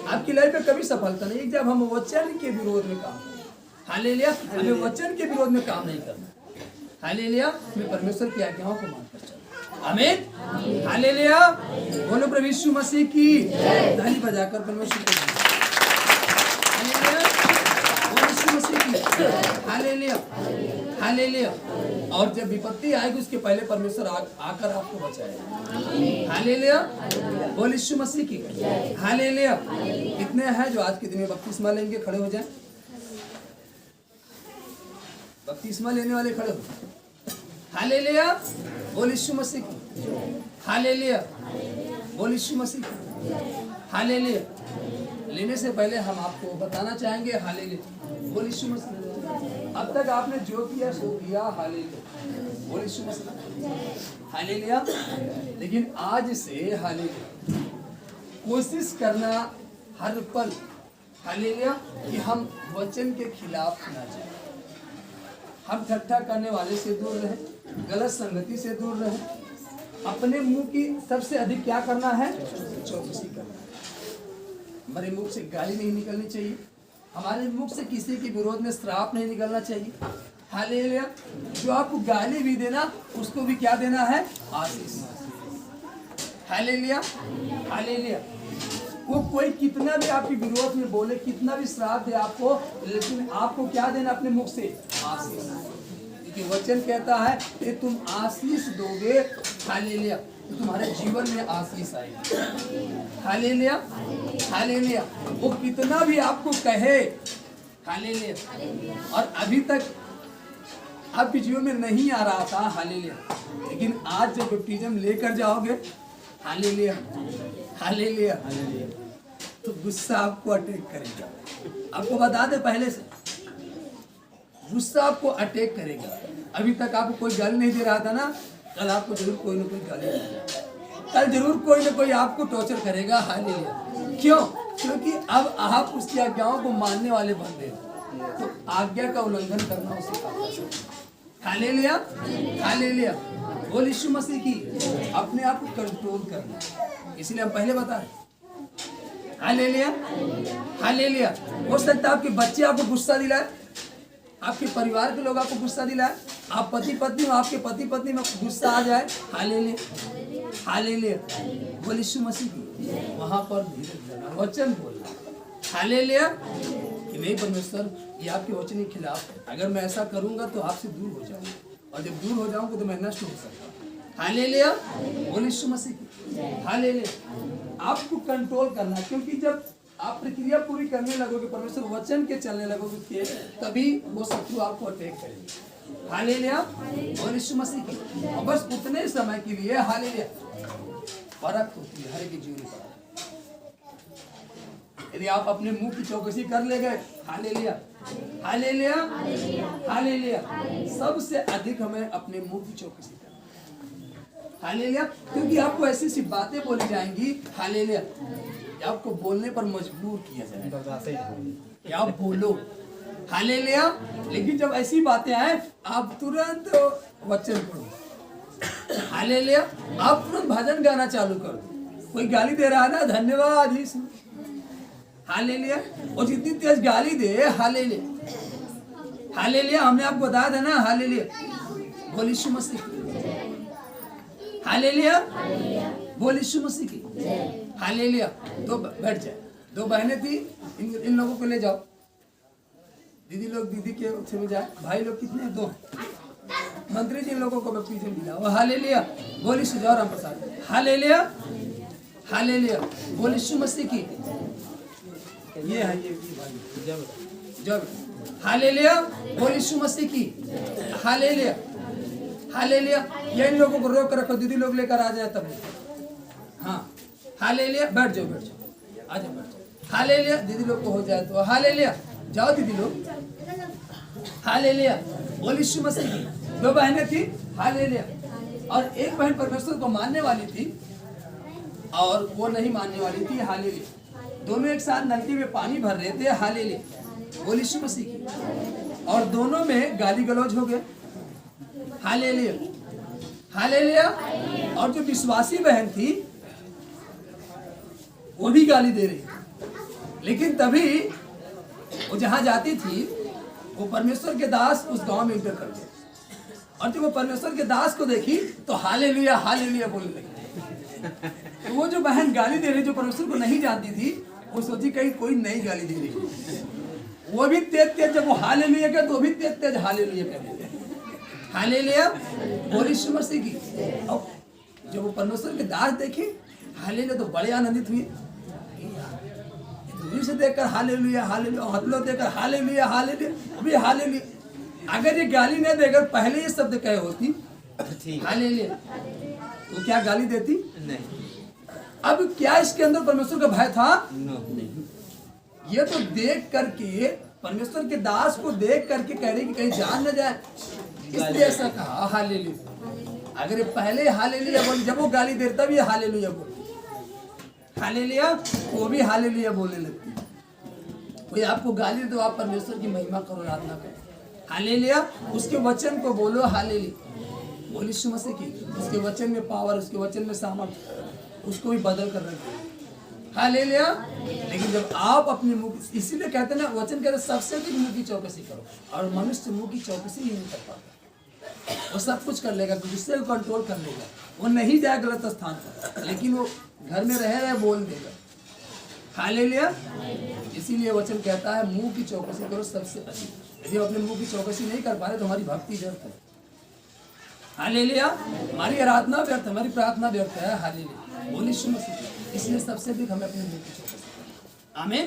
आपकी लाइफ में कभी सफलता नहीं, जब हम वचन के विरोध में काम, हालेलुया, हमें वचन के विरोध में काम नहीं करना, हालेलुया, हमें परमेश्वर की आज्ञाओं को मानकर चलना, आमीन, हालेलुया। बोलो प्रभु यीशु मसीह की ताली बजाकर परमेश्वर को, हालेलुया, बोलो यीशु मसीह की, हालेलुया, हालेलुया। और जब विपत्ति आएगी उसके पहले परमेश्वर आकर आपको बचाएगा, हालेलुया, बोलो यीशु मसीह की, हालेलुया। कितने हैं जो आज के दिन में बपतिस्मा लेंगे? खड़े हो जाएं, बपतिस्मा लेने वाले खड़े हो, हालेलुया, बोल यीशु मसीह की, हालेलुया, बोल यीशु मसीह की, हालेलुया। लेने से पहले हम आपको बताना चाहेंगे, हालेलुया, बोल यीशु मसीह। अब तक आपने जो किया सो किया, हालेलुया, बोल यीशु मसीह, हालेलुया। लेकिन आज से, हालेलुया, कोशिश करना हर पल, हालेलुया, कि हम वचन के खिलाफ ना जाए, हम ठट्ठा करने वाले से दूर रहें, गलत संगति से दूर रहें, अपने मुंह की सबसे अधिक क्या करना है? चौकसी करना है। हमारे मुख से गाली नहीं निकलनी चाहिए, हमारे मुख से किसी के विरोध में श्राप नहीं निकलना चाहिए, हालेलुया। जो आपको गाली भी देना, उसको भी क्या देना है? आशीष, हालेलुया, हालेलुया। वो कोई कितना भी आपके विरोध में बोले, कितना भी श्राप दे आपको, लेकिन आपको क्या देना अपने मुख से? आशीष। क्योंकि वचन कहता है कि तुम आशीष दोगे, हालेलुया, तो तुम्हारे जीवन में आशीष आएगी, हालेलुया, हालेलुया। वो कितना भी आपको कहे, हालेलुया, और अभी तक आपके जीवन में नहीं आ रहा था, हालेलुया, लेकिन आज जब बैप्टिज्म लेकर जाओगे, हालेलुया, हालेलुया, तो गुस्सा आपको अटैक करेगा। आपको बता दे पहले से, गुस्सा आपको अटैक करेगा। अभी तक आपको कोई गाली नहीं दे रहा था ना, कल आपको जरूर कोई ना कोई गाली देगा, कल जरूर कोई ना कोई आपको टॉर्चर करेगा, हालेलुया। क्यों? क्योंकि अब आप उसकी आज्ञाओं को मानने वाले बन गए, तो आज्ञा का उल्लंघन करना उसे काम, हालेलुया, हालेलुया। बोल यीशु मसीह की, अपने आप को कंट्रोल करना, इसलिए हम पहले बता रहे, हालेलुया, हालेलुया। हो सकता है आपके बच्चे आपको गुस्सा दिलाए, आपके परिवार के लोग आपको गुस्सा दिलाए, आप पति पत्नी, आपके पति पत्नी में गुस्सा आ जाए, हालेलुया, हालेलुया। बोल यीशु मसीह की, वहां पर धीरे धीरे वचन बोलना, हालेलुया, कि नहीं परमेश्वर, ये आपके वचन के खिलाफ है, अगर मैं ऐसा करूंगा तो आपसे दूर हो जाऊंगा, और जब दूर हो जाऊंगा तो मैं नष्ट हो सकता, हालेलुया, बोल यीशु मसीह की, हालेलुया। आपको कंट्रोल करना, क्योंकि जब आप प्रक्रिया पूरी करने लगोगे, परमेश्वर वचन के चलने लगोगे, तभी वो शत्रु आपको अटैक करेंगे, हालेलुया, बोल यीशु मसीह की। और बस उतने समय के लिए, हालेलुया, फर्क होती है हर एक जीवन पर। यदि आप अपने मुंह की चौकसी कर ले गए, हालेलुया, हालेलुया, हालेलुया, सबसे अधिक हमें अपने मुंह की चौकसी करना, हालेलुया, क्योंकि आपको ऐसी सी बातें बोली जाएंगी, हालेलुया, आपको बोलने पर मजबूर किया जाएगा कि आप बोलो, हालेलुया। लेकिन जब ऐसी बातें आए, आप तुरंत वचन पढ़ो, हालेलुया, आप तुरंत भजन गाना चालू कर दो। कोई गाली दे रहा है ना, धन्यवाद यीशु, हालेलुया, और जितनी तेज गाली दे, हालेलुया, हालेलुया, हमने आपको बताया था ना, हालेलुया, बोल यीशु मसीह, हालेलुया, बोल यीशु मसीह की हालेलुया। तो बैठ जाए। दो बहनें थी, इन लोगों को ले जाओ। दीदी लोग दीदी के उत्सव में जाए। भाई लोग कितने हैं? 2 मंत्री जी इन लोगों को बपतिस्मा दिलाओ। हालेलुया। बोल यीशु जय राम प्रसाद। Hallelujah hallelujah. बोल यीशु मसीह की। ये है ये भाई जब हालेलुया। बोल यीशु मसीह की हालेलुया हालेलुया। ये इन लोगों को रोक कर रखो, दीदी लोग लेकर आ जाए तब। हाँ हालेलुया। बैठ जाओ बैठ जाओ, आ जाओ बैठ जाओ। हालेलुया। दीदी लोग को हो जाए तो हालेलुया। जाओ दीदी लोग। हालेलुया। बोल यीशु मसीह की। 2 बहनें थी। हालेलुया। और एक बहन परमेश्वर को मानने वाली थी और वो नहीं मानने वाली थी। हालेलुया। दोनों एक साथ नलकी में पानी भर रहे थे। हालेलुया। बोल यीशु मसीह की। और दोनों में गाली गलौज हो गए। Hallelujah hallelujah. और जो विश्वासी बहन थी वो भी गाली दे रही, लेकिन तभी वो जहां जाती थी वो परमेश्वर के दास उस गांव में इंटर कर गए। और जब वो परमेश्वर के दास को देखी तो हालेलुया हालेलुया बोलने लगी। तो वो जो बहन गाली दे रही, जो परमेश्वर को नहीं जानती थी, वो सोची कहीं कोई नई गाली दे रही। वो भी तेज तेज जब वो हालेलुया कहे तो भी तेज तेज हालेलुया कह रही। हालेलुया। बोल यीशु मसीह की। और जब वो परमेश्वर के दास देखे हालेलुया तो बड़े आनंदित हुए। दूर से देखकर हालेलुया हालेलुया, हथलो देखकर हालेलुया हालेलुया, अभी हालेलुया। अगर ये गाली नहीं देकर पहले ये शब्द कहे होती हालेलुया तो क्या गाली देती? नहीं। अब क्या इसके अंदर परमेश्वर का भय था? नहीं। ये तो देख करके परमेश्वर के दास को देख करके कह रही कि कहीं जान न जाए, इसलिए ऐसा कहा हालेलुया। अगर ये पहले हालेलुया बोल, जब वो गाली दे तब ये हालेलुया बोल, हालेलुया वो भी हालेलुया बोलने लगती। कोई आपको गाली दे तो आप परमेश्वर की महिमा करो, आराधना करो। हालेलुया। उसके वचन को बोलो हालेलुया। बोल यीशु मसीह की। उसके वचन में पावर, उसके वचन में सामर्थ्य, उसको भी बदल कर रखे। हालेलुया। लेकिन जब आप अपने मुंह, इसीलिए कहते हैं ना, वचन कहते सबसे अधिक मुंह की चौकसी करो, और मनुष्य मुंह की चौकसी ही नहीं कर पाता। वो सब कुछ कर लेगा, गुस्से को कंट्रोल कर लेगा, वो नहीं जाए गलत स्थान पर, लेकिन वो घर में रहे बोल देगा। हालेलुया। इसीलिए वचन कहता है मुंह की चौकसी करो सबसे अधिक। यदि अपने मुंह की चौकसी नहीं कर पा रहे तो हमारी भक्ति व्यर्थ है। हालेलुया। हमारी आराधना व्यर्थ है, हमारी प्रार्थना व्यर्थ है। हालेलुया। बोल यीशु मसीह। इसलिए सबसे अधिक हमें अपने मुंह की चौकसी। आमीन।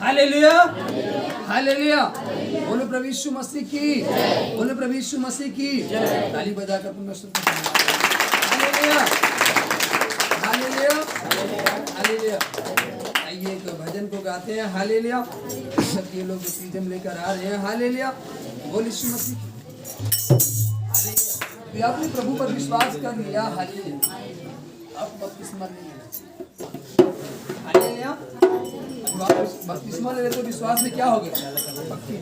Hallelujah hallelujah. बोलो प्रभु यीशु मसीह की। बोलो प्रभु यीशु मसीह की। ताली बजाकर परमेश्वर को हालेलुया हालेलुया हालेलुया। आइए तो भजन को गाते हैं। हालेलुया। सब ये लोग सीजन लेकर आ रहे हैं। हालेलुया। बोल यीशु मसीह की। हालेलुया। आपने प्रभु पर विश्वास कर लिया। हालेलुया। अब बपतिस्मा नहीं लेना। हालेलुया। बपतिस्मा ले तो विश्वास में क्या हो गया? भक्ति।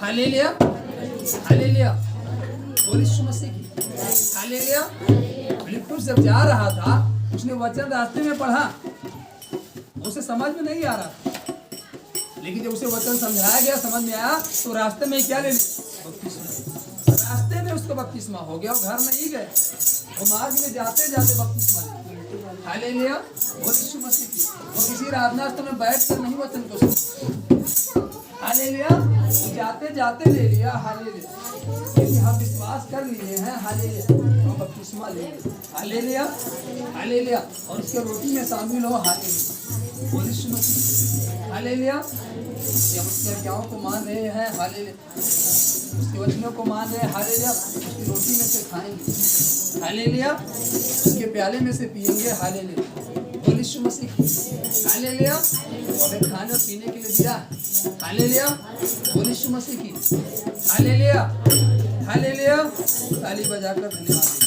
Hallelujah hallelujah. बोल यीशु मसीह की। हालेलुया। फिलिप्पुस जब जा रहा था, उसने वचन रास्ते में पढ़ा, उसे समझ में नहीं आ रहा, लेकिन जब उसे वचन समझाया गया, समझ में आया, तो रास्ते में क्या ले लिया? बपतिस्मा। रास्ते में उसको बपतिस्मा हो गया, घर नहीं गए, वो मार्ग में जाते जाते बपतिस्मा ले लिया। हालेलुया। बोल यीशु मसीह की। वो किसी आराधना स्थल में बैठ कर नहीं वचन को सुना। हालेलुया। जाते जाते ले लिया। हालेलुया। क्योंकि हम विश्वास कर लिए हैं। हालेलुया। हम बपतिस्मा ले लिया। Hallelujah hallelujah. और उसके रोटी में शामिल हो। हालेलुया। बोल यीशु मसीह। हालेलुया। हम उसके आज्ञाओं को मान रहे हैं। हालेलुया। उसके वचनों को मान रहे हैं। हालेलुया। उसकी रोटी में से खाएंगे। हालेलुया। उसके प्याले में से पिएंगे। हालेलुया। बोल यीशु मसीह। हालेलुया। हमें खाने और पीने के लिए दिया। हालेलुया। बोल यीशु मसीह की। Hallelujah hallelujah. ताली बजाकर धन्यवाद।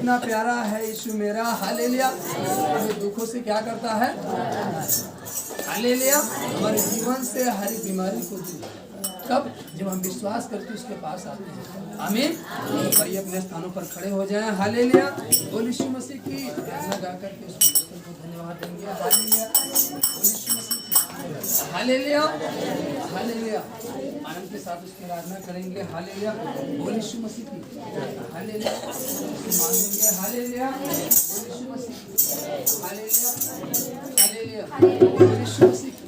कितना प्यारा है यीशु मेरा, हालेलुया। हमें दुखों से क्या करता है, हालेलुया। हमारे जीवन से हर बीमारी को दूर, कब, जब हम विश्वास करके उसके पास आते हैं। आमीन। भाई अपने स्थानों पर खड़े हो जाएं, हालेलुया। बोल यीशु मसीह की गाना गा करके उसको धन्यवाद देंगे, हालेलुया। बोल यीशु मसीह की, हालेलुया, हालेलुया। आनंद के साथ उसकी आराधना करेंगे, हालेलुया। बोल यीशु मसीह की, हालेलुया। मांगेंगे, हालेलुया। बोल यीशु मसीह की, हालेलुया, हालेलुया। बोल यीशु मसीह की,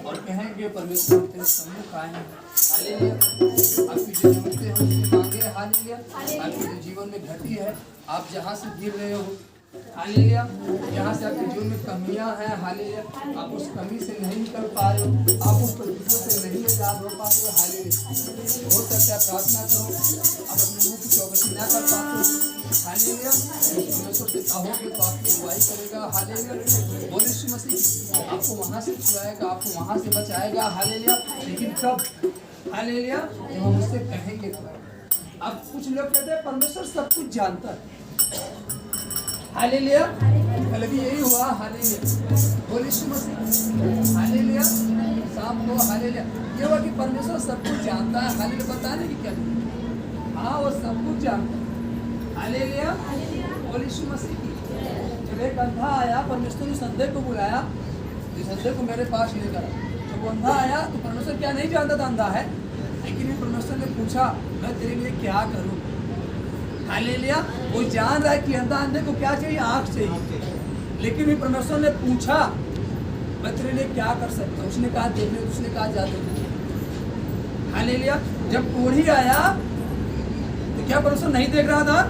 और कहेंगे परमेश्वर तेरे सम्मुख आए हैं, हालेलुया। आपकी जो जरूरतें हैं उसको मांगे, हालेलुया। आपके जो जीवन में घटी है, आप जहाँ से गिर रहे हो, हालेलुया, जहाँ से आपके जीवन में कमियां हैं, हालेलुया, आप उस कमी से नहीं निकल पा रहे हो, आप उस परिस्थितियों से नहीं आजाद हो पा रहे हो, हालेलुया। हो सकता है प्रार्थना करो, आप अपने मुंह की चौकसी ना कर पाते हो, हालेलुया। परमेश्वर से कहोगे तो आपकी अगुवाई करेगा, हालेलुया। बोल यीशु मसीह आपको वहाँ से छुड़ाएगा, आपको वहाँ से बचाएगा, हालेलुया। लेकिन कब, हालेलुया, जब हम उससे कहेंगे तो। अब कुछ लोग कहते हैं परमेश्वर सब कुछ जानता है, हालेलुया। कल भी यही हुआ, हालेलुया। बोल यीशु मसीह, हालेलुया। शाम को, हालेलुया। ये हुआ कि परमेश्वर सब कुछ जानता है, हालेलुया। बताने की क्या, हाँ वो सब कुछ जानता है, हालेलुया। बोल यीशु मसीह की। जब एक अंधा आया, परमेश्वर ने संदेह को बुलाया, इस संदेह को मेरे पास लेकर आया। जब वो अंधा आया तो परमेश्वर क्या नहीं जानता था अंधा है, लेकिन परमेश्वर ने पूछा मैं तेरे लिए क्या करूँ, हालेलुया। वो जान रहा है कि अंधे को क्या चाहिए, आंख चाहिए, लेकिन भी परमेश्वर ने पूछा मैं तेरे लिए क्या कर सकता हूँ। उसने कहा देखने, उसने कहा जा देखने। हालेलुया। जब कोढ़ी आया तो क्या परमेश्वर नहीं देख रहा था,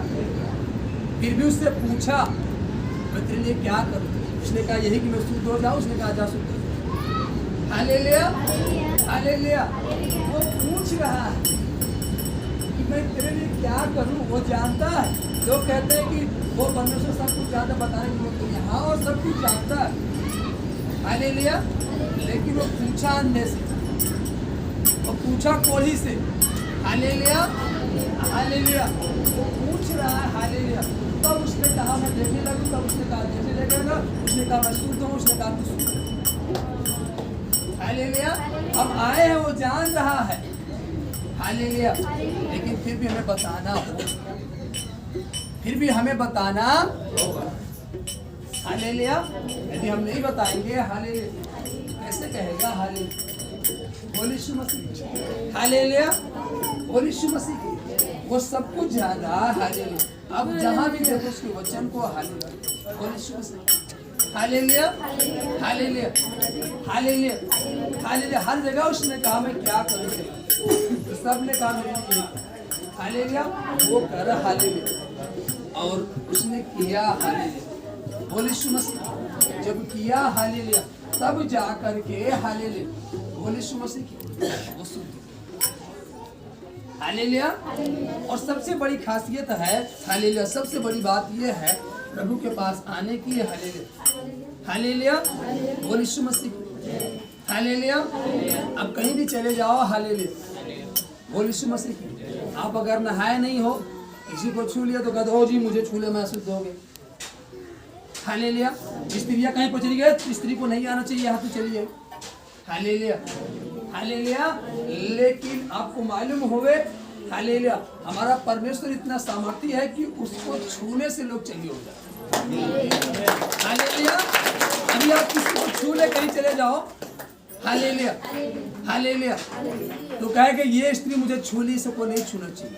फिर भी उससे पूछा मैं तेरे लिए क्या करूँ। उसने कहा यही कि मैं शुद्ध हो जाऊँ। उसने कहा जा शुद्ध हो जा। Hallelujah, hallelujah. वो पूछ रहा है कि मैं तेरे लिए क्या करूँ। वो जानता है। लोग कहते हैं कि वो परमेश्वर सब कुछ जानता, बताने की लोग यहाँ और सब कुछ जानता है। हालेलुया। लेकिन वो पूछा अंधे से, वो पूछा कोढ़ी से। Hallelujah, hallelujah. वो पूछ रहा है। हालेलुया। तब उसने कहा मैं देखने लगूँ। तब उसने कहा देखने लगेगा। उसने कहा मैं शुद्ध हूँ। उसने कहा तू शुद्ध। हालेलुया। हम आए हैं, वो जान रहा है। हालेलुया। लेकिन फिर भी हमें बताना होगा, फिर भी हमें बताना होगा। हालेलुया। यदि हम नहीं बताएंगे, हालेलुया, कैसे कहेगा। हालेलुया। बोल यीशु मसीह। हालेलुया। बोल यीशु मसीह। वो सब कुछ जान रहा है। हालेलुया। अब जहाँ भी देखो उसके वचन को। हालेलुया। बोल Yeshu Masih. Hallelujah, hallelujah, hallelujah, hallelujah. हर जगह उसने कहा मैं क्या करूँ, तो सबने कहा मेरे लिए। हालेलुया। वो कर। हालेलुया। और उसने किया। हालेलुया। बोल यीशु मसीह। जब किया, हालेलुया, तब जा करके, हालेलुया, बोल यीशु मसीह, वो शुद्ध। हालेलुया। और सबसे बड़ी खासियत है, हालेलुया, सबसे बड़ी बात ये है प्रभु के पास आने की। हालेलुया, हालेलुया, बोल यीशु मसीह। हालेलुया। अब कहीं भी चले जाओ। हालेलुया, बोल यीशु मसीह। आप अगर नहाए नहीं हो, किसी को छू लिया तो कहते हो जी मुझे छू ले, मैं शुद्ध हो गए। हालेलुया। स्त्रियाँ कहीं पर चली गई, स्त्री को नहीं आना चाहिए, यहाँ पे चलिए। Hallelujah, hallelujah. लेकिन आपको मालूम होवे, हालेलुया, हमारा परमेश्वर इतना सामर्थ्य है कि उसको छूने से लोग चंगे हो जाते। हालेलुया। अभी आप किसी को छू ले, कहीं चले जाओ। हालेलुया, हालेलुया, तो कहेगा ये स्त्री मुझे छू ली, इसको नहीं छूना चाहिए।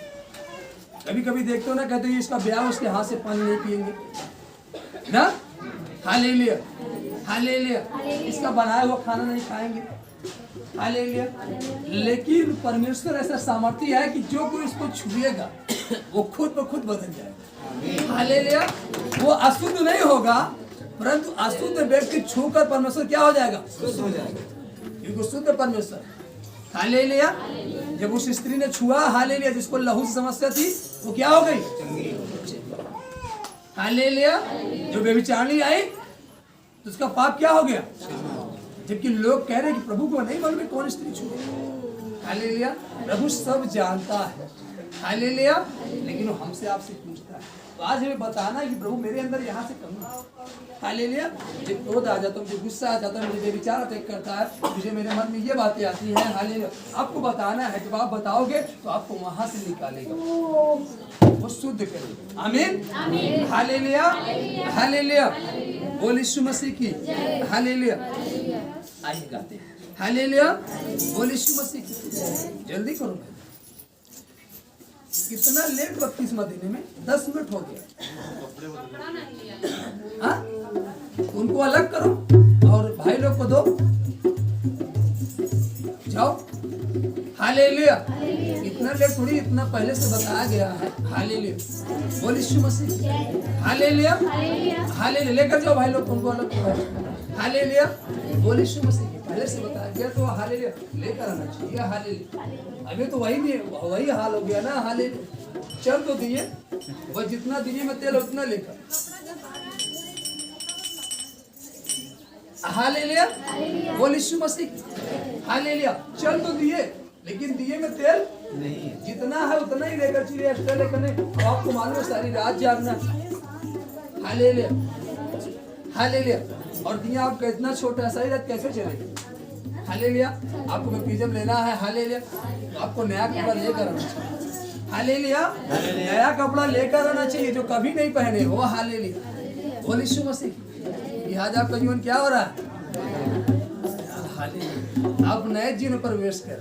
कभी कभी देखते हो ना, कहते हो इसका ब्याह उसके हाथ से पानी नहीं पिएंगे ना। Hallelujah, hallelujah. इसका बनाया हुआ खाना नहीं खाएंगे। हालेलुया। लेकिन परमेश्वर ऐसा सामर्थ्य है कि जो कोई उसको छुएगा वो खुद ब खुद बदल जाएगा। हालेलुया। वो अशुद्ध नहीं होगा, परंतु अशुद्ध व्यक्ति छूकर परमेश्वर क्या हो जाएगा, शुद्ध हो जाएगा, क्योंकि शुद्ध परमेश्वर। हालेलुया। जब उस स्त्री ने छुआ, हालेलुया, जिसको लहू से समस्या थी, वो क्या हो गई। हालेलुया। जो व्यभिचारिणी आई तो उसका पाप क्या हो गया। जबकि लोग कह रहे हैं कि प्रभु को नहीं मालूम कौन स्त्री छुए। हालेलुया। प्रभु सब जानता है। हालेलुया। लेकिन वो हमसे आपसे पूछता है। तो आज हमें बताना है कि प्रभु मेरे अंदर यहाँ से कमी है। हालेलुया। मुझे क्रोध आ जाता है, मुझे गुस्सा आ जाता है, मुझे बेविचार अटैक करता है, मुझे मेरे मन में ये बातें आती हैं। हालेलुया। आपको बताना है, जब आप बताओगे तो आपको वहां से निकालेगा, वो शुद्ध करेगा। आमीन, हालेलुया, हालेलुया। बोल यीशु मसीह की। हालेलुया। आइए गाते हैं। हालेलुया। बोल यीशु मसीह की। जल्दी करो भाई। कितना लेट बपतिस्मा देने में 10 मिनट हो गया। हाँ, उनको अलग करो और भाई लोग को दो। जाओ। हालेलुया। इतना लेट थोड़ी, इतना पहले से बताया गया है। हालेलुया। बोल यीशु मसीह। Hallelujah, hallelujah. लेकर जाओ भाई लोग, उनको अलग करो। हालेलुया। बोल यीशु मसीह, पहले से बताया गया तो हालेलुया लेकर आना चाहिए। हालेलुया। अभी तो वही हाल हो गया ना। हालेलुया। चल तो दिए, वह जितना दिए में तेल उतना लेकर। हालेलुया। बोल यीशु मसीह। हालेलुया। चल तो दिए, लेकिन दिए में तेल नहीं, जितना है उतना ही लेकर चलिए, एक्स्ट्रा लेकर नहीं। आपको मालूम है सारी रात जागना। Hallelujah, hallelujah. और दिया आपका इतना छोटा है, सारी रात कैसे चलेगी। हालेलुया। आपको बैप्टिज्म लेना है। हालेलुया। तो आपको नया कपड़ा लेकर आना चाहिए। हालेलुया। नया कपड़ा लेकर आना चाहिए जो कभी नहीं पहने हो। हालेलुया। बोल यीशु मसीह। लिहाजा आपका जीवन क्या हो रहा है। आप नए जीवन प्रवेश कर।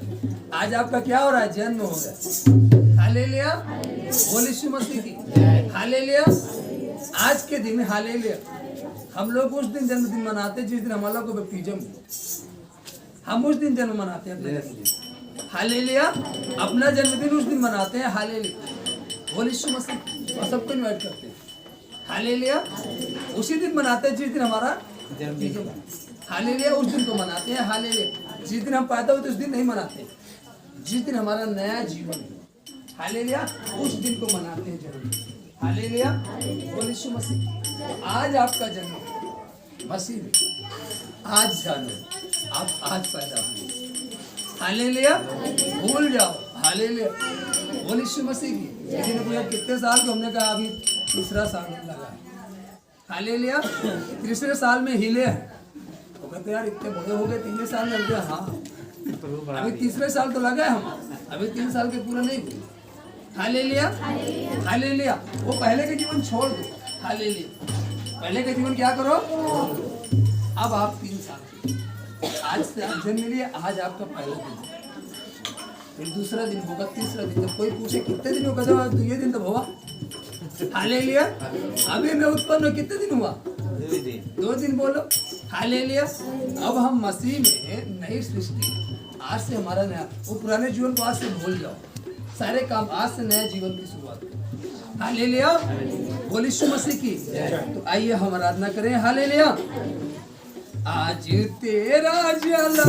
आज आपका क्या हो रहा है, जन्म हो रहा है। हालेलुया। बोल यीशु मसीह की हालेलुया। आज के दिन हालेलुया हम लोग उस दिन जन्मदिन मनाते जिस दिन हमारा को बैप्टिज्म हुआ। हम उस दिन जन्म मनाते हैं अपना जन्मदिन हालेलुया। अपना जन्मदिन उस दिन मनाते हैं हालेलुया। बोल यीशु मसीह और सबको इनवाइट करते हैं हालेलुया। उसी दिन मनाते हैं जिस दिन हमारा जन्मदिन हालेलुया। उस दिन को मनाते हैं हालेलुया। जिस दिन हम पैदा होते उस दिन नहीं मनाते, जिस दिन हमारा नया जीवन हालेलुया उस दिन को मनाते हैं जन्मदिन हालेलुया। बोल यीशु मसीह। आज आपका जन्म मसीह में, आज जानो आप आज पैदा हुए हालेलुया। भूल जाओ हालेलुया। बोल यीशु मसीह की। किसी ने पूछा कितने साल को, हमने कहा अभी तीसरा साल लगा है हालेलुया। तीसरे साल में हिले हैं। तो कहते यार इतने बड़े हो गए, 3 साल में लगे। हाँ अभी तीसरे साल तो लगा है, हम अभी 3 साल के पूरा नहीं हुए हालेलुया हालेलुया। वो पहले का जीवन छोड़ दो हालेलुया। पहले का जीवन क्या करो, अब आप 3 साल के, आज से आप जन्म लिए, आज आपका पहला दिन, फिर दूसरा दिन होगा, तीसरा दिन। जब कोई पूछे कितने दिन होगा, तो ये दिन तो हुआ हालेलुया। अभी मैं उत्पन्न हो कितने दिन हुआ, 2 दिन बोलो हालेलुया। अब हम मसीह में नई सृष्टि, आज से हमारा नया, वो पुराने जीवन को आज से भूल जाओ, सारे काम आज से नया जीवन की शुरुआत हालेलुया। बोल यीशु मसीह की। तो आइए हम आराधना करें हालेलुया। आज तेरा जला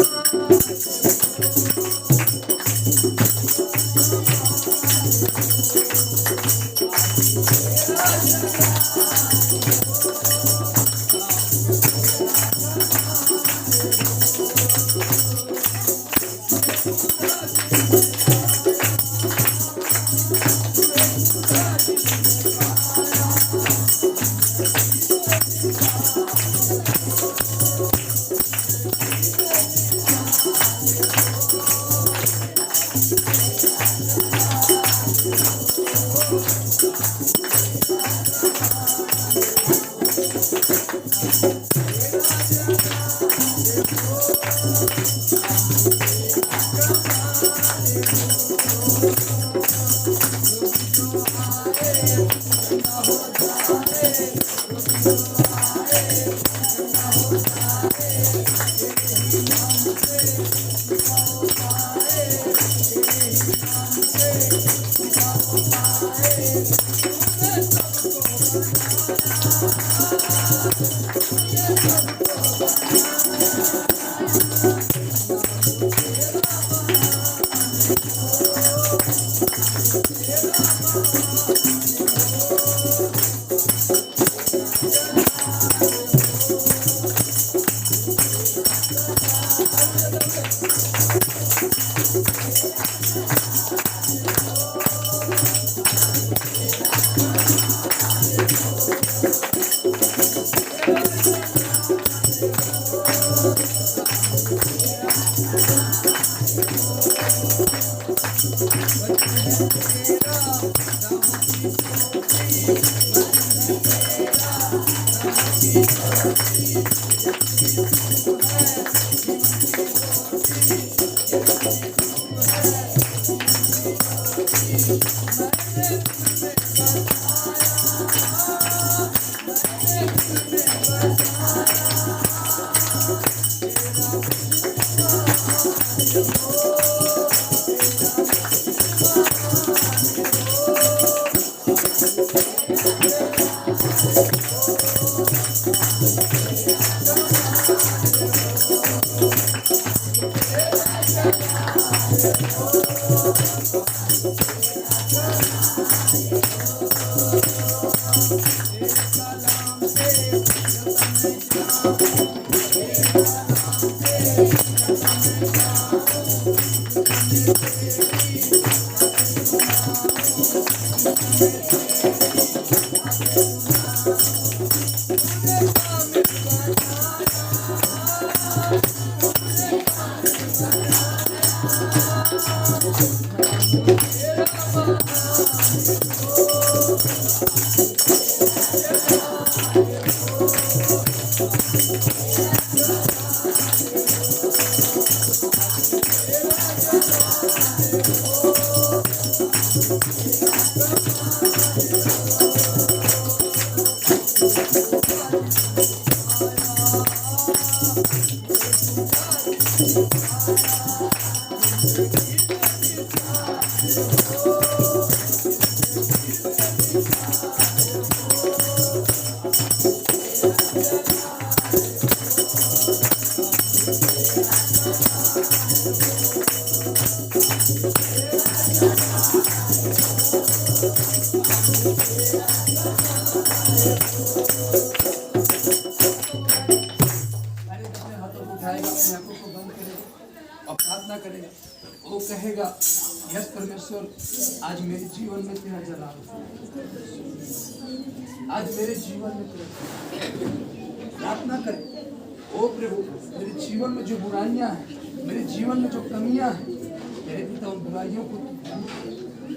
प्रार्थना करेगा, वो कहेगा यस परमेश्वर, आज मेरे जीवन में तेरा जलाल, आज मेरे जीवन में तेरा। प्रार्थना करे, ओ प्रभु मेरे जीवन में जो बुराइयां हैं, मेरे जीवन में जो कमियां हैं, मेरे पिता उन बुराइयों को,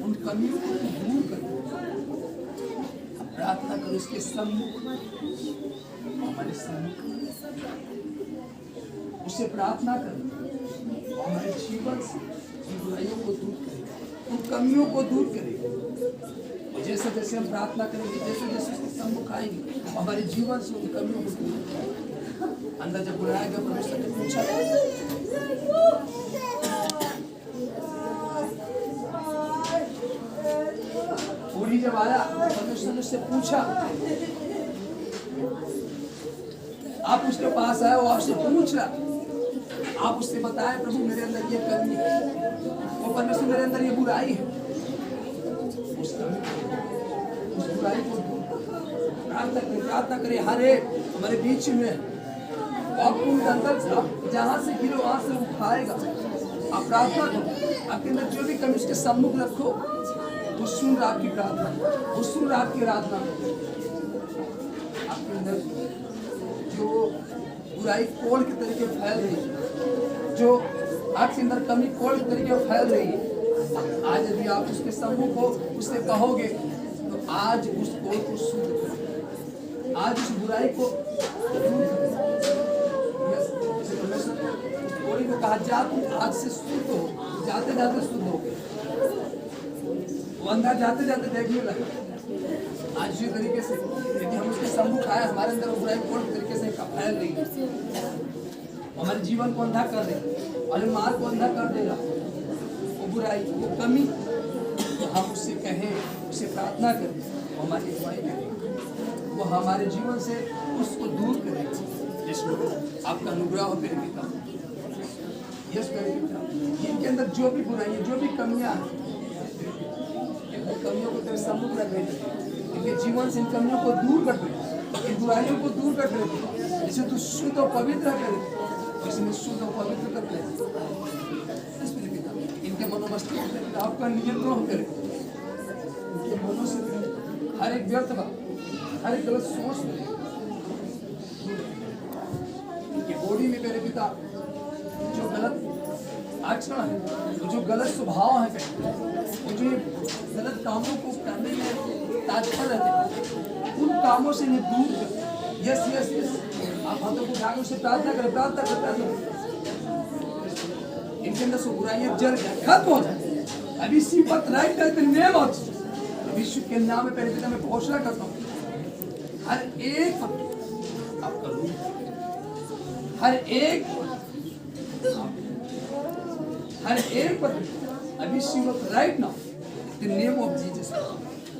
उन कमियों को दूर कर। प्रार्थना करो इसके सम्मुख, हमारे सम्मुख उससे प्रार्थना करें, हमारे जीवन से उन बुराइयों को दूर करेगा, उन कमियों को दूर करेगा। जैसे जैसे हम प्रार्थना करेंगे, जैसे जैसे उसके सम्मुख आएंगे, हमारे जीवन से उन कमियों को दूर करेगा। अंदर जब बुलाया गया, परमेश्वर ने पूछा, पूरी जब आया, परमेश्वर ने उससे पूछा, आप उसके पास आए, वो आपसे पूछ रहा, आप उससे बताएं प्रभु मेरे अंदर ये कमी है, वो परमेश्वर मेरे अंदर ये बुराई है, उस बुराई को प्रार्थना करे। हर एक हमारे बीच में आपको अंदर जहाँ से गिरो वहाँ से उठाएगा। आप प्रार्थना करो, आपके अंदर जो भी कमी उसके सम्मुख रखो, वो सुन रहा आपकी प्रार्थना, वो सुन रहा आपकी आराधना। आपके अंदर जो बुराई कोड़ के तरीके फैल रही है, जो आपके अंदर कमी कोड़ के तरीके फैल रही है, आज यदि आप उसके सम्मुख हो, उससे कहोगे, तो आज उस कोड़ को शुद्ध करो, आज उस बुराई को कोड़ी को कहा, जा तुम आज से शुद्ध हो, जाते जाते शुद्ध हो गए। वो अंदर जाते जाते देखने लगा। आज इसी तरीके से यदि हम उसके सम्मुख आए, हमारे अंदर वो बुराई कोई तरीके से फैल रही है, हमारे जीवन को अंधा कर देगा, हमारे मार्ग को अंधा कर देगा, वो बुराई, वो कमी, तो हम उससे कहें, उससे प्रार्थना करें, वो हमारी अगुवाई करेगा, वो हमारे जीवन से उसको दूर करेगा। जिसमें आपका अनुग्रह हो मेरे पिता, यस मेरे पिता, इनके अंदर जो भी बुराई है, जो भी कमियां हैं, कमियों को तेरे सम्मुख रख दे, इनके जीवन से इन कमियों को दूर कर दे, इन बुराइयों को दूर कर दे। जैसे तू शुद्ध और पवित्र करे, वैसे मैं शुद्ध और पवित्र कर दे। इनके मनोमस्तिष्क में आपका नियंत्रण करे, इनके मनों से हर एक व्यर्थ बात, हर एक गलत सोच में, इनके बॉडी में मेरे पिता जो गलत आचरण है, जो गलत स्वभाव है, वो जो गलत कामों को करने में तात्पर रहते हैं, उन कामों से इन्हें दूर कर। यस यस यस, आप हाथों को उठाकर उससे प्रार्थना करें, प्रार्थना करें, इनके अंदर से बुराइयां जल जाए, खत्म हो जाए। अभी इसी वक्त राइट द नेम ऑफ विश्व के नाम में पहले पिता मैं घोषणा करता हूँ, हर एक आपका रूप, हर एक पर अभी इसी वक्त right now the name of Jesus,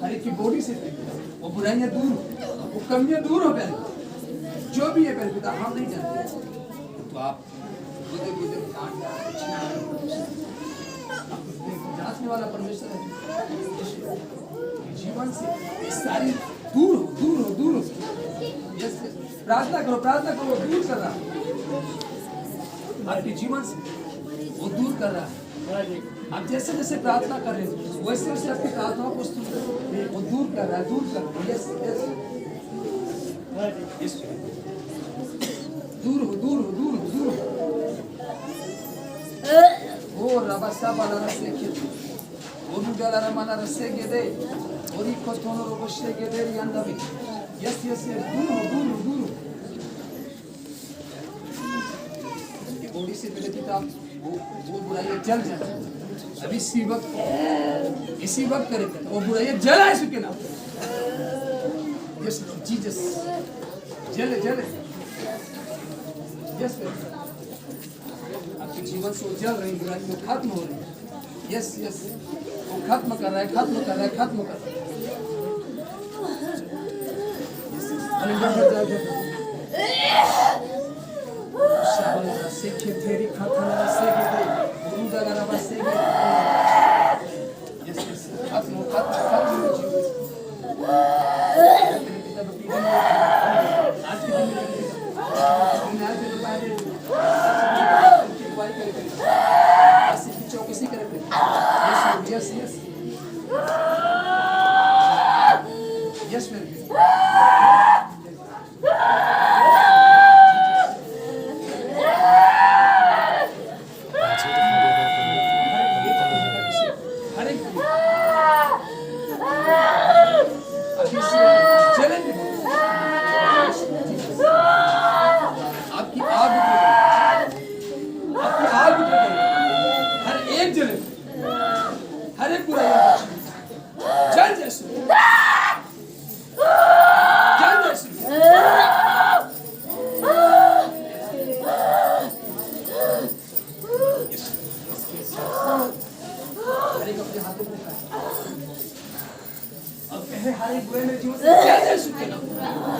हर एक की बॉडी से वो बुराइयां दूर हो, वो कमियां दूर हो। पहले जो भी है पहले पिता हम नहीं जानते, तो आप जांचने वाला परमेश्वर है, जीवन से सारी दूर हो, दूर हो, दूर हो। प्रार्थना करो, प्रार्थना करो, वो दूर कर रहा है आपके जीवन से, वो दूर कर रहा है। आप जैसे जैसे प्रार्थना कर रहे हो, वैसे वैसे आपकी प्रार्थनाओं को वो दूर कर रहा है, दूर कर रहा है। यस यस, दूर हो, दूर हो, दूर हो, दूर हो। ओ रबसा बाला रसे के, ओ रुगला रमाना रसे के दे, और इको तोनो रोबशे के दे यांदवी। यस यस यस, दूर हो, दूर हो, दूर हो। ये बॉडी से पहले पिता वो बुराइयां जल जाए। अभी इसी वक्त करे वो बुराइयां जलाए इसके नाम। यस जीसस जले जले यस आपके जीवन से जल रही बुराई में खत्म हो रही है यस यस वो खत्म कर रहा है खत्म कर रहा है खत्म कर रहा है सेखे तेरी खाना सेखे दूध अगर आप सेखे यस यस खत्म खत्म खत्म आज के दिन चौकसी करें यस यस यस मेरे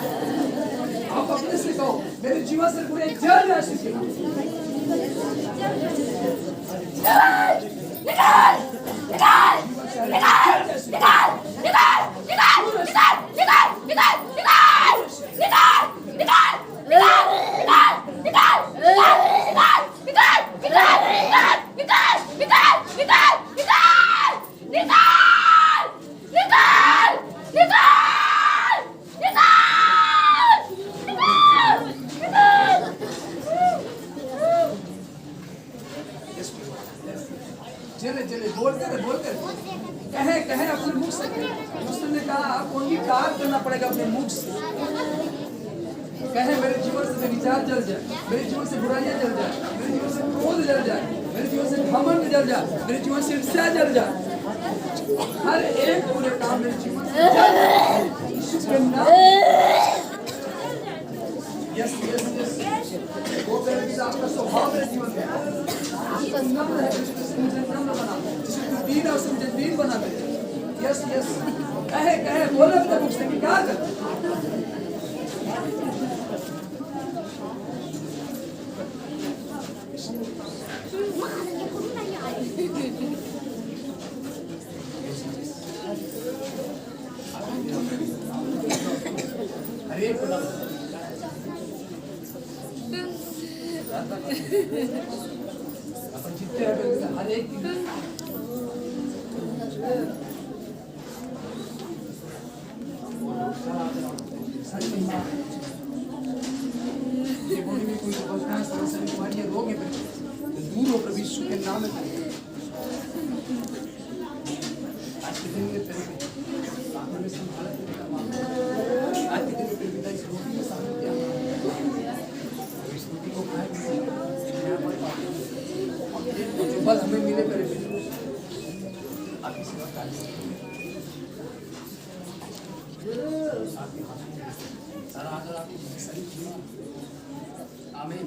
आप अपने से कहो मेरे जीवन से पूरे जल जा चुके चले बोलते कहे कहे अपने मुख से उसने कहा आपको अंगीकार करना पड़ेगा अपने मुख से कहे मेरे जीवन से विचार जल जाए मेरे जीवन से बुराइयां जल जाए मेरे जीवन से क्रोध जल जाए मेरे जीवन से घमंड जल जाए मेरे जीवन से ईर्ष्या जल जाए हर एक बुरे काम मेरे जीवन से जल जाए यीशु के नाम यस यस यस वो मेरे आपका स्वभाव मेरे जीवन में आपका नम्र है मुझे नम्र बना जिसको दीन है उसे मुझे दीन बना दे यस यस कहे बोले अपने मुख से क्या कर हरे अपन जितने हर एक बॉडी में कोई बीमारियां रोग है दूर हो प्रभु यीशु के नाम में आज के दिन में तेरे में संभाल आज के दिन में पिता इस रोगी में सामने किया इस रोगी को खाए जो बल हमें मिले करे आपकी सेवा कर सारा आदर आपकी सारी आमीन।